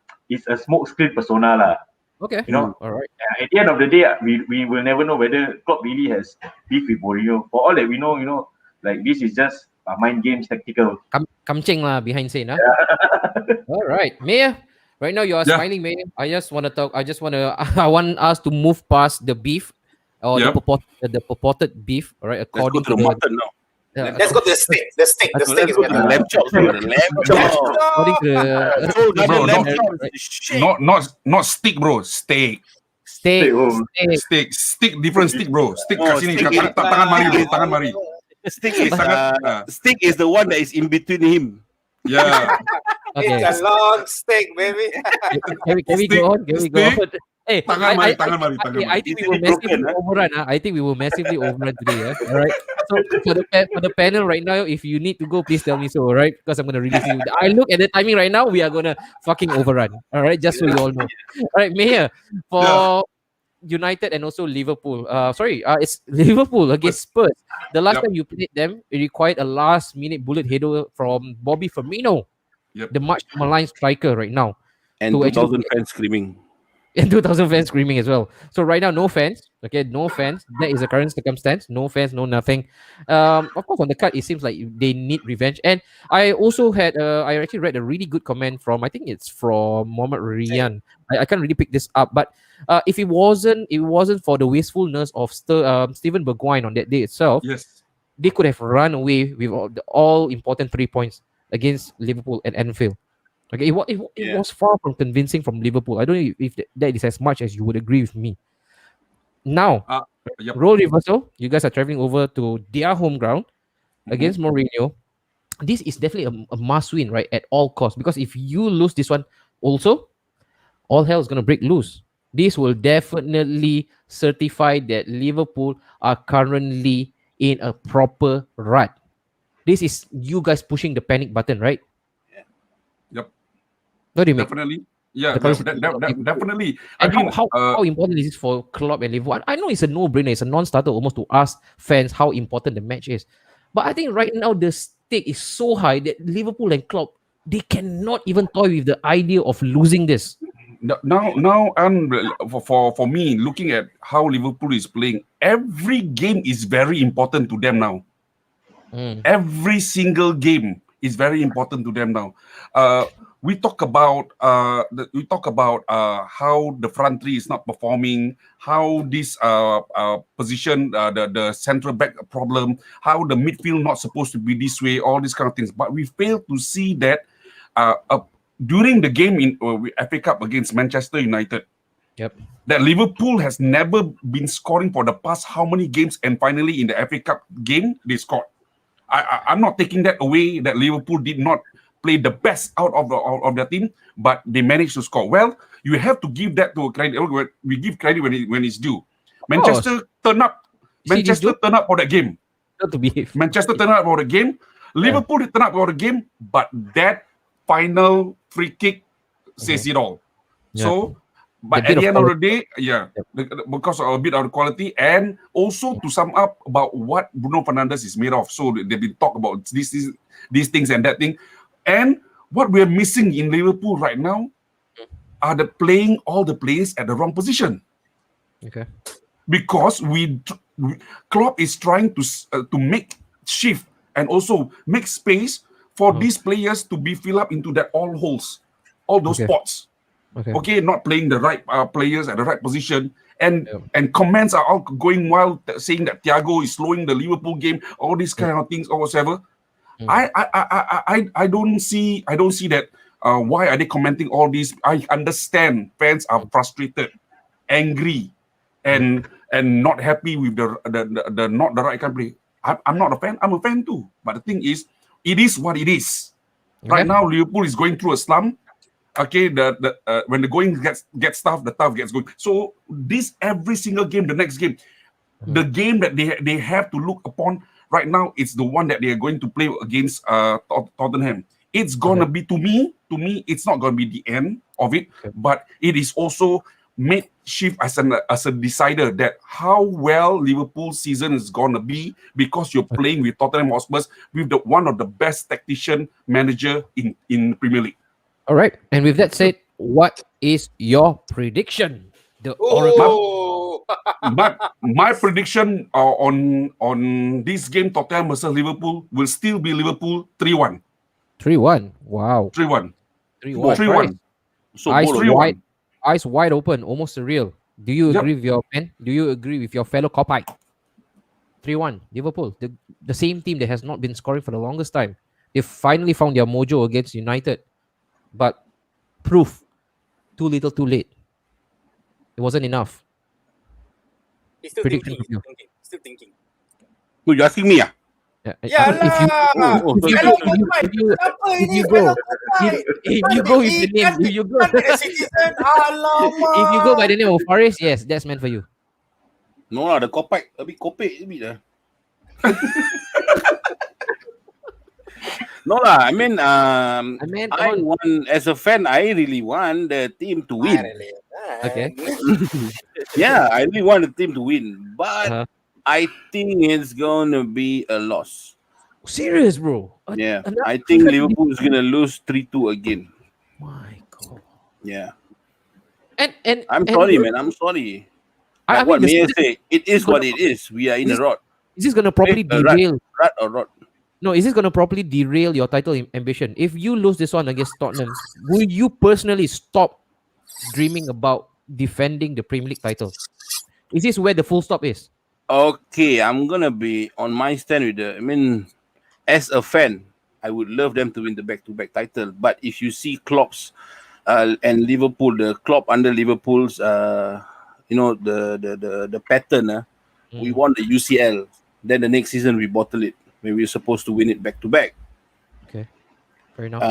smoke screen persona lah. Okay. All right. At the end of the day, we will never know whether Klopp really has beef with Mourinho. For all that we know, like this is just mind games, tactical. Kamcheng lah behind scene, huh? All right, Mayor. Right now you are smiling, Mayor. I want us to move past the beef or the purported beef. All right, Let's go according to the mutton now. Let's go to the steak. The steak is better. Lamb chops, bro. The lamb chops. according to Not stick, bro. Steak. steak. Stick, different stick, bro. Stick kat sini. stick is- Tangan mari, bro. Tangan mari. Stick is the one that is in between him. Yeah. Okay. It's a long steak, baby. Can we go on? Can we go on? Hey, Tangan mari, tangan mari. I think we will massively overrun. I think we will massively overrun today. All right. So for the panel right now, if you need to go, please tell me so. All right, because I'm gonna release you. I look at the timing right now. We are gonna fucking overrun. All right, just so you all know. All right, Mayor, for United and also Liverpool. It's Liverpool against Spurs. The last time you played them, it required a last-minute bullet header from Bobby Firmino, the much maligned striker right now. And To 2,000 fans screaming. And 2,000 fans screaming as well. So right now, no fans. Okay, no fans. That is the current circumstance. No fans, no nothing. Of course, on the card, it seems like they need revenge. And I also had, I actually read a really good comment from, I think it's from Mohamed Rian. I can't really pick this up, but if it wasn't for the wastefulness of Steven Bergwijn on that day itself, Yes. they could have run away with all important 3 points against Liverpool at Anfield. Okay, it was far from convincing from Liverpool. I don't know if that is as much as you would agree with me. Now, role reversal. You guys are traveling over to their home ground against Mourinho. This is definitely a must win, right? At all costs. Because if you lose this one, also, all hell is going to break loose. This will definitely certify that Liverpool are currently in a proper rut. This is you guys pushing the panic button, right? Yep. What do you mean? Definitely. Yeah, The definitely. And how important is this for Klopp and Liverpool? I know it's a no-brainer. It's a non-starter almost to ask fans how important the match is. But I think right now the stake is so high that Liverpool and Klopp, they cannot even toy with the idea of losing this. Now, for me, looking at how Liverpool is playing, every game is very important to them now. Every single game is very important to them now. We talk about how the front three is not performing, how this position, the central back problem, how the midfield not supposed to be this way, all these kind of things. But we fail to see that during the game in FA Cup against Manchester United. That Liverpool has never been scoring for the past how many games, and finally in the FA Cup game they scored. I'm not taking that away that Liverpool did not play the best out of their team, but they managed to score. Well, you have to give that to credit. We give credit when it's due. Manchester turned up. Manchester turned up for that game. Not to behave. Manchester turned up for the game. Liverpool turned up for the game, but that final free kick says it all. So But bit at the of end of quality. the day, because of a bit of the quality, and also to sum up about what Bruno Fernandes is made of. So they've been talk about these things and that thing, and what we're missing in Liverpool right now are all the players at the wrong position. Okay. Because Klopp is trying to make shift and also make space for these players to be filled up into that all holes, all those spots. Okay, not playing the right players at the right position, and comments are all going wild saying that Thiago is slowing the Liverpool game, all these kind of things or whatever. I don't see that. Why are they commenting all these? I understand fans are frustrated, angry, and not happy with the not the right company. I'm not a fan. I'm a fan too. But the thing is, it is what it is. Right now, Liverpool is going through a slump. Okay, when the going gets tough, the tough gets going. So this every single game, the next game, the game that they have to look upon right now, it's the one that they are going to play against Tottenham. It's gonna be to me, it's not gonna be the end of it, but it is also made shift as a decider that how well Liverpool season is gonna be because you're playing with Tottenham Hotspur with one of the best tactician manager in Premier League. All right. And with that said, what is your prediction? The Oh, But my prediction on this game, Tottenham versus Liverpool, will still be Liverpool 3-1. 3-1. Wow. 3-1. 3-1. 3-1. So Eyes bold. 3-1. wide, eyes wide open, almost surreal. Do you agree with your pen? Do you agree with your fellow Copite? 3-1. Liverpool, the same team that has not been scoring for the longest time. They finally found their mojo against United. But proof, too little, too late. It wasn't enough. he's still Prediction thinking. from you. Still thinking. Who you asking me? Yeah If you lah. Oh, if you Fellow go- Copite. Siapa if ini you go fellow Copite? if you go with the name, if you go Kan be a citizen. Alamak. if you go by the name of Faris, yes, that's meant for you. No lah, the Kopek a bit kopek a bit lah. No lah, I mean, I want as a fan, I really want the team to win. Okay. Yeah, I really want the team to win, but Uh-huh. I think it's gonna be a loss. Serious, bro. Yeah, another I think defeat. Liverpool is gonna lose 3-2 again. My God. Yeah, And I'm sorry, man. I'm sorry. I Like what mean, Mayor say, it is what it is. We are in a rot. is this gonna properly A rat. derail? Rat or rot? No, is this gonna properly derail your title ambition? If you lose this one against Tottenham, will you personally stop dreaming about defending the Premier League title? Is this where the full stop is? Okay, I'm gonna be on my stand with the. I mean, as a fan, I would love them to win the back-to-back title. But if you see Klopp's and Liverpool, the Klopp under Liverpool's, the pattern. We won the UCL. Then the next season we bottle it when we're supposed to win it back-to-back. Okay, fair enough.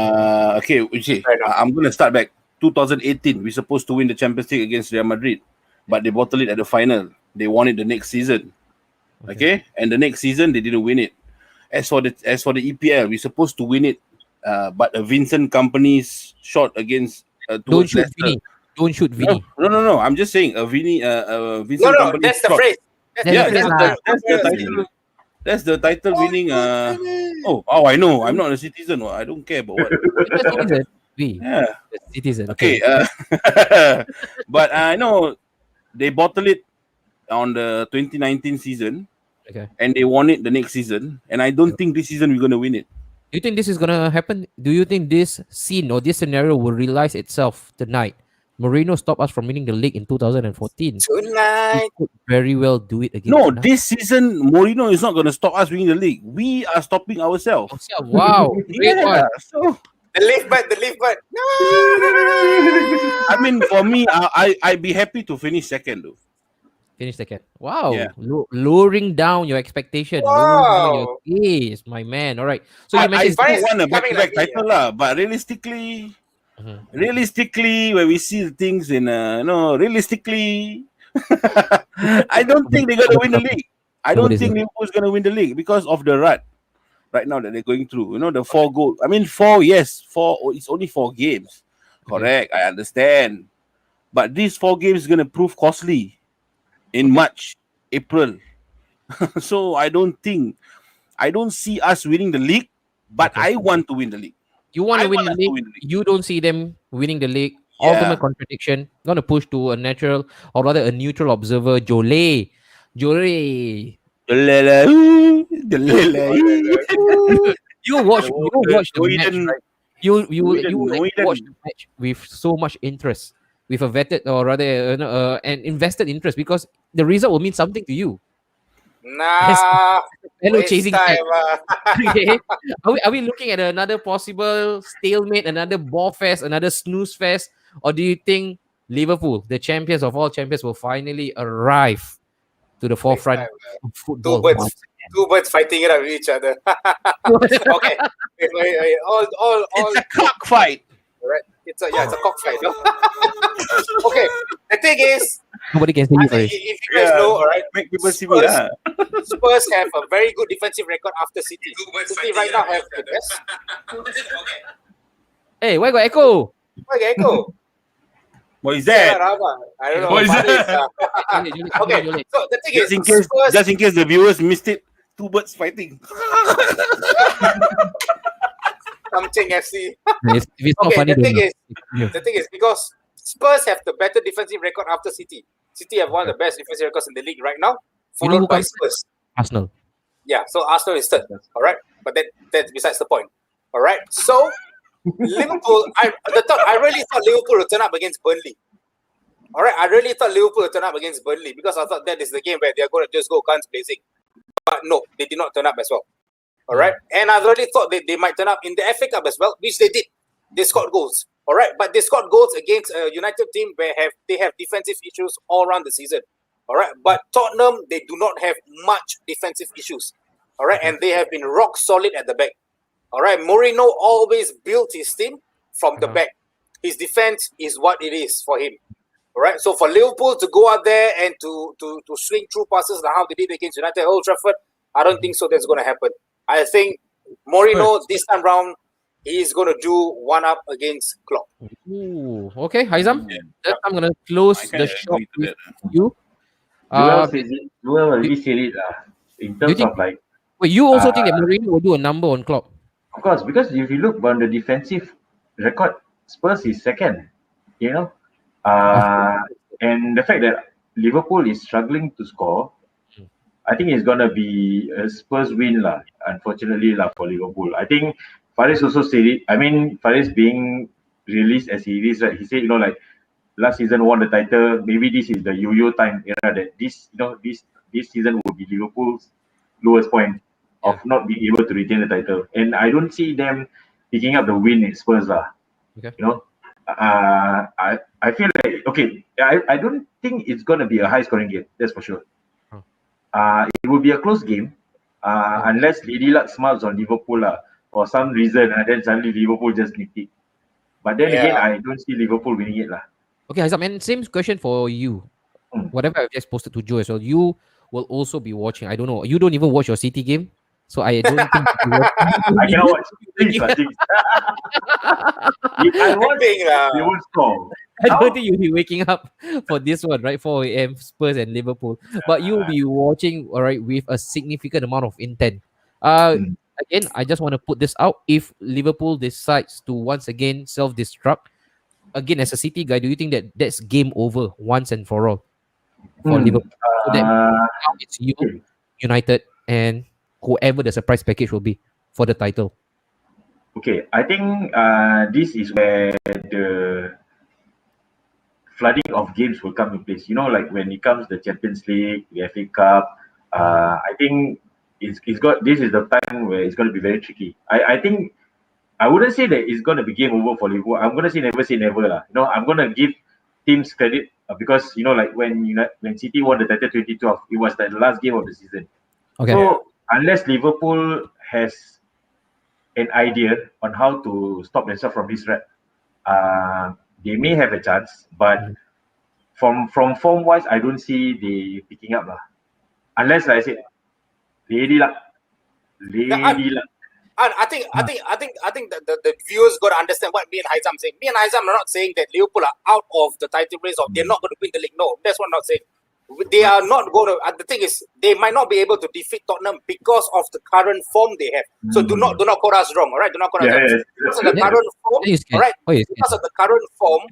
Okay, you see, I'm gonna start back. 2018, we're supposed to win the Champions League against Real Madrid, but they bottled it at the final. They won it the next season. Okay, and the next season they didn't win it. As for the EPL, we're supposed to win it, but a Vincent Company's shot against Don't towards shoot Leicester. Vinny. Don't shoot Vinny. No. I'm just saying a Vincent No, Company. that's the shot. phrase. Yeah, That's that's the title. That's the title winning. I know. I'm not a citizen. I don't care about what. Citizen. Yeah. Citizen. Okay. But I know they bottled it on the 2019 season. Okay. And they won it the next season. And I don't think this season we're gonna win it. Do you think this is gonna happen? Do you think this scene or this scenario will realize itself tonight? Mourinho stopped us from winning the league in 2014. Tonight. He could very well do it again. No, tonight. this season Mourinho is not gonna stop us winning the league. We are stopping ourselves. Wow. Great one. Yeah. So The lift button. No. I mean, for me, I'd be happy to finish second though. Finish second. Wow. Yeah. Lowering down your expectation. Lowering down your gaze, my man. All right. So you I mentioned still want a coming back-to-back like me, title lah, but realistically, when we see the things in realistically, I don't think they're gonna win the league. I don't think Liverpool's gonna win the league because of the rut right now that they're going through. The 4 goals. I mean, 4. Yes, 4. It's only 4 games. Correct. I understand. But these 4 games gonna prove costly in March, April. So I don't see us winning the league, but Okay. I want to win the league. You want I to win want the us to league. win the league. You don't see them winning the league. Yeah. Ultimate contradiction. Gonna push to a natural, or rather a neutral observer. Jole. You watch the match, Noiden, right? You will actually watch Noiden. the match with so much interest, with a vetted or rather an invested interest, because the result will mean something to you as Nah, a fellow waste chasing fan. time. Okay. Are we looking at another possible stalemate, another ball fest, another snooze fest, or do you think Liverpool, the champions of all champions, will finally arrive to the Waste forefront time. of Two football birds, once two birds fighting it out with each other. again? Okay. Wait. All. It's a cockfight. Right. It's a cockfight. No? Okay. The thing is, Nobody can see I you, think Faris. if you guys know, all right, Make people see me lah. Spurs have a very good defensive record after City. City right now have the best. Hey, why got echo? Okay, go. What is Yeah, that? Rama. I don't know. What is Faris, that? Okay. So the thing is, Just Spurs, in case the viewers missed it, 2 birds fighting. something FC. If it's not Okay, funny, the don't thing laugh. is, the thing is because Spurs have the better defensive record after City. City have one of the best defensive records in the league right now, You know who followed by comes Spurs. Arsenal. Yeah, so Arsenal is third. All right, but that's besides the point. All right, so Liverpool, I really thought Liverpool would turn up against Burnley. All right, I really thought Liverpool would turn up against Burnley because I thought that is the game where they're going to just go guns blazing. But no, they did not turn up as well. All right, and I really thought they might turn up in the FA Cup as well, which they did. They scored goals. All right, but they scored goals against a United team where they have defensive issues all around the season. All right, but Tottenham, they do not have much defensive issues. All right, and they have been rock solid at the back. All right, Mourinho always built his team from the back. His defense is what it is for him. All right, so for Liverpool to go out there and to swing through passes like how they did against United at Old Trafford, I don't think so. That's going to happen. I think Mourinho this time round, he is going to do one up against Klopp. Ooh, okay, Haizam. I'm gonna close the shop with you. Joel already said it in terms think- of like, Wait, you also think that Mourinho will do a number on Klopp? of course, because if you look on the defensive record, Spurs is second, you know, and the fact that Liverpool is struggling to score, I think it's gonna be a Spurs win lah. Unfortunately lah for Liverpool. I think Faris also said it. I mean, Faris being released as he is, right? He said, like last season won the title. Maybe this is the yo-yo time era that this season will be Liverpool's lowest point of not being able to retain the title. And I don't see them picking up the win at Spurs lah. Okay. I feel like I don't think it's gonna be a high scoring game. That's for sure. It will be a close game, unless Lady Luck smiles on Liverpool for some reason, and then suddenly Liverpool just nick it. But then again, I don't see Liverpool winning it lah. Okay, Haizam, and same question for you. Whatever I've just posted to Joe as well, you will also be watching. I don't know. You don't even watch your City game, so I don't think I cannot watch. Please, if I watch, they won't score. I don't think you'll be waking up for this one, right? 4 a.m. Spurs and Liverpool. But you'll be watching, all right, with a significant amount of intent. Again, I just want to put this out. If Liverpool decides to once again self-destruct, again, as a City guy, do you think that that's game over once and for all for Liverpool? So that now it's you, United, and whoever the surprise package will be for the title. Okay, I think this is where the flooding of games will come in place. Like when it comes to the Champions League, the FA Cup, I think this is the time where it's going to be very tricky. I think I wouldn't say that it's going to be game over for Liverpool. I'm going to say never lah. I'm going to give teams credit because like when City won the title 2012, it was the last game of the season. Okay. So unless Liverpool has an idea on how to stop themselves from this rap, they may have a chance, but from form wise, I don't see they picking up lah. Unless, like I said, lady luck. And I think that the viewers got to understand what me and Haizam saying. Me and Haizam are not saying that Liverpool are out of the title race or they're not going to win the league. No, that's what I'm not saying. They are not going to. The thing is, they might not be able to defeat Tottenham because of the current form they have. So do not quote us wrong, all right? Do not quote us wrong. Because of the current form, all right? Because of the current form,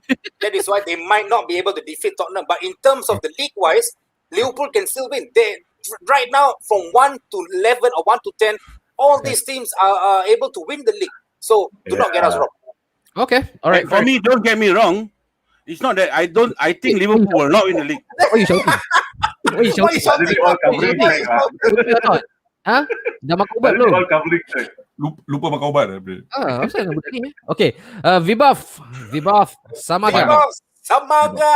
that is why they might not be able to defeat Tottenham. But in terms of the league-wise, Liverpool can still win. They right now from 1 to 11 or 1 to 10. All these teams are able to win the league. So do not get us wrong. Okay. All right. For me, don't get me wrong. It's not that I think Liverpool will not win the league. What are you shouting? What are you Why shouting? you shouting? Huh? Dah makan ubat belum? All covering track. Lupa makan ubat. Apa dengan budak ni? Okay. Vibaf, Samaga. Samaga.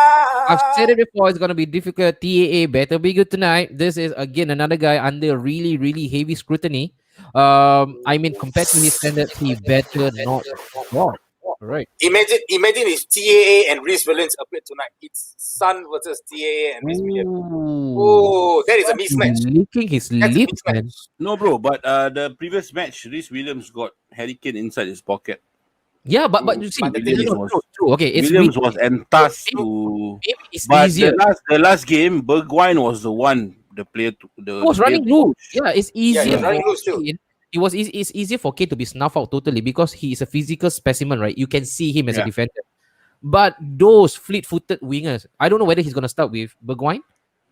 I've said it before, it's going to be difficult. TAA better be good tonight. This is, again, another guy under really, really heavy scrutiny. I mean, compared to his standards, he better not drop. All right. Imagine if TAA and Reece Williams appeared tonight. It's Son versus TAA and Reece Williams. Oh, that is a mismatch. Licking his That's a lips, mismatch. man. No, bro. But the previous match, Reece Williams got Harry Kane inside his pocket. Yeah, but you see, But the it's thing not true. Okay, it's Williams weak. was enthused to. Maybe it's But easier. the last game, Bergwijn was the one, the player. The He was running player- loose. Yeah, it's easier. he was running for loose too. Kane. It's easier for Kane to be snuffed out totally because he is a physical specimen, right? You can see him as a Yeah. defender. But those fleet-footed wingers, I don't know whether he's gonna start with Bergwijn.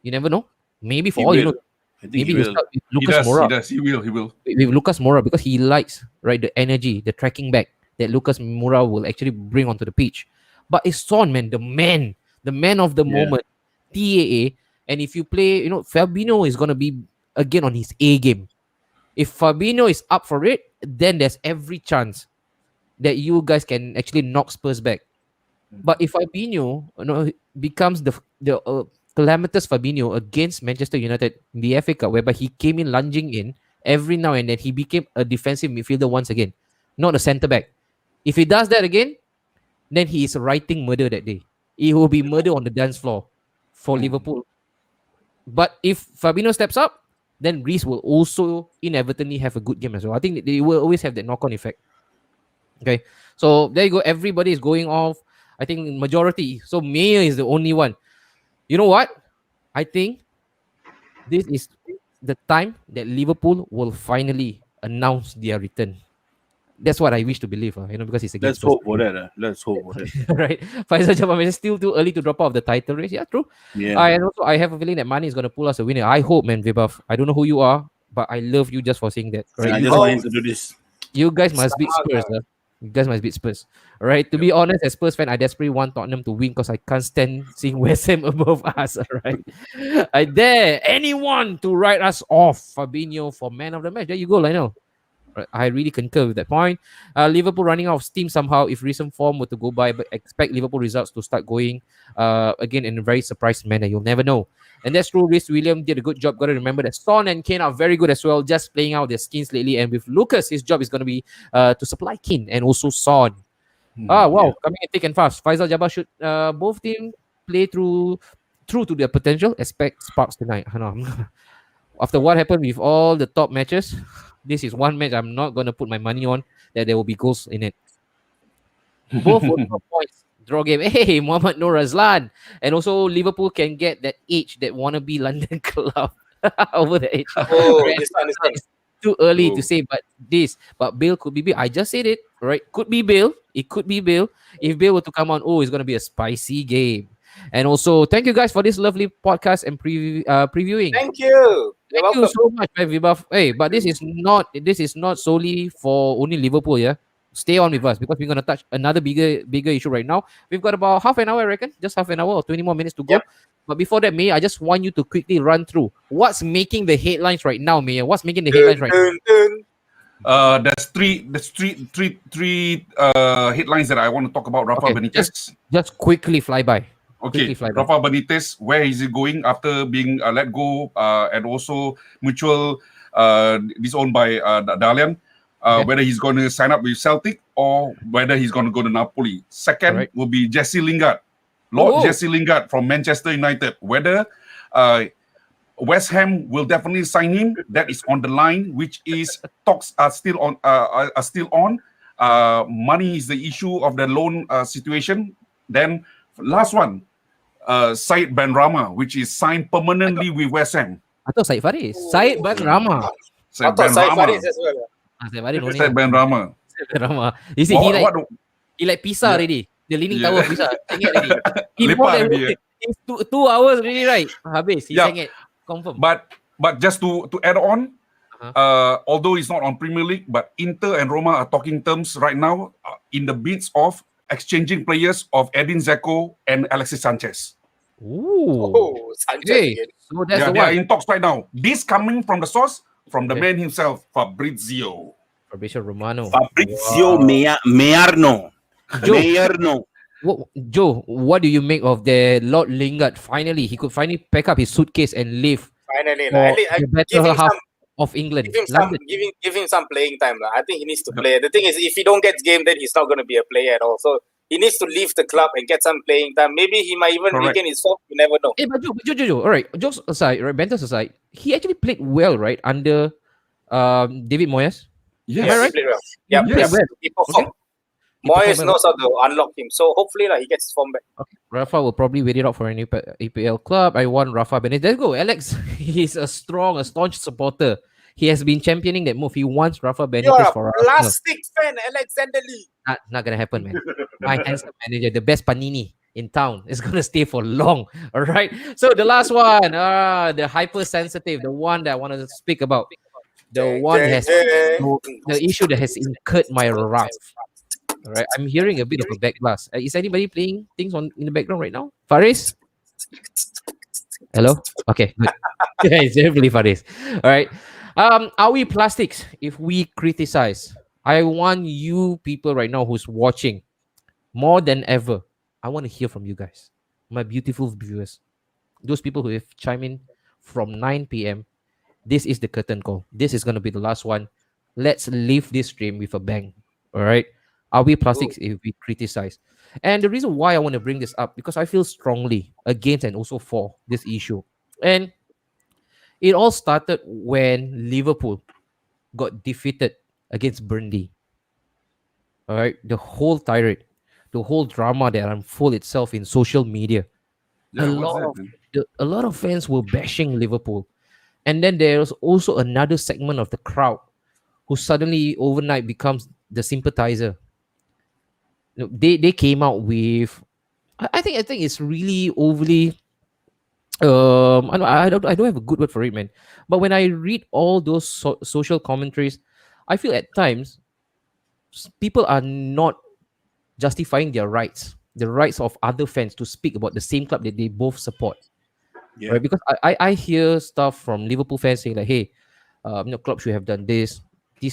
You never know. Maybe for He all you will. know, I think maybe he he'll will. start with He Lucas does. Moura. He will. With Lucas Moura because he likes the energy, the tracking back that Lucas Moura will actually bring onto the pitch. But it's Son, man, the man of the Yeah. moment, TAA. And if you play, Fabinho is gonna be again on his A game. If Fabinho is up for it, then there's every chance that you guys can actually knock Spurs back. But if Fabinho becomes the calamitous Fabinho against Manchester United in the FA Cup, whereby he came in lunging in every now and then, he became a defensive midfielder once again, not a centre back. If he does that again, then he is writing murder that day. It will be murder on the dance floor for Liverpool. But if Fabinho steps up, then Reece will also inadvertently have a good game as well. I think they will always have that knock-on effect. Okay, so there you go. Everybody is going off. I think majority. So Mayer is the only one. You know what? I think this is the time that Liverpool will finally announce their return. That's what I wish to believe, because it's Let's against hope for that. Let's hope for that. right? Faisal Jabbar is still too early to drop out of the title race. Yeah, true. Yeah. And also, I have a feeling that Mane is going to pull us a winner. I hope, man, Vibaf. I don't know who you are, but I love you just for saying that. I Right? just want him to do this. You guys must beat Spurs. You guys must beat Spurs. All right. To be honest, as Spurs fan, I desperately want Tottenham to win because I can't stand seeing West Ham above us. All right. I dare anyone to write us off Fabinho for man of the match. There you go, Lionel. Right, I really concur with that point. Liverpool running out of steam somehow if recent form were to go by, but expect Liverpool results to start going again in a very surprised manner. You'll never know. And that's true. Reece Williams did a good job. Got to remember that Son and Kane are very good as well, just playing out their skins lately. And with Lucas, his job is going to be to supply Kane and also Son. Wow, coming in thick and fast. Faisal Jabbar should both teams play true to their potential. Expect sparks tonight. After what happened with all the top matches, this is one match I'm not going to put my money on that there will be goals in it. Both will drop points. Draw game. Hey, Mohamed Noor Razlan. And also Liverpool can get that edge, that wannabe London club over the edge. Oh, this one. It's too early to say, but Bale could be Bale. I just said it, right? Could be Bale. It could be Bale. If Bale were to come on, it's going to be a spicy game. And also, thank you guys for this lovely podcast and previewing. Thank you. Thank you so much, man, Vibaf. Hey, but this is not solely for only Liverpool, yeah. Stay on with us because we're gonna touch another bigger issue right now. We've got about half an hour, I reckon, just half an hour or 20 more minutes to go. Yep. But before that, May, I just want you to quickly run through what's making the headlines right now, May. What's making the headlines right now? There's three headlines that I want to talk about. Rafa Okay, Benitez. Just quickly fly by. Okay, Rafa Benitez, where is he going after being let go and also mutual disowned by Dalian? Whether he's going to sign up with Celtic or whether he's going to go to Napoli. Second will be Jesse Lingard, Lord Jesse Lingard from Manchester United. Whether West Ham will definitely sign him. That is on the line, which is talks are still on. Are still on. Money is the issue of the loan situation. Then last one, Said Ben Rama, which is signed permanently with West Ham. Atau Syed Faris. Syed Ben Rama. Said I thought Ben Syed Rama. Faris as well. Syed Faris no Said need. Ben Rama. Syed Ben Rama. You see, he like Pisa Yeah. already. The leaning Yeah. tower of Pisa. Sengit already. He Lepak more than already, it's 2 hours already, right? Habis. He Yeah. sengit. Confirm. But just to add on, Uh-huh. although it's not on Premier League, but Inter and Roma are talking terms right now in the bids of exchanging players of Edin Dzeko and Alexis Sanchez. Ooh. Oh, Sanchez Okay. again. So that's Yeah, the they are one. in talks right now. This coming from the source, from the Okay. man himself, Fabrizio. Fabrizio Romano. Fabrizio Mearno. Joe, Mearno. Joe, what do you make of the Lord Lingard? Finally, he could finally pack up his suitcase and leave Finally, for at least I the give better him half some, of England. give him some, London. give him some playing time. I think he needs to play. The thing is, if he don't get game, then he's not going to be a player at all. So he needs to leave the club and get some playing time. Maybe he might even Correct. regain his form. You never know. But Joe. All right, jokes aside, right? Banters aside, he actually played well, right, under David Moyes. Yes. Am I right? He played well. Yeah, He played well. he performed. He performed Moyes well. knows how to unlock him. So hopefully, he gets his form back. Okay. Rafa will probably wait it out for an EPL club. I want Rafa Benitez. Let's go, Alex. He's a staunch supporter. He has been championing that move. He wants Rafa You are Benitez a for Arsenal. plastic fan, Alexander Lee. Not gonna happen, man. My handsome manager, the best panini in town, is gonna stay for long. All right. So the last one, the hypersensitive, the one that I want to speak about, the one that has the issue that has incurred my wrath. All right. I'm hearing a bit of a backblast. Is anybody playing things in the background right now? Faris? Hello? Okay, good. Yeah, it's definitely Faris. All right. Are we plastics if we criticize? I want you people right now who's watching more than ever. I want to hear from you guys, my beautiful viewers, those people who have chimed in from 9 p.m. This is the curtain call. This is going to be the last one. Let's leave this stream with a bang. All right. Are we plastics if we criticize? And the reason why I want to bring this up, because I feel strongly against and also for this issue. And it all started when Liverpool got defeated against Burnley. All right. The whole tirade, the whole drama that unfolded itself in social media. Yeah, A lot of fans were bashing Liverpool. And then there's also another segment of the crowd who suddenly overnight becomes the sympathizer. They came out with, I think it's really overly I don't have a good word for it, man. But when I read all those social commentaries, I feel at times people are not justifying their rights, the rights of other fans to speak about the same club that they both support. Yeah. Right? Because I hear stuff from Liverpool fans saying like, hey, club should have done this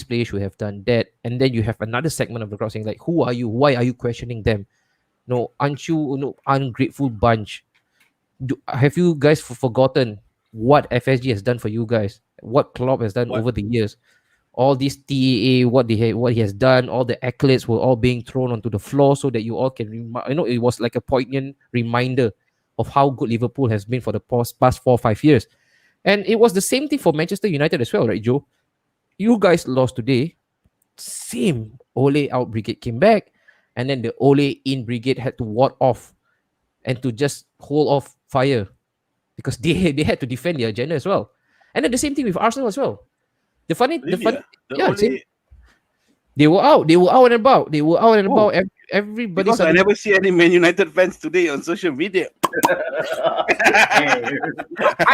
player should have done that. And then you have another segment of the crowd saying like, who are you? Why are you questioning them? No, aren't you ungrateful bunch? Have you guys forgotten what FSG has done for you guys? What Klopp has done over the years? All this TAA, what he has done, all the accolades were all being thrown onto the floor so that you all can it was like a poignant reminder of how good Liverpool has been for the past 4 or 5 years. And it was the same thing for Manchester United as well, right, Joe? You guys lost today. Same. Ole out brigade came back, and then the Ole in brigade had to ward off and to just hold off fire because they had to defend their agenda as well. And then the same thing with Arsenal as well. They were out and about. Everybody. Because I never see any Man United fans today on social media. I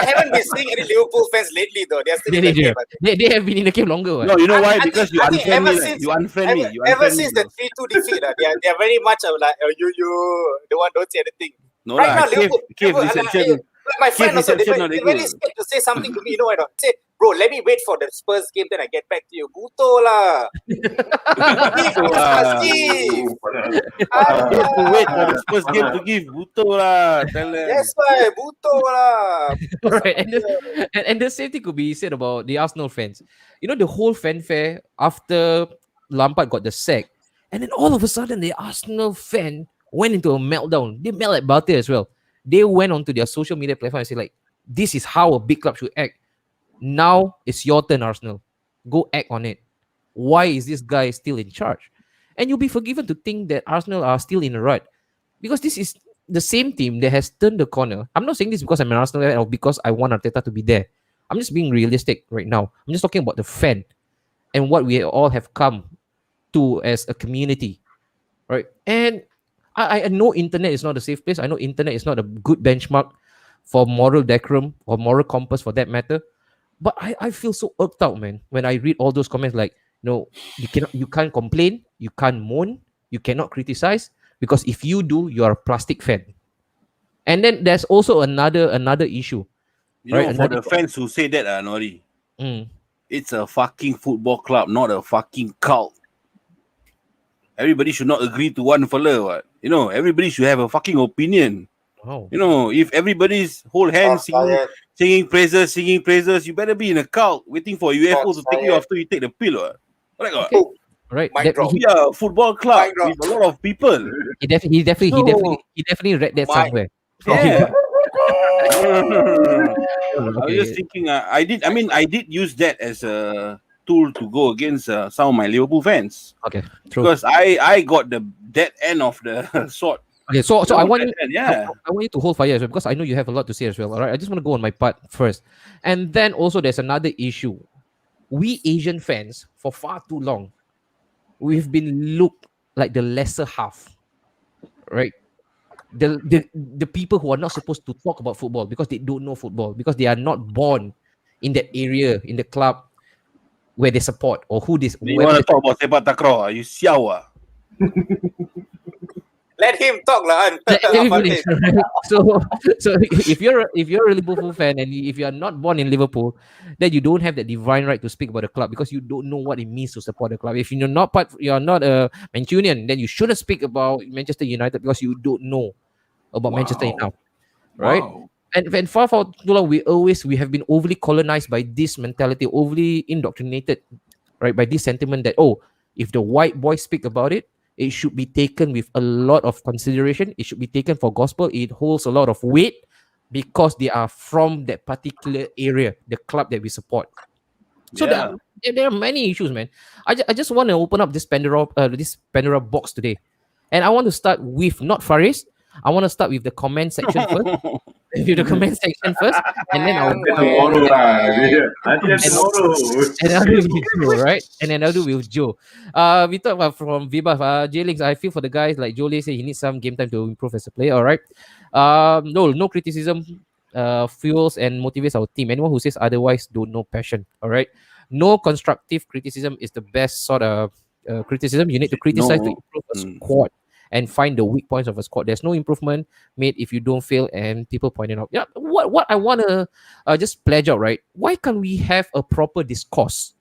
haven't been seeing any Liverpool fans lately, though. They're still in the game. They have been in the game longer. No, you know why? I Because think- I think ever you unfriend me. Ever since the 3-2 defeat, they are very much like, you, the one don't say anything. No, Right now, cave Liverpool, reception. my friend also, reception not they're that very good. scared to say something to me. You know what? Say, bro, let me wait for the Spurs game, then I get back to you. Buto lah. You have to wait for the Spurs game to give. Buto lah. Tell them. That's why, Buto lah. Right, and the same thing could be said about the Arsenal fans. You know, the whole fanfare after Lampard got the sack, and then all of a sudden the Arsenal fan went into a meltdown. They melt at butter as well. They went onto their social media platform and say like, This is how a big club should act. Now it's your turn, Arsenal. Go act on it. Why is this guy still in charge? And you'll be forgiven to think that Arsenal are still in the rut, because this is the same team that has turned the corner. I'm not saying this because I'm an Arsenal fan or because I want Arteta to be there. I'm just being realistic right now. I'm just talking about the fan and what we all have come to as a community, right? And I know internet is not a safe place. I know internet is not a good benchmark for moral decorum or moral compass for that matter. But I feel so irked out, man, when I read all those comments like, no, you can't complain, you can't moan, you cannot criticize, because if you do, you are a plastic fan. And then there's also another issue. You know, Right, for another- the fans who say that, Nori, Mm. it's a fucking football club, not a fucking cult. Everybody should not agree to one fella. What? You know, everybody should have a fucking opinion. Oh. You know, if everybody's whole hands singing praises, you better be in a cult waiting for UFO to take you after you take the pill. What? Correct, what? Right. Mic drop. We are a football club Mic drop. with a lot of people. He definitely read that My- somewhere. Yeah. I was Okay. just thinking, I did use that as a tool to go against some of my Liverpool fans, Okay. True. because I got the dead end of the sword. Okay. So I want you. Yeah. I want you to hold fire as well, because I know you have a lot to say as well. All right. I just want to go on my part first, and then also there's another issue. We Asian fans, for far too long, we've been looked like the lesser half, right? The people who are not supposed to talk about football because they don't know football, because they are not born in that area, in the club where they support or who this. You want to talk about sepak takraw? You siao ah. Let him talk lah. Let me finish. So if you're a Liverpool fan and if you are not born in Liverpool, then you don't have the divine right to speak about the club, because you don't know what it means to support the club. If you're not a Mancunian, then you shouldn't speak about Manchester United, because you don't know about Manchester enough, right? Wow. And far too long, we have been overly colonized by this mentality, overly indoctrinated, right, by this sentiment that, oh, if the white boys speak about it, it should be taken with a lot of consideration. It should be taken for gospel. It holds a lot of weight because they are from that particular area, the club that we support. So there are many issues, man. I just want to open up this Pandora box today, and I want to start with not Faris. I want to start with the comment section first. And then I'll Tomorrow lah. Until tomorrow. and I'll do with Joe, right? And then I'll do with Joe. We talk about from Viva, J-Links. I feel for the guys like Jolie said, he needs some game time to improve as a player. All right. No criticism fuels and motivates our team. Anyone who says otherwise don't know passion. All right. No constructive criticism is the best sort of criticism. You need to criticize to improve a squad and find the weak points of a squad. There's no improvement made if you don't fail and people point it out. Yeah, what I want to just pledge out, right? Why can't we have a proper discourse?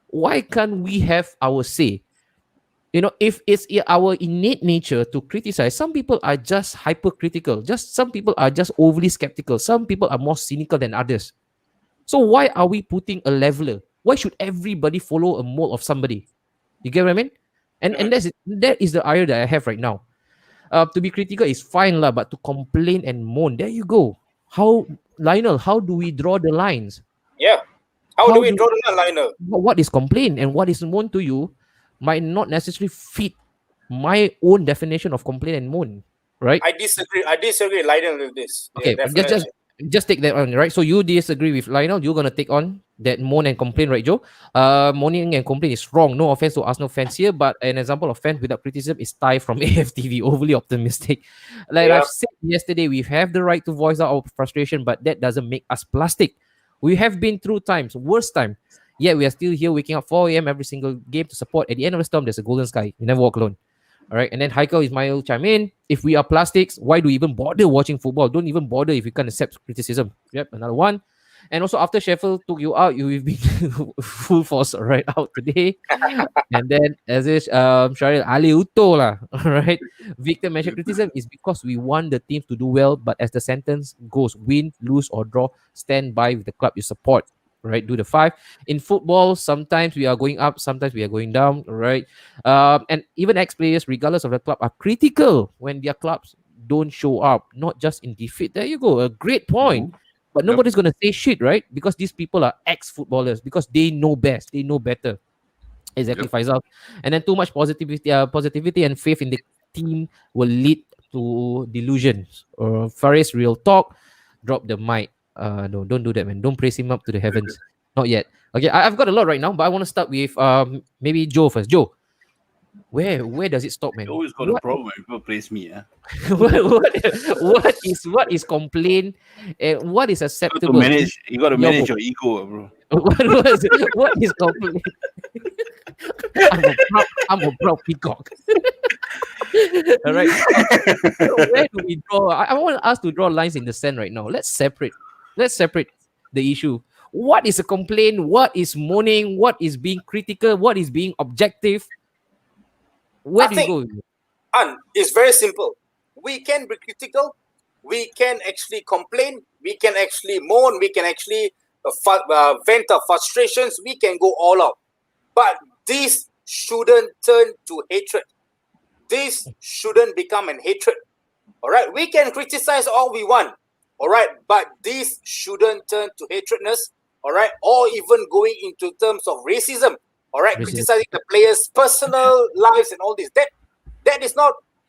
Why can't we have our say? You know, if it's our innate nature to criticize, some people are just hypercritical. Some people are just overly skeptical. Some people are more cynical than others. So why are we putting a leveler? Why should everybody follow a mold of somebody? You get what I mean? And that is the ire that I have right now. To be critical is fine lah, but to complain and moan, there you go. Lionel, how do we draw the lines? Yeah. How do we draw the line, Lionel? What is complain and what is moan to you might not necessarily fit my own definition of complain and moan, right? I disagree, Lionel, with this. Okay, Yeah, just take that on, right? So you disagree with Lionel, you're gonna take on that moan and complain, right, Joe? Moaning and complain is wrong. No offense to Arsenal fans here, but an example of fans without criticism is Ty from AFTV, overly optimistic. Like I've said yesterday, we have the right to voice out our frustration, but that doesn't make us plastic. We have been through times, worst time. Yet we are still here waking up 4 a.m. every single game to support. At the end of the storm, there's a golden sky. You never walk alone. All right. And then Heikel Ismail chime in. If we are plastics, why do we even bother watching football? Don't even bother if you can't accept criticism. Yep, another one. And also after Sheffield took you out, you've been full force right out today. And then as is Sharil Ali Uto lah. All right. Victor mentioned criticism is because we want the teams to do well, but as the sentence goes, win, lose, or draw, stand by with the club you support. Right, do the 5. In football, sometimes we are going up, sometimes we are going down, right? And even ex-players, regardless of the club, are critical when their clubs don't show up, not just in defeat. There you go, a great point. But nobody's going to say shit, right? Because these people are ex-footballers, because they know best, they know better. Exactly, Faisal. And then too much positivity and faith in the team will lead to delusions. Faris, real talk, drop the mic. No, don't do that, man. Don't praise him up to the heavens. Not yet. Okay, I've got a lot right now, but I want to start with maybe Joe first. Joe, where does it stop, man? You always got a problem when people praise me. What is complaint and what is acceptable? You got to manage your ego, bro. What is complaint? I'm a proud peacock. All right. So where do we draw? I want us to draw lines in the sand right now. Let's separate the issue. What is a complaint? What is moaning? What is being critical? What is being objective? Where do you go? And it's very simple. We can be critical. We can actually complain. We can actually moan. We can actually vent our frustrations. We can go all out. But this shouldn't turn to hatred. This shouldn't become an hatred. All right? We can criticize all we want. All right? But this shouldn't turn to hatredness. All right? Or even going into terms of racism. All right? Criticizing the players' personal lives and all this. That is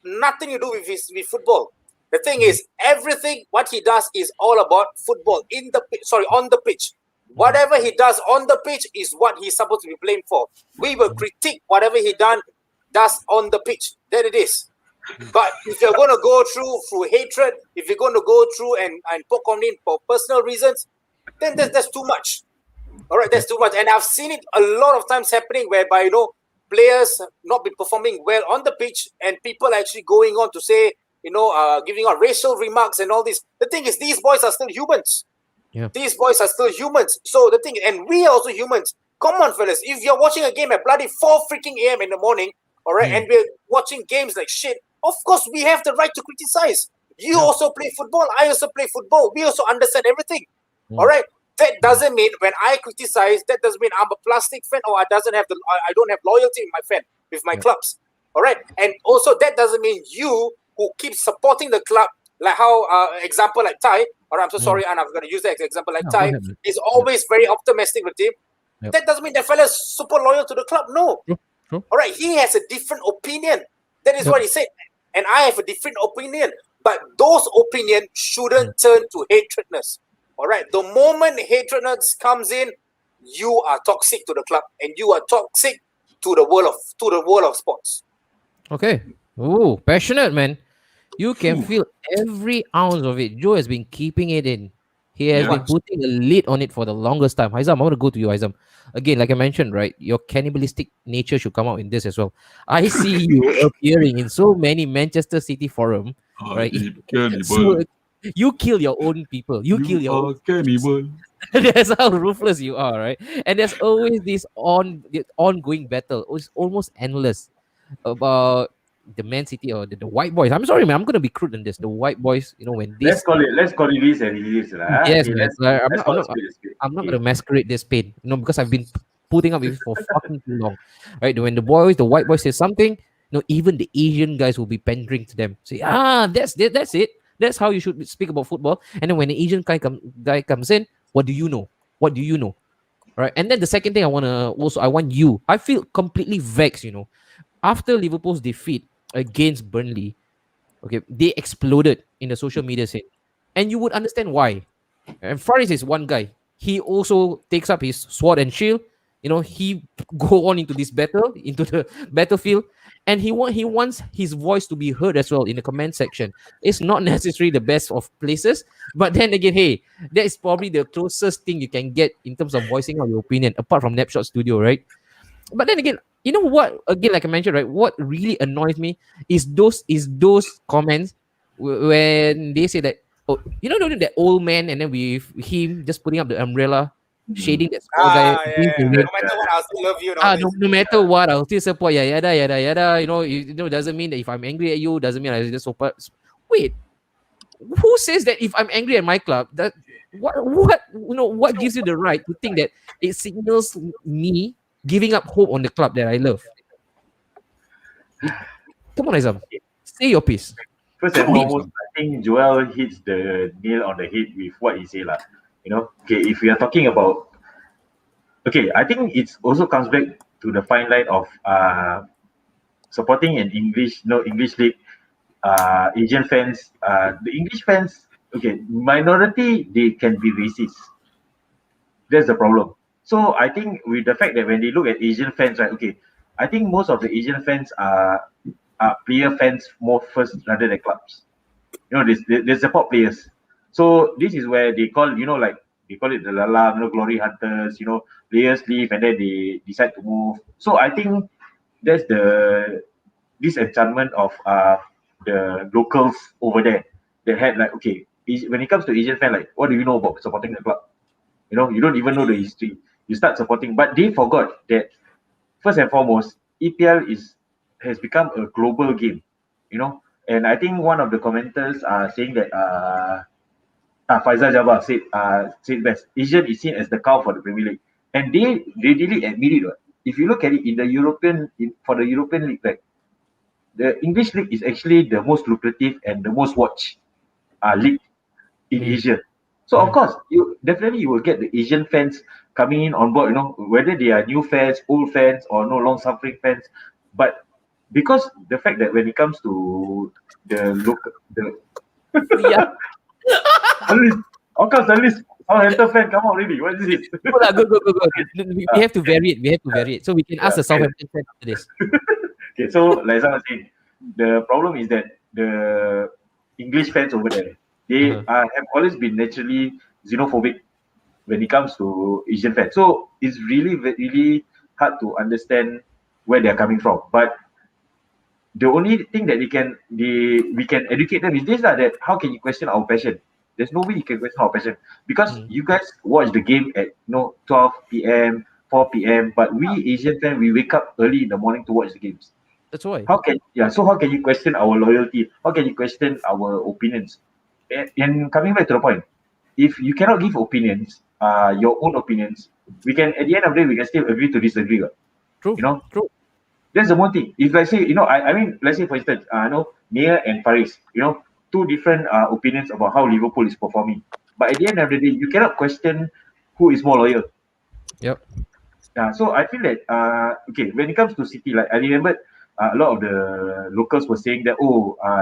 nothing to do with football. The thing is, everything what he does is all about football on the pitch. Whatever he does on the pitch is what he's supposed to be blamed for. We will critique whatever he does on the pitch. That it is. But if you're going to go through hatred, if you're going to go through and poke on him for personal reasons, then that's too much. All right, that's too much. And I've seen it a lot of times happening whereby, players not been performing well on the pitch and people actually going on to say, giving out racial remarks and all this. The thing is, these boys are still humans. Yeah. These boys are still humans. So the thing, and we are also humans. Come on, fellas. If you're watching a game at bloody 4 freaking a.m. in the morning, all right, and we're watching games like shit, of course we have the right to criticize. You also play football. I also play football. We also understand everything. All right. That doesn't mean when I criticize, that doesn't mean I'm a plastic fan or I don't have loyalty with my clubs. All right. And also that doesn't mean you who keep supporting the club, like how example like Ty, or I'm so sorry, and I'm going to use that example like Ty, is always very optimistic with him. Yep. That doesn't mean that fella's super loyal to the club. No. All right. He has a different opinion. That is what he said. And I have a different opinion. But those opinions shouldn't turn to hatredness. All right. The moment hatredness comes in, you are toxic to the club, and you are toxic to the world of sports. Okay. Oh, passionate, man. You can feel every ounce of it. Joe has been keeping it in. He has been putting a lid on it for the longest time. Haizam, I want to go to you, Haizam. Again, like I mentioned, right? Your cannibalistic nature should come out in this as well. I see you appearing in so many Manchester City forum, right? So, you kill your own people. You kill your own cannibal. That's how ruthless you are, right? And there's always this ongoing battle. It's almost endless about the Man City or the white boys. I'm sorry, man. I'm gonna be crude in this. The white boys, when this. Let's call it this and it is. Yes, I'm not gonna masquerade this pain, because I've been putting up with it for fucking too long, right? When the white boys say something, even the Asian guys will be pandering to them. Say, that's it. That's how you should speak about football. And then when the Asian guy comes in, what do you know? What do you know? Right. And then the second thing I feel completely vexed, after Liverpool's defeat against Burnley, okay, they exploded in the social media scene. And you would understand why. And Faris is one guy. He also takes up his sword and shield. He go on into the battlefield, and he wants his voice to be heard as well in the comment section. It's not necessarily the best of places, but then again, hey, that is probably the closest thing you can get in terms of voicing out your opinion, apart from Napshot Studio, right? But then again, you know what? Again, like I mentioned, right? What really annoys me is those comments when they say that, that old man, and then with him just putting up the umbrella, shading that small guy. No matter what, I'll still love you. No matter what, I'll still support. Yada yada yada. Doesn't mean that if I'm angry at you, doesn't mean I just support. Wait, who says that if I'm angry at my club, that what gives you the right to think that it signals me giving up hope on the club that I love? Come on, Azam, say your piece. First and foremost, I think Joel hits the nail on the head with what he said lah. Okay, if we are talking about, okay, I think it's also comes back to the fine line of supporting an English, English league, Asian fans. The English fans, okay, minority they can be racist. That's the problem. So I think with the fact that when they look at Asian fans, right? Okay, I think most of the Asian fans are player fans more first rather than clubs. They support players. So this is where they call, like they call it the Lala, glory hunters. Players leave and then they decide to move. So I think that's the disenchantment of the locals over there. They had like, okay, when it comes to Asian fan, like, what do you know about supporting the club? You don't even know the history. You start supporting, but they forgot that first and foremost, EPL has become a global game. And I think one of the commenters are saying that Faisal Jabbar said best. Asian is seen as the cow for the Premier League, and they really admit it. If you look at it in the for the European League, right, the English League is actually the most lucrative and the most watched league in Asia. So of course, you will get the Asian fans coming in on board. Whether they are new fans, old fans, or no long suffering fans. But because the fact that when it comes to the local, Yeah. of course, at least Southampton fan come out already. What is this? Go. We have to vary it. We have to vary it. So we can ask the Southampton fan after this. Okay, so like I was saying, the problem is that the English fans over there, they have always been naturally xenophobic when it comes to Asian fans. So it's really, really hard to understand where they're coming from. But the only thing that we can educate them is this that how can you question our passion? There's no way you can question our passion because you guys watch the game at 12 p.m., 4 p.m. But we Asian fans, we wake up early in the morning to watch the games. That's why. So how can you question our loyalty? How can you question our opinions? And coming back to the point, if you cannot give opinions, your own opinions, we can at the end of the day we can still agree to disagree. True. True. That's the one thing. If I say, I mean, let's say for instance, Mia and Faris, two different opinions about how Liverpool is performing. But at the end of the day, you cannot question who is more loyal. Yep. So I feel that okay, when it comes to City, like I remember a lot of the locals were saying that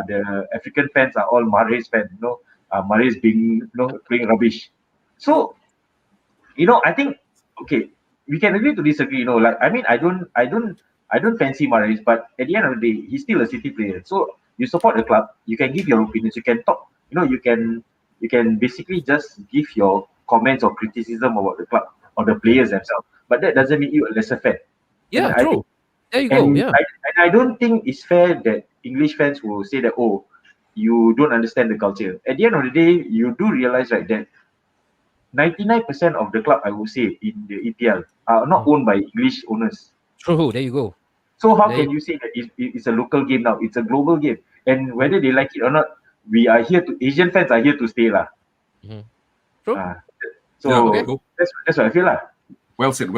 the African fans are all Mahrez fans, Mahrez being playing rubbish. So I think okay, we can agree to disagree. Like I mean, I don't fancy Mahrez, but at the end of the day, he's still a City player. So you support the club, you can give your opinions, you can talk. You can basically just give your comments or criticism about the club or the players themselves. But that doesn't make you a lesser fan. Yeah, And true. There you go. Yeah. I don't think it's fair that English fans will say that, you don't understand the culture. At the end of the day, you do realize, right, that 99% of the club, I would say, in the EPL are not owned by English owners. True. There you go. So how can you say that it's a local game now? It's a global game. And whether they like it or not, Asian fans are here to stay. True. So that's what I feel. Well said.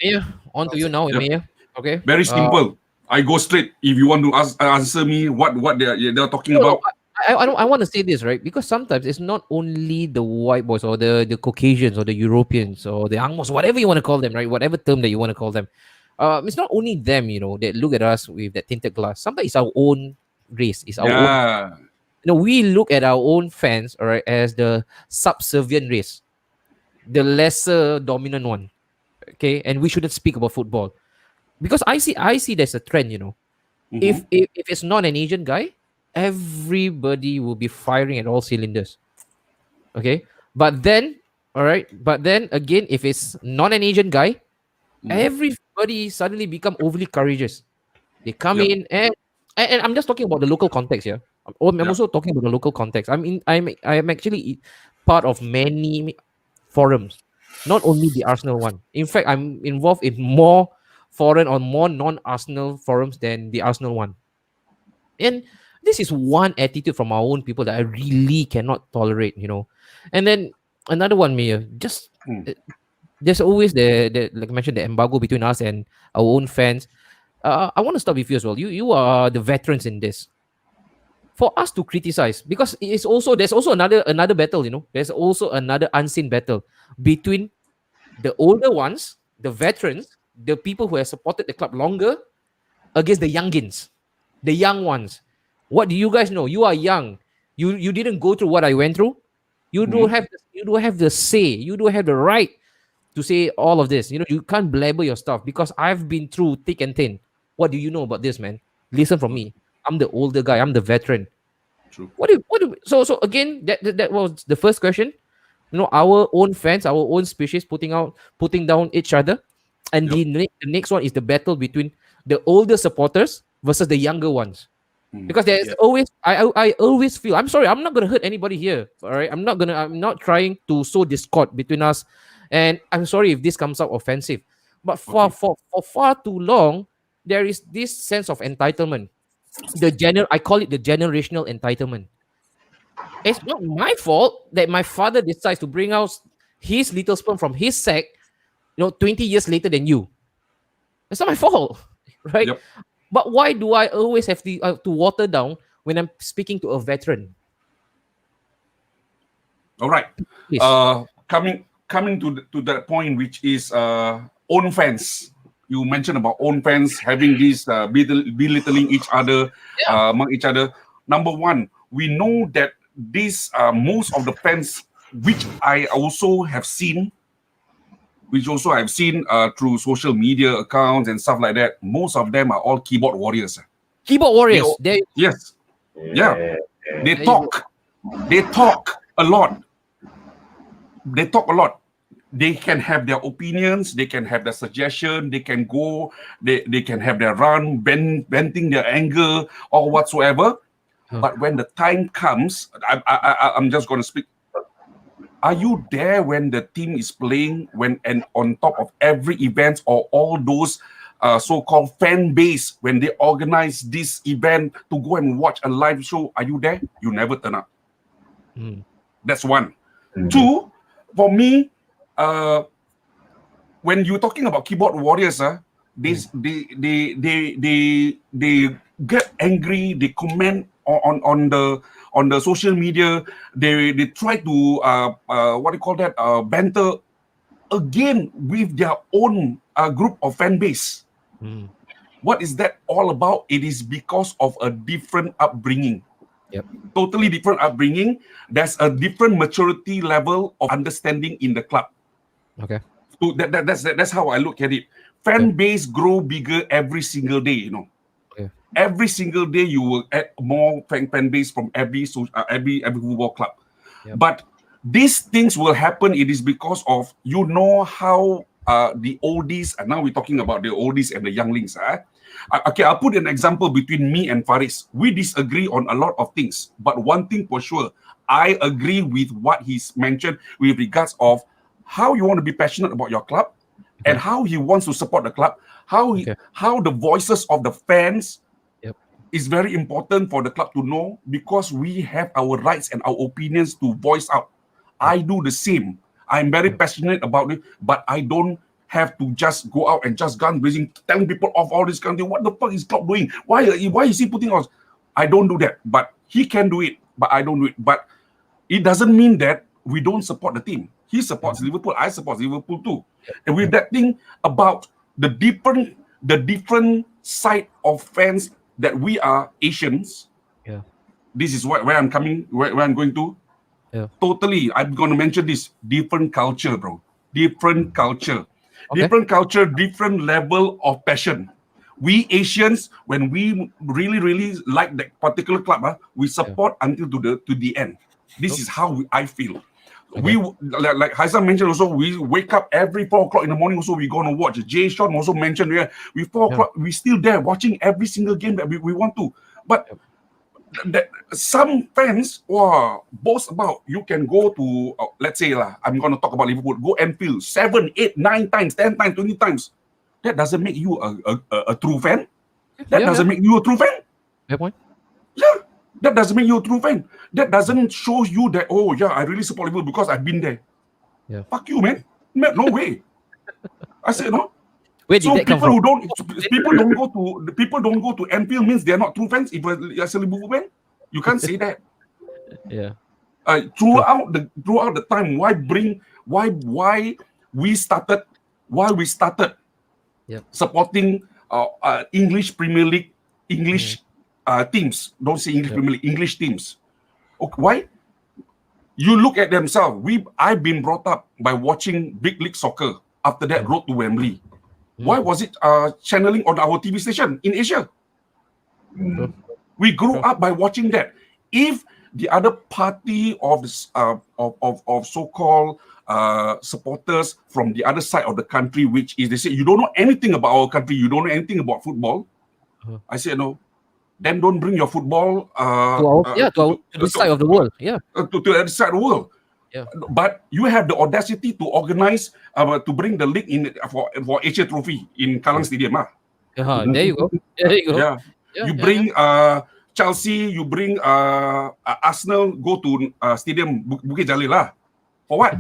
Mayor, on to you now, Mayor. Okay. Very simple. I go straight. If you want to answer me what they're talking about. I want to say this, right? Because sometimes it's not only the white boys or the Caucasians or the Europeans or the Angmos, whatever you want to call them, right? Whatever term that you want to call them. It's not only them, that look at us with that tinted glass. Sometimes it's our own race. It's our own. We look at our own fans, all right, as the subservient race, the lesser dominant one. Okay, and we shouldn't speak about football because I see there's a trend. If it's not an Asian guy, everybody will be firing at all cylinders. Okay, but then again, if it's not an Asian guy, everybody suddenly become overly courageous. They come in and I'm just talking about the local context here. I'm also talking about the local context. I'm actually part of many forums, not only the Arsenal one. In fact, I'm involved in more foreign or more non-Arsenal forums than the Arsenal one. And this is one attitude from our own people that I really cannot tolerate, And then another one, Mayor, just there's always the like I mentioned, the embargo between us and our own fans. I want to start with you as well. You are the veterans in this. for us to criticize, because there's also another battle, there's also another unseen battle between the older ones, the veterans, the people who have supported the club longer, against the youngins, the young ones. What do you guys know? You are young. You didn't go through what I went through. You don't have the say. You don't have the right to say all of this. You can't blabber your stuff, because I've been through thick and thin. What do you know about this, man? Listen from me. I'm the older guy. I'm the veteran. True. So again, that was the first question. Our own fans, our own species putting down each other, and the next one is the battle between the older supporters versus the younger ones. Because there's always, I always feel, I'm sorry, I'm not gonna hurt anybody here. All right, I'm not trying to sow discord between us, and I'm sorry if this comes out offensive, but for far too long there is this sense of entitlement. I call it the generational entitlement. It's not my fault that my father decides to bring out his little sperm from his sack, 20 years later than you. It's not my fault, right? Yep. But why do I always have to water down when I'm speaking to a veteran? All right. Please. Coming to that point, which is own fans. You mentioned about own fans having this belittling each other among each other. Number one, we know that this most of the fans, which I also have seen, through social media accounts and stuff like that. Most of them are all keyboard warriors. Keyboard warriors. Yes. Yeah. They talk a lot. They can have their opinions, they can have their suggestion, they can go, they can have their run, venting their anger or whatsoever. But when the time comes, I'm just going to speak. Are you there when the team is playing, and on top of every event or all those so-called fan base, when they organize this event to go and watch a live show, are you there? You never turn up. That's one. Two, for me, when you're talking about keyboard warriors, they get angry, they comment on the social media, they try to banter again with their own group of fan base. What is that all about? It is because of a different upbringing. Yep. Totally different upbringing. There's a different maturity level of understanding in the club. Okay. So that's how I look at it. Fan base grow bigger every single day, Okay. Every single day you will add more fan base from every football club. Yep. But these things will happen. It is because of how the oldies, and now we're talking about the oldies and the younglings. Okay, I'll put an example between me and Faris. We disagree on a lot of things, but one thing for sure, I agree with what he's mentioned with regards of how you want to be passionate about your club and how he wants to support the club, how the voices of the fans is very important for the club to know, because we have our rights and our opinions to voice out. I do the same. I'm very passionate about it, but I don't have to just go out and just gun blazing, telling people off all this kind of thing. What the fuck is club doing? Why is he putting us? I don't do that, but he can do it, but I don't do it. But it doesn't mean that we don't support the team. He supports Liverpool. I support Liverpool too. And with that thing about the different side of fans, that we are Asians. Yeah. This is where I'm coming, where I'm going to. Yeah. Totally, I'm going to mention this. Different culture, bro. Different culture. Okay. Different culture, different level of passion. We Asians, when we really, really like that particular club, we support until to the end. This is how I feel. Okay. We, like Haizan mentioned also, we wake up every 4 o'clock in the morning also, we're going to watch. Jay Sean also mentioned, we 4 o'clock, we're still there watching every single game that we want to. But some fans boast about, you can go to, let's say, I'm going to talk about Liverpool, go Anfield 7, 8, 9 times, 10 times, 20 times. That doesn't make you a true fan. That doesn't make you a true fan. Fair point. Yeah. That doesn't make you a true fan. That doesn't show you that, I really support Liverpool because I've been there. Yeah. Fuck you, man. No way. I said no. Where did So that come people from? people don't go to Anfield means they're not true fans if you're a Liverpool fan. You can't say that. Yeah. Throughout the time, why we started Yep. supporting English Premier League, English teams. Don't say English Premier League, English teams. Okay, why? You look at themselves. I've been brought up by watching big league soccer. After that, road to Wembley. Why was it channeling on our TV station in Asia? True. We grew up by watching that. If the other party of so-called supporters from the other side of the country, which is they say you don't know anything about our country, you don't know anything about football. I said no. Then don't bring your football to this side of the world. Yeah. To the other side of the world. Yeah. But you have the audacity to organize to bring the league in for Asia Trophy in Kallang Stadium. There you go. There you go. Yeah. You bring Chelsea, you bring Arsenal, go to Stadium Bukit Jalil lah. For what?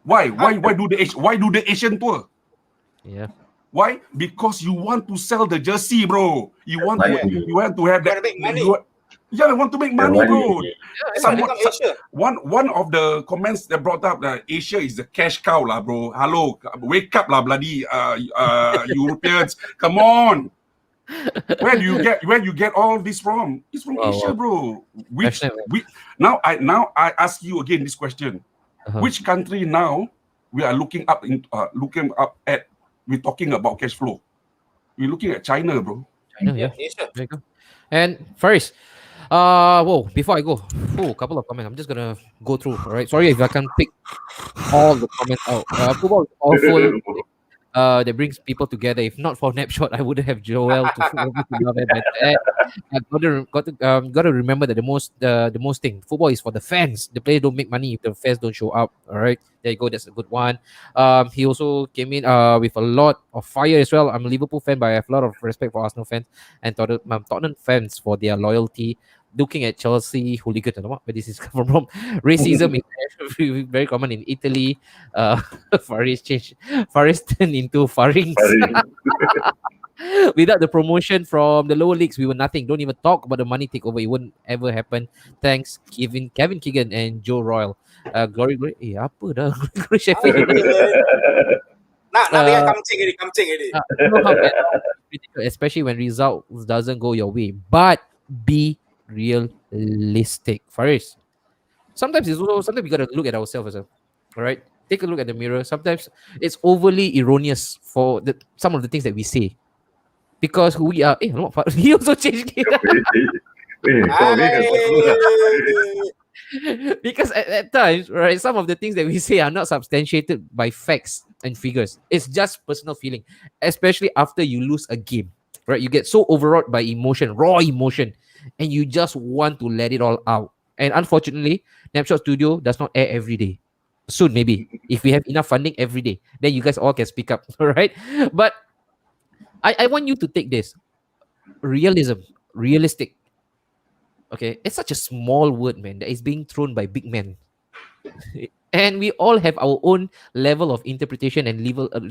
Why do the Asian tour? Yeah. Why? Because you want to sell the jersey, bro. You want to have that. make money. You want to make money, bro. Asia. One of the comments that brought up that Asia is the cash cow, lah, bro. Hello, wake up, lah, bloody Europeans. Come on. Where you get all this from? It's from Asia, bro. Now I ask you again this question: which country now we are looking up at? We're talking about cash flow. We're looking at China, bro. China, yeah. Asia. There you go. And Faris, before I go, a couple of comments. I'm just gonna go through. All right. Sorry if I can't pick all the comments out. Football is awful. That brings people together. If not for Napshot, I wouldn't have Joel to love it better. Got to remember that the most thing, football is for the fans. The players don't make money if the fans don't show up. All right, there you go. That's a good one. He also came in with a lot of fire as well. I'm a Liverpool fan, but I have a lot of respect for Arsenal fans and Tottenham fans for their loyalty. Looking at Chelsea hooligans, I don't know where this is coming from. Racism is very common in Italy. Faris turned into Farings. Without the promotion from the lower leagues, we were nothing. Don't even talk about the money takeover. It wouldn't ever happen. Thanks, Kevin Keegan and Joe Royal. Glory. Apa dah? Glory Sheffield United. Dia kamcing already. You know how bad, especially when results doesn't go your way. But be realistic. Faris, sometimes we gotta look at ourselves as well. All right, take a look at the mirror. Sometimes it's overly erroneous for some of the things that we say because we are. He also changed it. Because at times, right, some of the things that we say are not substantiated by facts and figures. It's just personal feeling, especially after you lose a game. Right, you get so overwrought by emotion, raw emotion, and you just want to let it all out. And unfortunately, Snapshot Studio does not air every day. Soon, maybe, if we have enough funding every day, then you guys all can speak up, all right? But I want you to take this. Realistic. Okay, it's such a small word, man, that is being thrown by big men. And we all have our own level of interpretation and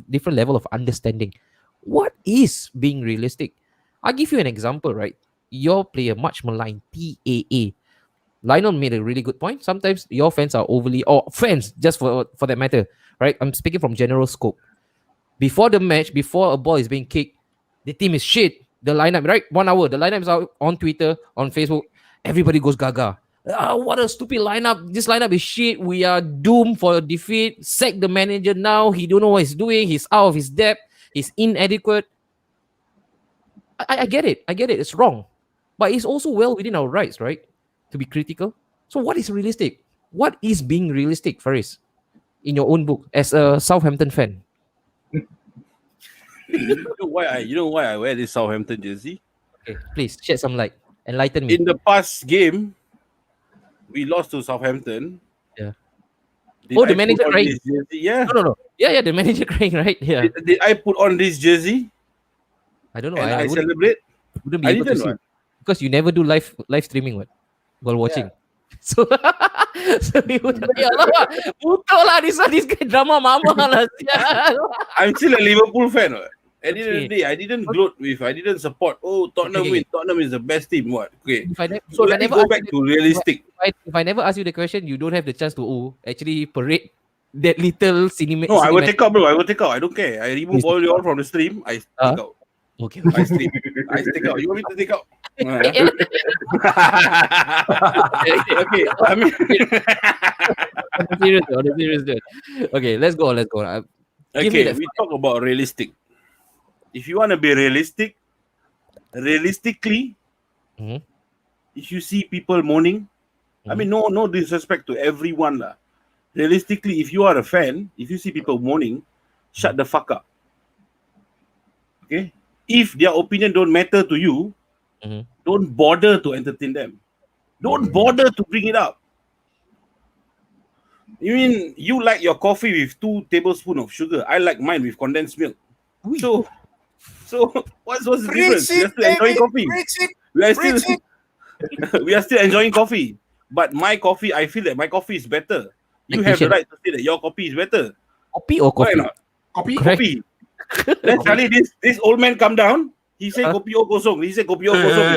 different level of understanding. What is being realistic? I'll give you an example, right? Your player, much maligned, TAA. Lionel made a really good point. Sometimes your fans are fans, just for that matter, right? I'm speaking from general scope. Before the match, before a ball is being kicked, the team is shit. The lineup, right? 1 hour. The lineup is out on Twitter, on Facebook. Everybody goes gaga. What a stupid lineup. This lineup is shit. We are doomed for defeat. Sack the manager now. He don't know what he's doing. He's out of his depth. He's inadequate. I get it. It's wrong. But it's also well within our rights, right? To be critical. So what is realistic? What is being realistic, Faris? In your own book, as a Southampton fan. You know why I wear this Southampton jersey? Okay, please shed some light. Enlighten me. In the past game, we lost to Southampton. Yeah. The manager crying. Yeah. No. Yeah, the manager crying, right? Yeah. Did I put on this jersey? I don't know. And I celebrate? Wouldn't be able to see. Because you never do live streaming while watching. Yeah. So we would this guy drama mama lah. I'm still a Liverpool fan. Right? At the end of the day, I didn't gloat with, I didn't support. Oh, Tottenham Okay. win. Tottenham is the best team. What? Okay. So So let me go back to realistic. if I never ask you the question, you don't have the chance to actually parade that little No, I will cinematic. take out, bro. I will take out. I don't care. I remove all you all from the stream. I take out. Okay. I stream. I take out. You want me to take out? Okay. I mean, On a serious note. Okay, let's go. Give me okay. that. We talk about realistic. If you want to be realistically, Mhm. if you see people moaning, I mean, no disrespect to everyone, lah. Realistically, if you are a fan, if you see people moaning, shut the fuck up. Okay? If their opinion don't matter to you, don't bother to entertain them. Don't bother to bring it up. You mean you like your coffee with 2 tablespoons of sugar? I like mine with condensed milk. So what's the difference? We are still enjoying coffee. We are still enjoying coffee. But my coffee, I feel that my coffee is better. You have the right to say that your coffee is better. Coffee or coffee? Why not? Copy. Coffee. Let's tell you this old man come down. He said kopi o kosong. He said kopi o kosong.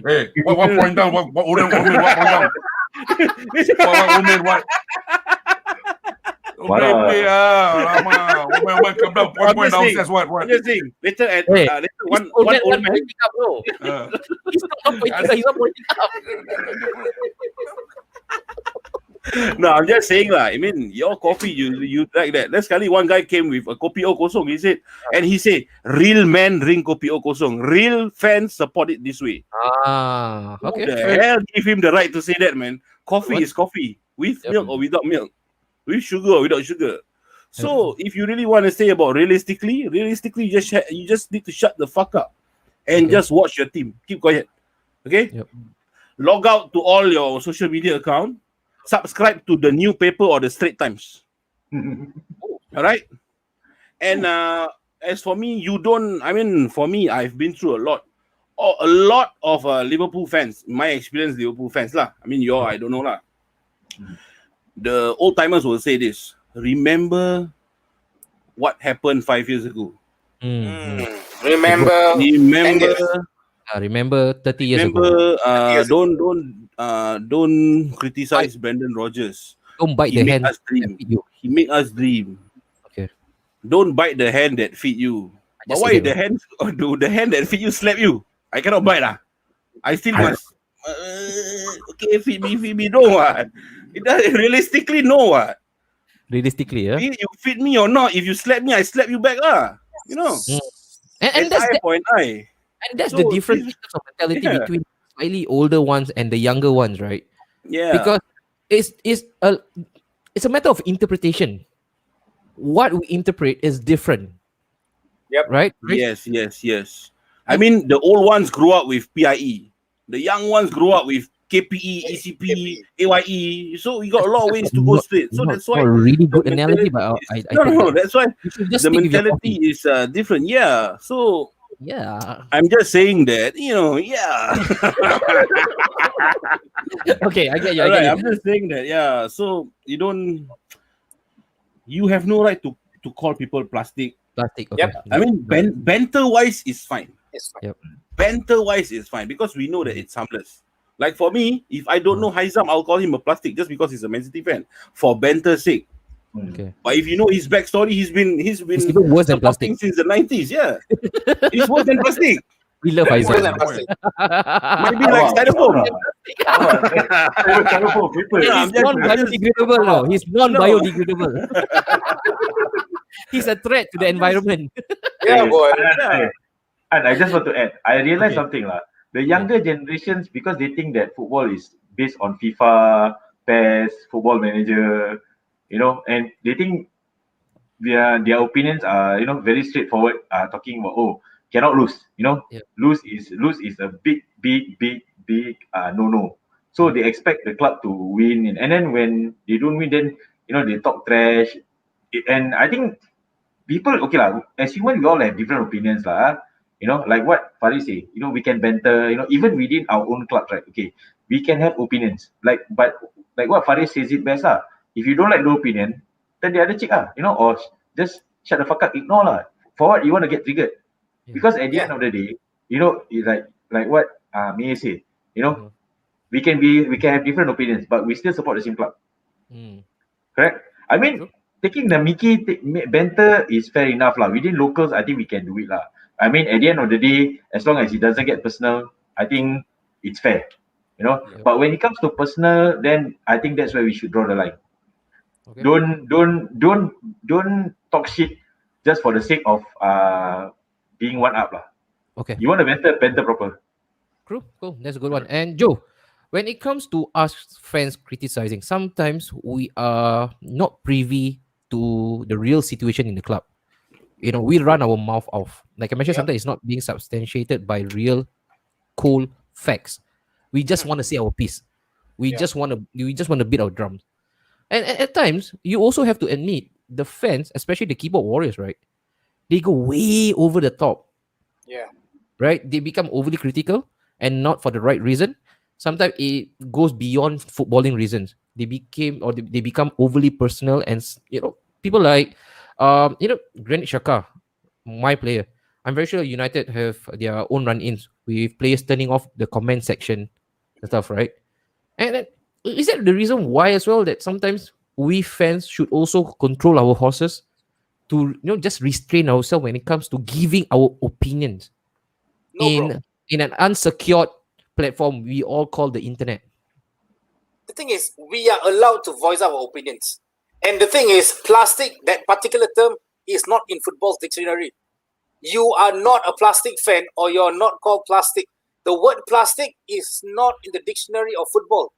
Hey. What point down? What point down? What? Omen, come down. Point downstairs. What? I'm just saying. Later, one Old man old man. pointing up, bro. He's not pointing up. He's not pointing up. No, I'm just saying lah. I mean, your coffee, you like that. Last kali one guy came with a kopi o kosong. He said, real men drink kopi o kosong. Real fans support it this way. Okay. Who the hell give him the right to say that, man? Coffee is coffee, with milk or without milk, with sugar or without sugar. So if you really want to say about realistically, you just need to shut the fuck up and just watch your team. Keep quiet. Okay? Yep. Log out to all your social media account. Subscribe to the New Paper or the Straits Times. All right. And as for me, for me, I've been through a lot of Liverpool fans. My experience, Liverpool fans lah. I mean, I don't know lah. The old timers will say this. Remember what happened 5 years ago. Remember Remember 30 years ago. Don't criticize Brendan Rodgers. Don't bite the hand that feed you. He made us dream. Okay. Don't bite the hand that feed you. But why if the hand that feed you slap you? I cannot bite lah. I still must. Okay, feed me. No what? It does realistically no what? Realistically, yeah. You feed me or not? If you slap me, I slap you back lah. You know. And that's eye for an eye. And that's the difference in terms of mentality between slightly older ones and the younger ones, right? Yeah. Because it's a matter of interpretation. What we interpret is different. Yep. Right? Yes. I mean, the old ones grew up with PIE. The young ones grew up with KPE, ECP, AYE. So we got a lot of ways to go straight. So that's why a really good analogy, but I no, that's why just the mentality is different. Yeah. So yeah. I'm just saying that, yeah. Okay, I get you. I'm just saying that, yeah. So you have no right to call people plastic. Plastic. Okay. Yep. I mean, banter-wise is fine. It's Yep. Banter-wise is fine because we know that it's harmless. Like for me, if I don't know Haizam, I'll call him a plastic just because he's a Man City fan for banter's sake. Okay. But if you know his backstory, he's been even worse than plastic since the 90s. Yeah, he's worse than plastic. We love More Isaac. than plastic. Might be like styrofoam. Yeah, He's non-biodegradable. No, he's non-biodegradable. He's a threat to the environment. Yeah, boy. And I just want to add, I realized Okay. something lah. The younger generations, because they think that football is based on FIFA, PES, Football Manager, and they think their opinions are very straightforward. Talking about cannot lose. Yeah. Lose is a big no. So they expect the club to win, and then when they don't win, then they talk trash. And I think people, okay lah, as human we all have different opinions lah. Like what Faris say, we can banter, even within our own clubs, right? Okay, we can have opinions. But what Faris says it best lah. If you don't like the opinion, then the other chick or just shut the fuck up, ignore lah. for what you want to get triggered? Yeah. Because at the Yeah. end of the day, it's like what Mia said, Yeah. we can have different opinions, but we still support the same club. Mm. Correct? I mean, True. taking the banter is fair enough lah. Within locals, I think we can do it lah. I mean, at the end of the day, as long as it doesn't get personal, I think it's fair. Yep. But when it comes to personal, then I think that's where we should draw the line. Okay. Don't talk shit just for the sake of being one up lah. Okay. You want to banter proper. Cool. That's a good one. And Joe, when it comes to us fans criticizing, sometimes we are not privy to the real situation in the club. We run our mouth off. Like I mentioned, Yeah. sometimes it's not being substantiated by real cool facts. We just want to say our piece. We Yeah. just want to beat our drums. And at times, you also have to admit the fans, especially the keyboard warriors, right? They go way over the top, Yeah. right? They become overly critical and not for the right reason. Sometimes it goes beyond footballing reasons. They become overly personal, and people like Granit Xhaka, my player. I'm very sure United have their own run-ins with players turning off the comment section and stuff, right? And is that the reason why as well that sometimes we fans should also control our horses to just restrain ourselves when it comes to giving our opinions No, bro. in an unsecured platform we all call the internet. The thing is, we are allowed to voice our opinions. And the thing is, plastic, that particular term, is not in football's dictionary. You are not a plastic fan, or you're not called plastic. The word plastic is not in the dictionary of football.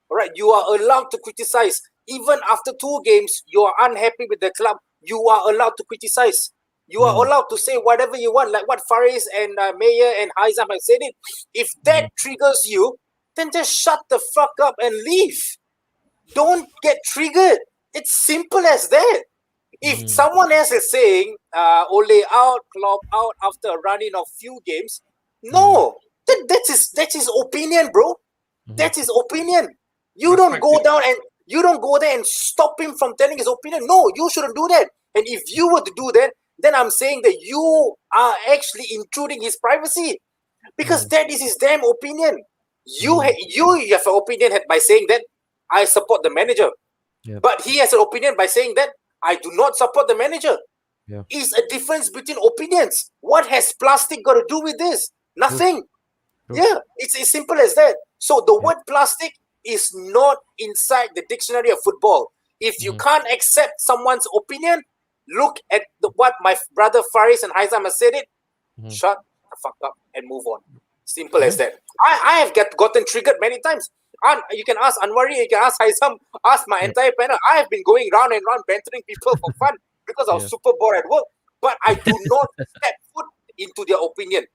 All right, you are allowed to criticize. Even after 2 games, you are unhappy with the club, you are allowed to criticize. You are allowed to say whatever you want, like what Faris and Mayer and Haizam have said it. If that triggers you, then just shut the fuck up and leave. Don't get triggered. It's simple as that. If someone else is saying Ole out, Klopp out after a run-in of few games, no, that's his opinion, bro. That's his opinion. You don't go down and you don't go there and stop him from telling his opinion. No, you shouldn't do that. And if you were to do that, then I'm saying that you are actually intruding his privacy, because that is his damn opinion. You have an opinion by saying that I support the manager, but he has an opinion by saying that I do not support the manager. Yeah. Is a difference between opinions. What has plastic got to do with this? Nothing. True. Yeah, it's as simple as that. So the word plastic is not inside the dictionary of football. If you can't accept someone's opinion, look at what my brother Faris and Haizam have said it. Shut the fuck up and move on. Simple as that. I have gotten triggered many times. You can ask Anwari, you can ask Haizam, ask my entire panel. I have been going round and round bantering people for fun because I was super bored at work. But I do not step foot into their opinion.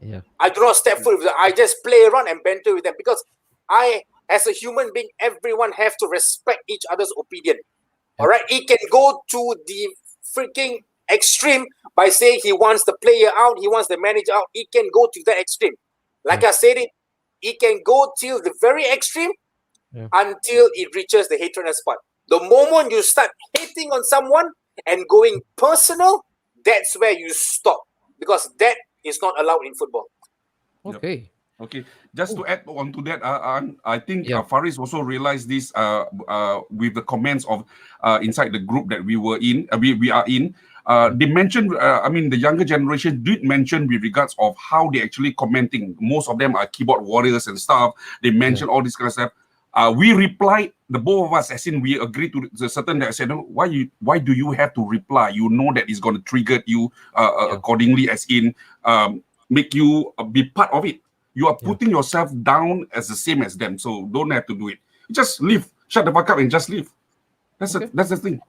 Yeah. I do not step foot with them. I just play around and banter with them, because as a human being, everyone have to respect each other's opinion. All right? It can go to the freaking extreme by saying he wants the player out, he wants the manager out. It can go to that extreme. Like I said, it can go till the very extreme until it reaches the hatredness part. The moment you start hating on someone and going personal, that's where you stop, because that is not allowed in football. Okay. Okay, just to add on to that, I think Yeah. Faris also realized this with the comments of inside the group that we were in. We are in. They mentioned, the younger generation did mention with regards of how they actually commenting. Most of them are keyboard warriors and stuff. They mentioned all this kind of stuff. We replied, the both of us, as in we agreed to the certain that said, no, why do you have to reply? You know that it's going to trigger you accordingly, as in make you be part of it. You are putting yourself down as the same as them, so don't have to do it. Just leave, shut the fuck up, and just leave. That's the thing.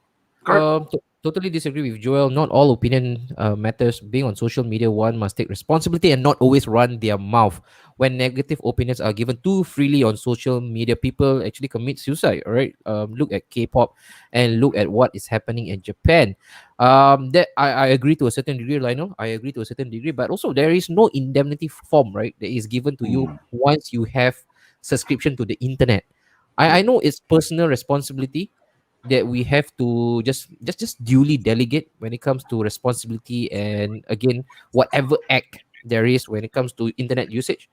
Correct. Totally disagree with Joel. Not all opinion matters. Being on social media, one must take responsibility and not always run their mouth. When negative opinions are given too freely on social media, people actually commit suicide. All right. Look at K-pop and look at what is happening in Japan. That I agree to a certain degree, Lionel. I agree to a certain degree, but also there is no indemnity form, right, that is given to you once you have subscription to the internet. I know it's personal responsibility, that we have to just duly delegate when it comes to responsibility and again whatever act there is when it comes to internet usage.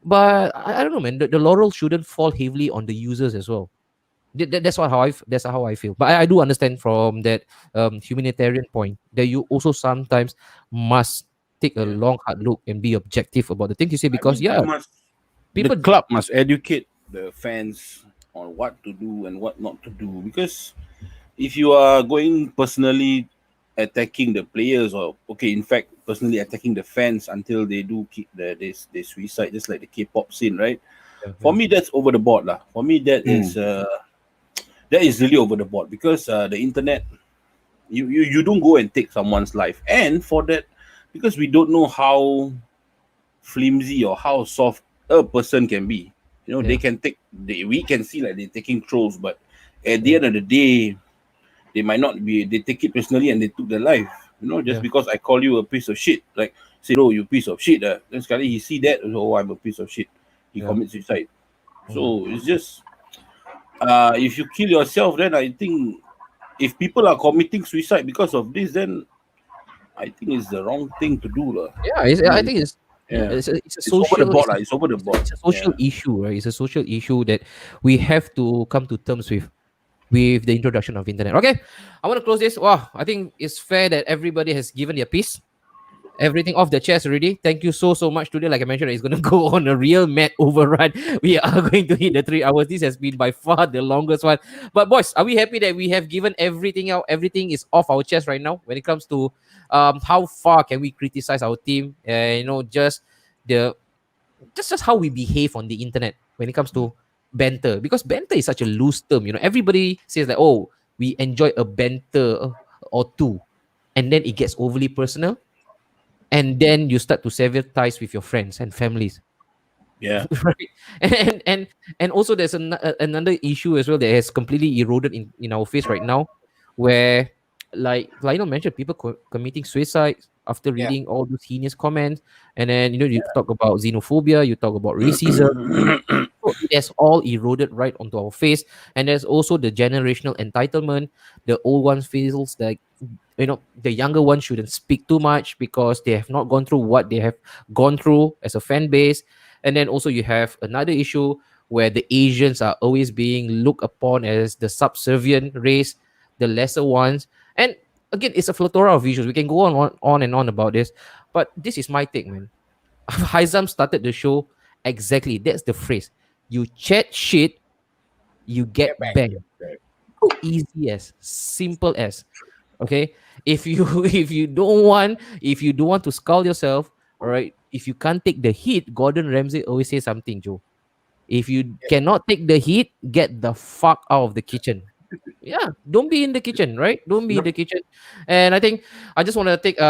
But I don't know, man. The laurel shouldn't fall heavily on the users as well. That's how I feel. But I do understand from that humanitarian point that you also sometimes must take a Yeah. long hard look and be objective about the things you say, I because mean, yeah, the people club must educate the fans on what to do and what not to do. Because if you are going personally attacking the players, or okay, in fact, personally attacking the fans until they do keep they suicide, just like the K-pop scene, right? yeah, For yeah, me, that's over the board, lah. For me, that is really over the board, because the internet, you don't go and take someone's life, and for that, because we don't know how flimsy or how soft a person can be. You know, yeah, we can see like they're taking trolls, but at the yeah, end of the day, they might not be. They take it personally and they took their life. You know, just yeah, because I call you a piece of shit, like say, oh, you piece of shit. Then sekali he see that, oh, I'm a piece of shit. He yeah. commits suicide. Mm. So it's just, if you kill yourself, then I think if people are committing suicide because of this, then I think it's the wrong thing to do, lah. Yeah, I I mean, think yeah, it's a it's over the social board, lah. It's over the board. it's a social Yeah. issue, right? It's a social issue that we have to come to terms with the introduction of internet. Okay, I want to close this. Wow, I think it's fair that everybody has given their piece. Everything off the chest already. Thank you so much today. Like I mentioned, it's gonna go on a real mad overrun. We are going to hit the 3 hours. This has been by far the longest one. But boys, are we happy that we have given everything out? Everything is off our chest right now when it comes to how far can we criticize our team? The just how we behave on the internet when it comes to banter, because banter is such a loose term. Everybody says that, oh, we enjoy a banter or two, and then it gets overly personal, and then you start to sever ties with your friends and families. Yeah. Right. And also there's another issue as well that has completely eroded in our face right now, where like Lionel mentioned, people committing suicide after Yeah. reading all those heinous comments. And then you talk about xenophobia, you talk about racism. So it has all eroded right onto our face. And there's also the generational entitlement. The old ones feels like, the younger ones shouldn't speak too much because they have not gone through what they have gone through as a fan base. And then also you have another issue where the Asians are always being looked upon as the subservient race, the lesser ones. And again, it's a plethora of issues. We can go on and on about this, but this is my take, man. Haizam started the show exactly. That's the phrase. You chat shit, you get Get back. banged. Easy as, simple as. Okay, if you if you don't want to scold yourself, all right, if you can't take the heat, Gordon Ramsay always say something, Joe. If you cannot take the heat, get the fuck out of the kitchen. Yeah, don't be in the kitchen, right? Don't be in the kitchen. And I think I just want to take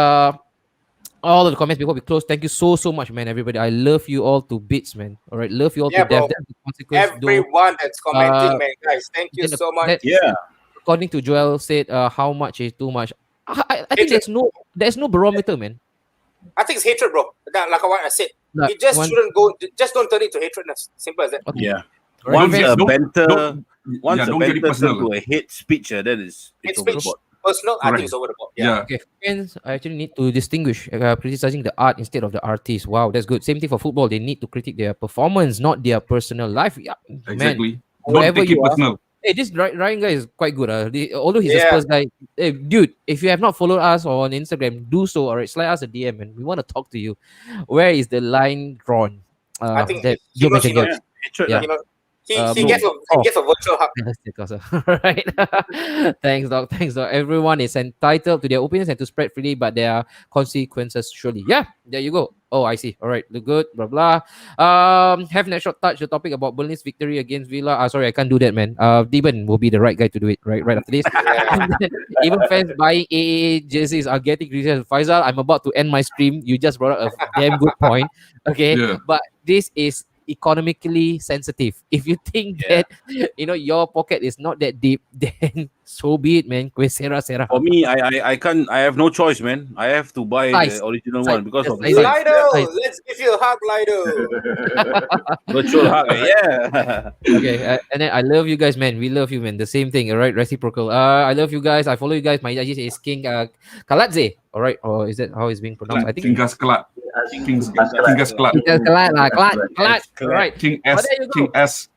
all of the comments before we close. Thank you so much, man, everybody. I love you all to bits, man. All right, love you all Yeah, to death. bro. That's the consequence, though. Everyone that's commenting, Uh, man, guys, thank you then so much. Yeah. according to Joel said, how much is too much? I think Hatred. there's no barometer, man. I think it's hatred, bro. Like what I said, Like, it just one- shouldn't go. Just don't turn it to hatredness. Simple as that. Okay. Yeah. Alright, Once friends, a don't- banter, don't- once a don't get it banter turn personal. to a hate speech, that is Hate it's over the speech, board. personal, I think Correct. it's over the board. Yeah. Yeah. Okay, friends, I actually need to distinguish criticizing the art instead of the artist. Wow, that's good. Same thing for football. They need to critique their performance, not their personal life. Yeah, man, Exactly. Don't wherever take it you are. personal. Hey, this Ryan guy is quite good. Although he's a Yeah. Spurs guy, hey, dude, if you have not followed us on Instagram, do so. All right, slide us a DM, and we want to talk to you. Where is the line drawn? I think That he Joe knows he mentioned. knows. Hatred, Yeah. lah. You know, he Bro. gave a virtual hug. Fantastic also. Right. Thanks, Doc. Thanks, Doc. Everyone is entitled to their opinions and to spread freely, but there are consequences, surely. Yeah, there you go. Oh, I see. All right. Look good. Blah blah. Have that short touch the topic about Burnley's victory against Villa. Sorry, I can't do that, man. Deben will be the right guy to do it right after this. And then even fans buying AAA jerseys are getting criticized. Faisal, I'm about to end my stream. You just brought up a damn good point. Okay. Yeah. But this is economically sensitive. If you think Yeah. that your pocket is not that deep, then so be it, man. Kue sera. For me, I can't. I have no choice, man. I have to buy Size. the original Size. one because Just of the size. size. Lido, Size. let's give you a hug, Lido. Virtual hug. Yeah. Okay, and then I love you guys, man. We love you, man. The same thing, all right? Reciprocal. I love you guys. I follow you guys. My IG is King Kaladze, all right? Or is that how it's being pronounced? I think Kingas Kelat. Kingas Kelat. King Kalad lah, Kalad. All right. King Oh, S. there you go. King S.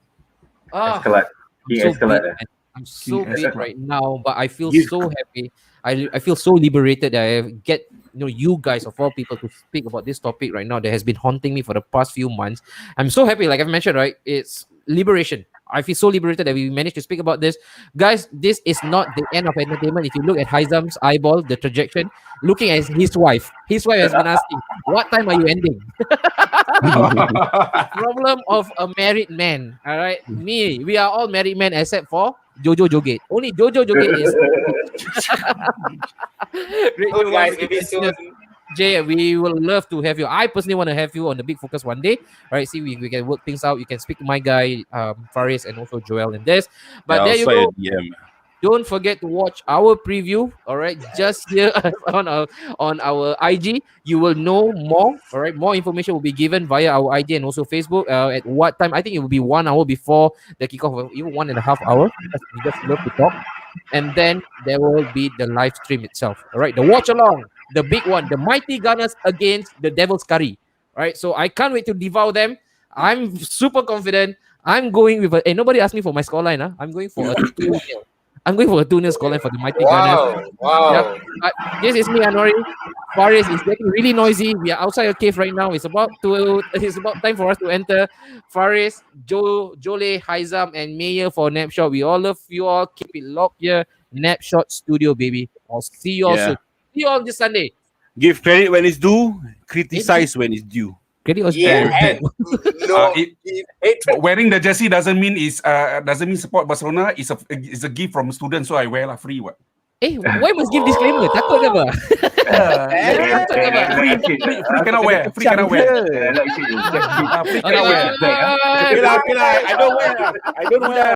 Ah, Escalate. I'm King so Escalate. big, man. I'm so King big Escalate. right now, but I feel Give- so happy. I feel so liberated that I get you guys of all people to speak about this topic right now that has been haunting me for the past few months. I'm so happy, like I've mentioned, right? It's liberation. I feel so liberated that we managed to speak about this. Guys, this is not the end of entertainment. If you look at Haizam's eyeball, the trajectory, looking at his wife has been asking, what time are you ending? Problem of a married man. All right. We are all married men except for Jojo Joget. Only Jojo Joget is great. Good guys, maybe soon. Jay, we will love to have you. I personally want to have you on the Big Focus one day. Right? See, we can work things out. You can speak to my guy, Faris, and also Joel in this. But Yeah, there I'll you slide go. a DM. Don't forget to watch our preview. All right, just here on our IG, you will know more. All right, more information will be given via our IG and also Facebook. At what time? I think it will be 1 hour before the kickoff, or even 1.5 hours. Because we just love to talk. And then there will be the live stream itself. All right, the watch along, the big one, the Mighty Gunners against the Devil's Curry. All right, so I can't wait to devour them. I'm super confident. I'm going with a. Nobody asked me for my scoreline. Huh? I'm going for a 2-0. I'm going for a 2-0 scoreline for the Mighty Gunners. Wow. But this is me, Anwari. Faris is getting really noisy. We are outside a cave right now. It's about time for us to enter. Faris, Jole, Haizam, and Mayor for Napshot. We all love you all. Keep it locked here. Napshot Studio, baby. I'll see you all soon. See you all this Sunday. Give credit when it's due. Criticize when it's due. Credit was Yeah, and no, Wearing the jersey doesn't mean support Barcelona. It's a gift from students, so I wear lah free. What? Why must give disclaimer? Takut ke apa? Free cannot wear. Free cannot wear. Free cannot wear. Okay, I don't wear.